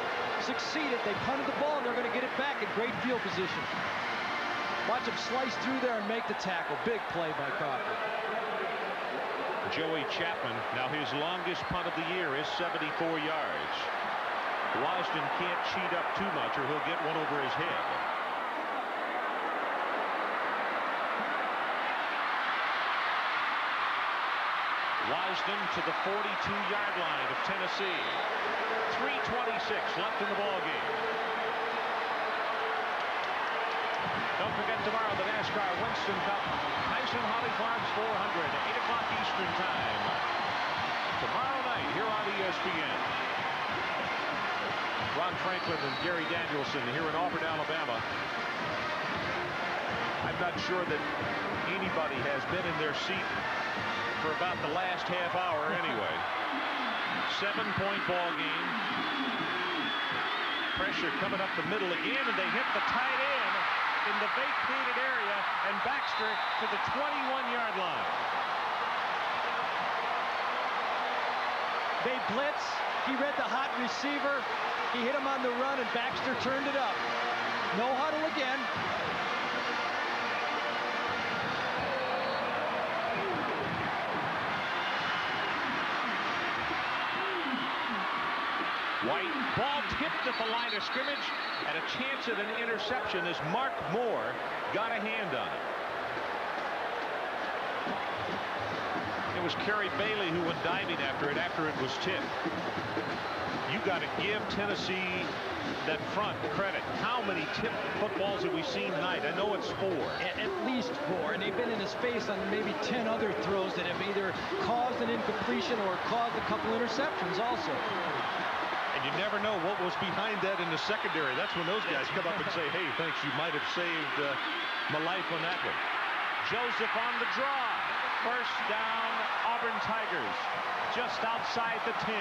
succeeded. They punted the ball, and they're going to get it back in great field position. Watch him slice through there and make the tackle. Big play by Crawford. Joey Chapman, now his longest punt of the year is 74 yards. Wasden can't cheat up too much or he'll get one over his head. Wasden to the 42-yard line of Tennessee. 3:26 left in the ball game. Don't forget tomorrow the NASCAR Winston Cup, Tyson Holly Farms 400, 8 o'clock Eastern Time. Tomorrow night here on ESPN. Ron Franklin and Gary Danielson here in Auburn, Alabama. I'm not sure that anybody has been in their seat for about the last half hour anyway. 7-point ball game. Pressure coming up the middle again, and they hit the tight end in the vacated area, and Baxter to the 21-yard line. They blitz. He read the hot receiver. He hit him on the run, and Baxter turned it up. No huddle again. White, ball tipped at the line of scrimmage, and a chance at an interception as Mark Moore got a hand on it. It was Kerry Bailey who went diving after it was tipped. You got to give Tennessee that front credit. How many tipped footballs have we seen tonight? I know it's 4. At least 4, and they've been in his face on maybe 10 other throws that have either caused an incompletion or caused a couple interceptions also. And you never know what was behind that in the secondary. That's when those guys come up and say, hey, thanks, you might have saved my life on that one. Joseph on the draw. First down, Auburn Tigers, just outside the 10.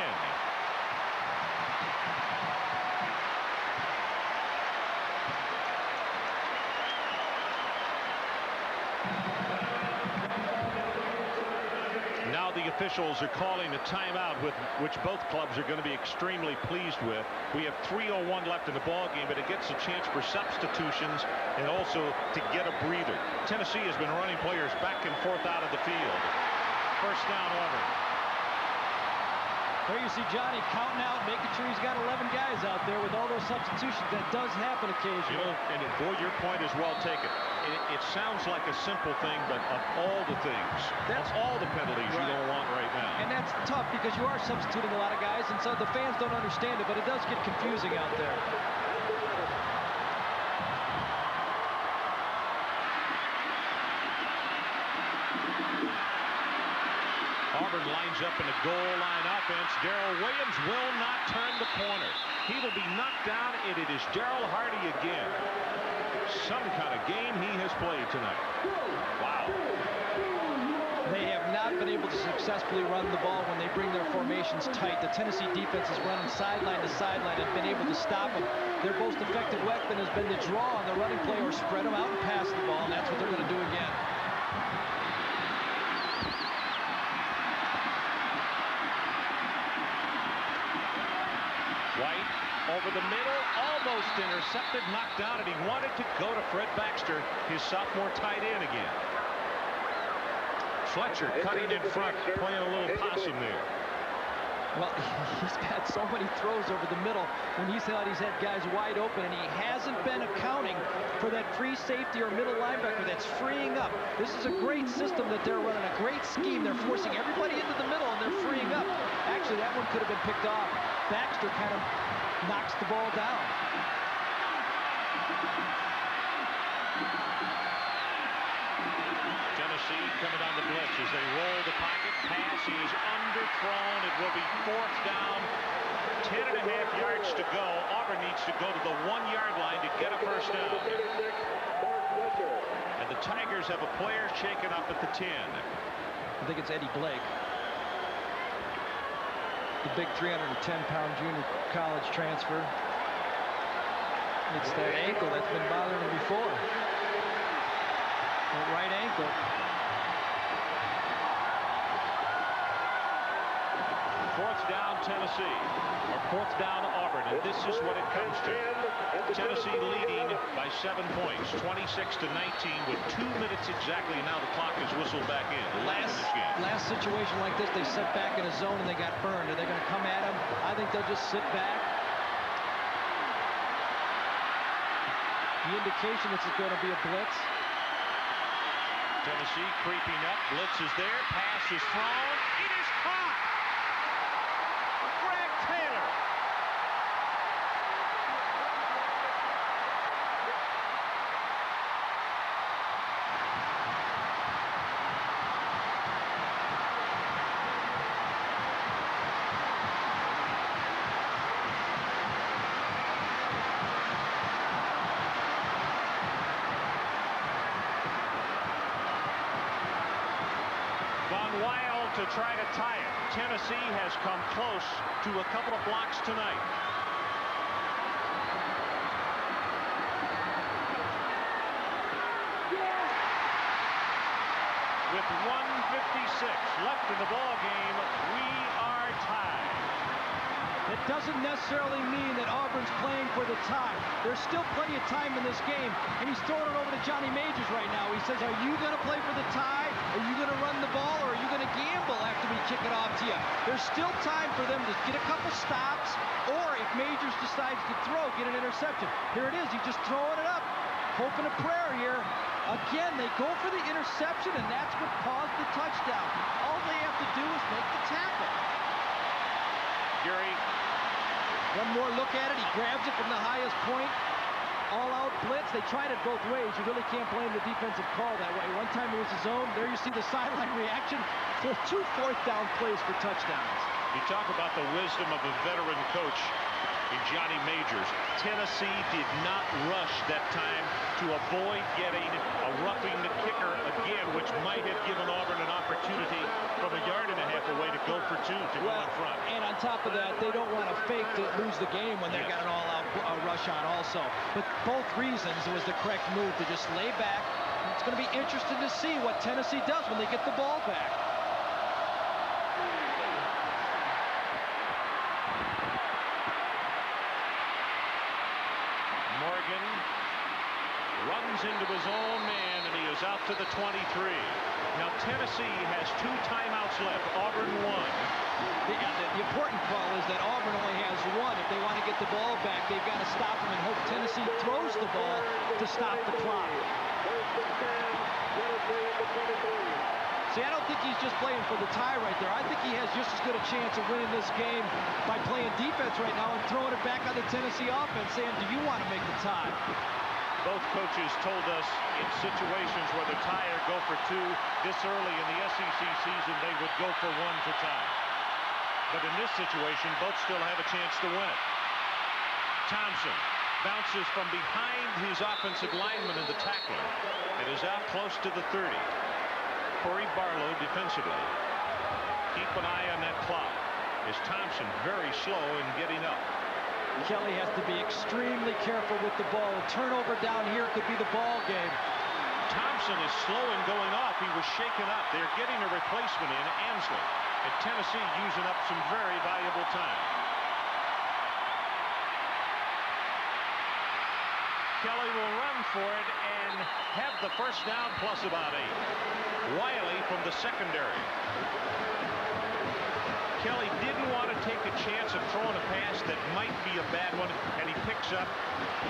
Now the officials are calling a timeout, which both clubs are going to be extremely pleased with. We have 3:01 left in the ball game, but it gets a chance for substitutions and also to get a breather. Tennessee has been running players back and forth out of the field. First down, Auburn. There you see Johnny counting out, making sure he's got 11 guys out there with all those substitutions. That does happen occasionally. You know, and boy, your point is well taken. It sounds like a simple thing, but of all the things, that's all the penalties you don't want right now. And that's tough because you are substituting a lot of guys, and so the fans don't understand it, but it does get confusing out there. Auburn lines up in a goal line offense. Darrell Williams will not turn the corner. He will be knocked down, and it is Darrell Hardy again. Some kind of game he has played tonight. Wow. They have not been able to successfully run the ball when they bring their formations tight. The Tennessee defense is running sideline to sideline and been able to stop them. Their most effective weapon has been the draw on the running play or spread them out and pass the ball, and that's what they're going to do again. White over the middle, almost intercepted, knocked down, and he wanted to go to Fred Baxter, his sophomore tight end again. Fletcher cutting in front, playing a little possum there. Well, he's had so many throws over the middle when he's thought he's had guys wide open, and he hasn't been accounting for that free safety or middle linebacker that's freeing up. This is a great system that they're running, a great scheme. They're forcing everybody into the middle, and they're freeing up. Actually, that one could have been picked off. Baxter kind of knocks the ball down. Tennessee coming on the blitz as they roll the pocket. Pass is underthrown. It will be 4th down. 10.5 yards to go. Auburn needs to go to the 1-yard line to get a first down. And the Tigers have a player shaken up at the 10. I think it's Eddie Blake. The big 310-pound junior college transfer. It's that ankle that's been bothering him before. That right ankle. Fourth down Tennessee, or 4th down Auburn, and this is what it comes to. Tennessee leading by 7 points, 26-19 with 2 minutes exactly. Now the clock is whistled back in. Last situation like this, they set back in a zone and they got burned. Are they going to come at him? I think they'll just sit back. The indication is it's going to be a blitz. Tennessee creeping up. Blitz is there. Pass is thrown. It is caught. Greg Taylor. try to tie it. Tennessee has come close to a couple of blocks tonight. With 1:56 left in the ball game, we are tied. It doesn't necessarily mean that Auburn's playing for the tie. There's still plenty of time in this game, and he's throwing it over to Johnny Majors right now. He says, are you going to play for the tie? Are you going to run the ball, or are you going to gamble after we kick it off to you? There's still time for them to get a couple stops, or if Majors decides to throw, get an interception. Here it is. He's just throwing it up, hoping a prayer here. Again, they go for the interception, and that's what caused the touchdown. All they have to do is make the tackle. Gary. One more look at it. He grabs it from the highest point. All-out blitz. They tried it both ways. You really can't blame the defensive call that way. One time it was his own. There you see the sideline reaction. So 2 fourth-down plays for touchdowns. You talk about the wisdom of a veteran coach in Johnny Majors. Tennessee did not rush that time to avoid getting a roughing the kicker again, which might have given Auburn an opportunity from 1.5 yards away to go for 2 to go in front. And on top of that, they don't want to fake to lose the game when they've got an all-out rush on also. But both reasons, it was the correct move to just lay back. It's going to be interesting to see what Tennessee does when they get the ball back. Morgan runs into his own man, and he is out to the 23. Now Tennessee has 2 timeouts left. Auburn 1. The important call is that Auburn only has 1. If they want to get the ball back, they've got to stop him and hope Tennessee throws the ball to stop the clock. See, I don't think he's just playing for the tie right there. I think he has just as good a chance of winning this game by playing defense right now and throwing it back on the Tennessee offense, saying, do you want to make the tie? Both coaches told us in situations where the tie or go for 2 this early in the SEC season, they would go for 1 to tie. But in this situation, both still have a chance to win it. Thompson bounces from behind his offensive lineman in the tackler and is out close to the 30. Corey Barlow defensively. Keep an eye on that clock. Is Thompson very slow in getting up? Kelly has to be extremely careful with the ball. A turnover down here could be the ball game. Thompson is slow in going off. He was shaken up. They're getting a replacement in, Ansley. And Tennessee using up some very valuable time. Kelly will run for it and have the first down plus about 8. Wiley from the secondary. Kelly didn't want to take a chance of throwing a pass that might be a bad one, and he picks up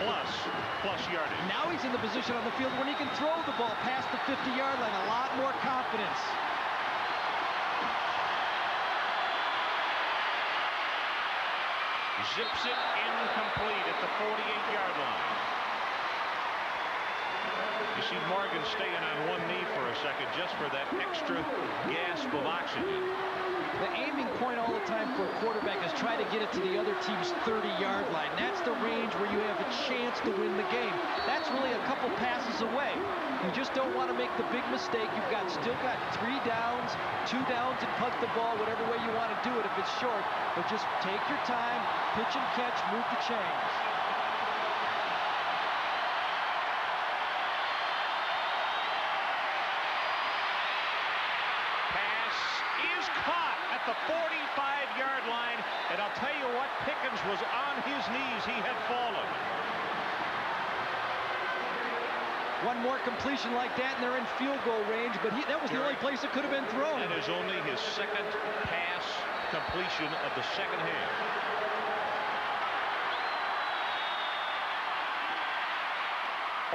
plus yardage. Now he's in the position on the field when he can throw the ball past the 50-yard line. A lot more confidence. Zips it incomplete at the 48-yard line. You see Morgan staying on one knee for a second just for that extra gasp of oxygen. The aiming point all the time for a quarterback is try to get it to the other team's 30-yard line. That's the range where you have a chance to win the game. That's really a couple passes away. You just don't want to make the big mistake. You've still got 3 downs, 2 downs, and punt the ball whatever way you want to do it if it's short. But just take your time, pitch and catch, move the chains. The 45-yard line, and I'll tell you what, Pickens was on his knees. He had fallen. One more completion like that, and they're in field goal range, but that was the only place it could have been thrown. That is only his second pass completion of the second half.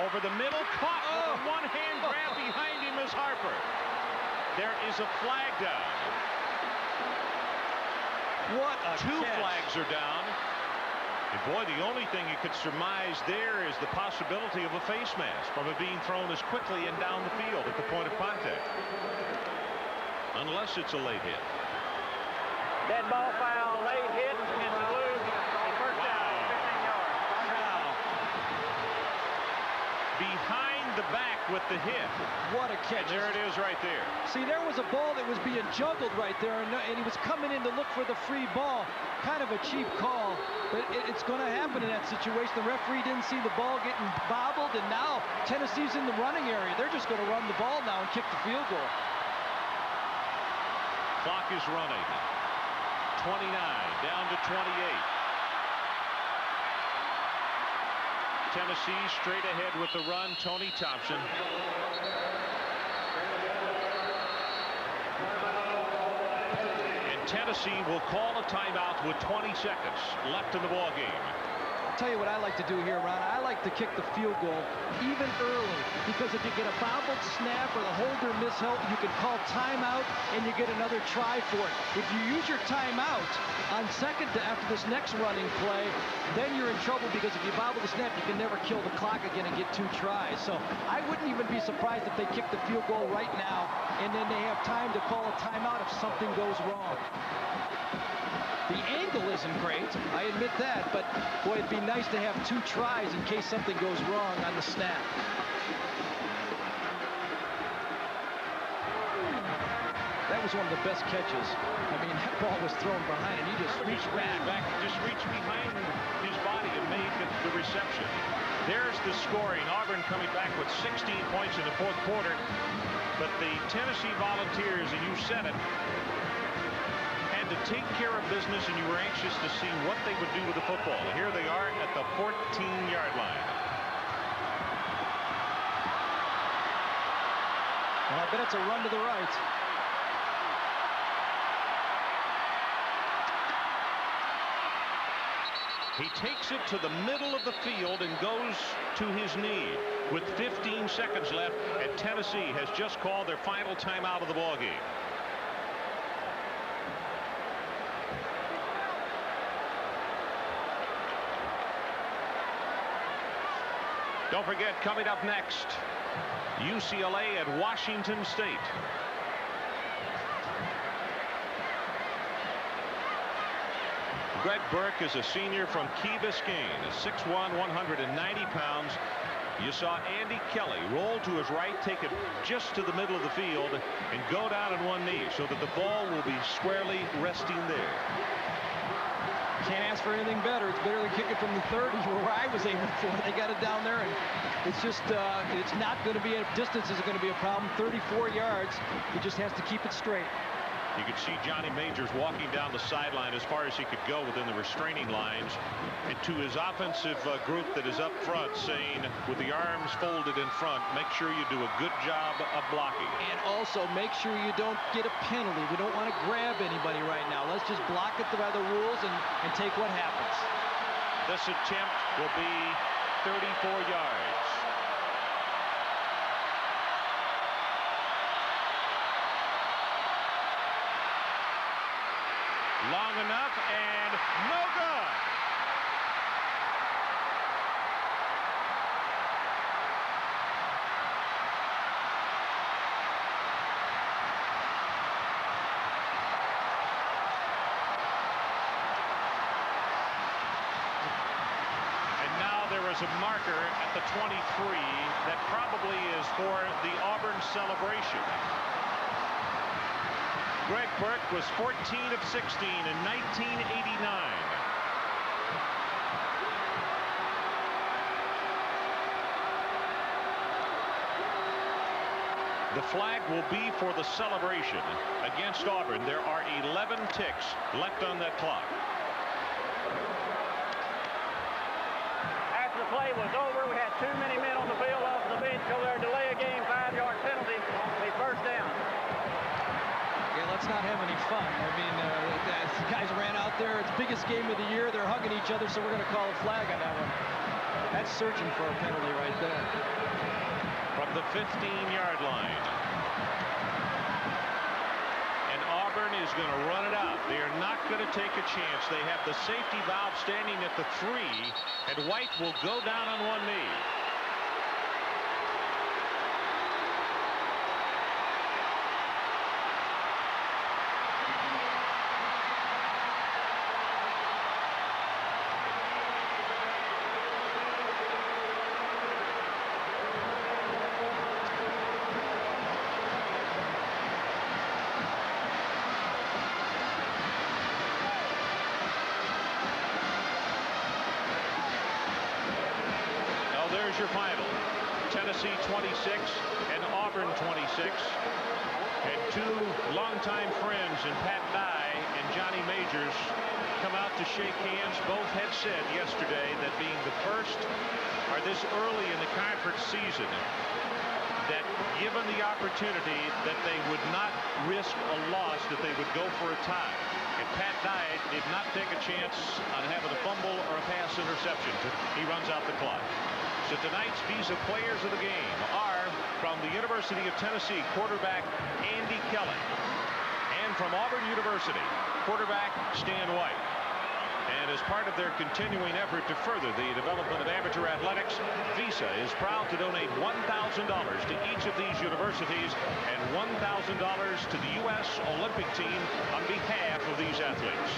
Over the middle, caught with a one-hand grab behind him is Harper. There is a flag down. What a 2 catch. flags are down. And boy, the only thing you could surmise there is the possibility of a face mask from it being thrown as quickly and down the field at the point of contact. Unless it's a late hit. Dead ball foul, late hit against the Blues. First down, 15 yards. Behind the back with the hit. What a catch. And there it is right there. See, there was a ball that was being juggled right there, and he was coming in to look for the free ball. Kind of a cheap call, but it's going to happen in that situation. The referee didn't see the ball getting bobbled, and now Tennessee's in the running area. They're just going to run the ball now and kick the field goal. Clock is running. 29 down to 28. Tennessee straight ahead with the run. Tony Thompson. And Tennessee will call a timeout with 20 seconds left in the ball game. I'll tell you what I like to do here, Ron. I like to kick the field goal even early, because if you get a bobbled snap or the holder mishelp, you can call timeout and you get another try for it. If you use your timeout on second after this next running play, then you're in trouble, because if you bobble the snap, you can never kill the clock again and get 2 tries. So I wouldn't even be surprised if they kick the field goal right now, and then they have time to call a timeout if something goes wrong. The angle isn't great, I admit that, but boy, it'd be nice to have 2 tries in case something goes wrong on the snap. That was one of the best catches. I mean, that ball was thrown behind, and he just reached back, just reached behind his body and made the reception. There's the scoring. Auburn coming back with 16 points in the 4th quarter, but the Tennessee Volunteers, and you said it, had to take care of business, and you were anxious to see what they would do with the football. And here they are at the 14-yard line. Well, I bet it's a run to the right. He takes it to the middle of the field and goes to his knee with 15 seconds left, and Tennessee has just called their final timeout of the ball game. Don't forget, coming up next, UCLA at Washington State. Greg Burke is a senior from Key Biscayne, 6'1", 190 pounds. You saw Andy Kelly roll to his right, take it just to the middle of the field, and go down on one knee so that the ball will be squarely resting there. Can't ask for anything better. It's better than kicking from the 30 where I was aiming for. They got it down there, and it's just it's not going to be a distance isn't going to be a problem. 34 yards. He just has to keep it straight. You could see Johnny Majors walking down the sideline as far as he could go within the restraining lines, and to his offensive group that is up front, saying, with the arms folded in front, make sure you do a good job of blocking. And also make sure you don't get a penalty. We don't want to grab anybody right now. Let's just block it by the rules and take what happens. This attempt will be 34 yards. Long enough, and no good. And now there is a marker at the 23 that probably is for the Auburn celebration. Greg Burke was 14 of 16 in 1989. The flag will be for the celebration against Auburn. There are 11 ticks left on that clock. After the play was over, we had too many men on the field off the bench. Go there, delay a game, 5-yard penalty, a first down. Yeah, let's not have any fun. I mean, the guys ran out there. It's the biggest game of the year. They're hugging each other, so we're going to call a flag on that one. That's searching for a penalty right there. From the 15-yard line. And Auburn is going to run it out. They are not going to take a chance. They have the safety valve standing at the 3, and White will go down on one knee. Here's your final. Tennessee 26 and Auburn 26. And two longtime friends in Pat Dye and Johnny Majors come out to shake hands. Both had said yesterday that being the first or this early in the conference season, that given the opportunity that they would not risk a loss, that they would go for a tie. And Pat Dye did not take a chance on having a fumble or a pass interception. He runs out the clock. So tonight's Visa players of the game are from the University of Tennessee, quarterback Andy Kelly. And from Auburn University, quarterback Stan White. And as part of their continuing effort to further the development of amateur athletics, Visa is proud to donate $1,000 to each of these universities and $1,000 to the U.S. Olympic team on behalf of these athletes.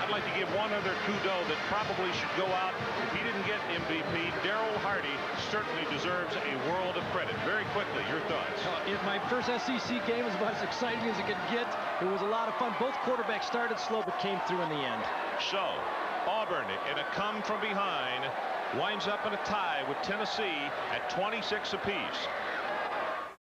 I'd like to give one other kudo that probably should go out. If he didn't get MVP, Darryl Hardy certainly deserves a world of credit. Very quickly, your thoughts. My first SEC game was about as exciting as it could get. It was a lot of fun. Both quarterbacks started slow but came through in the end. So, Auburn in a come from behind winds up in a tie with Tennessee at 26 apiece.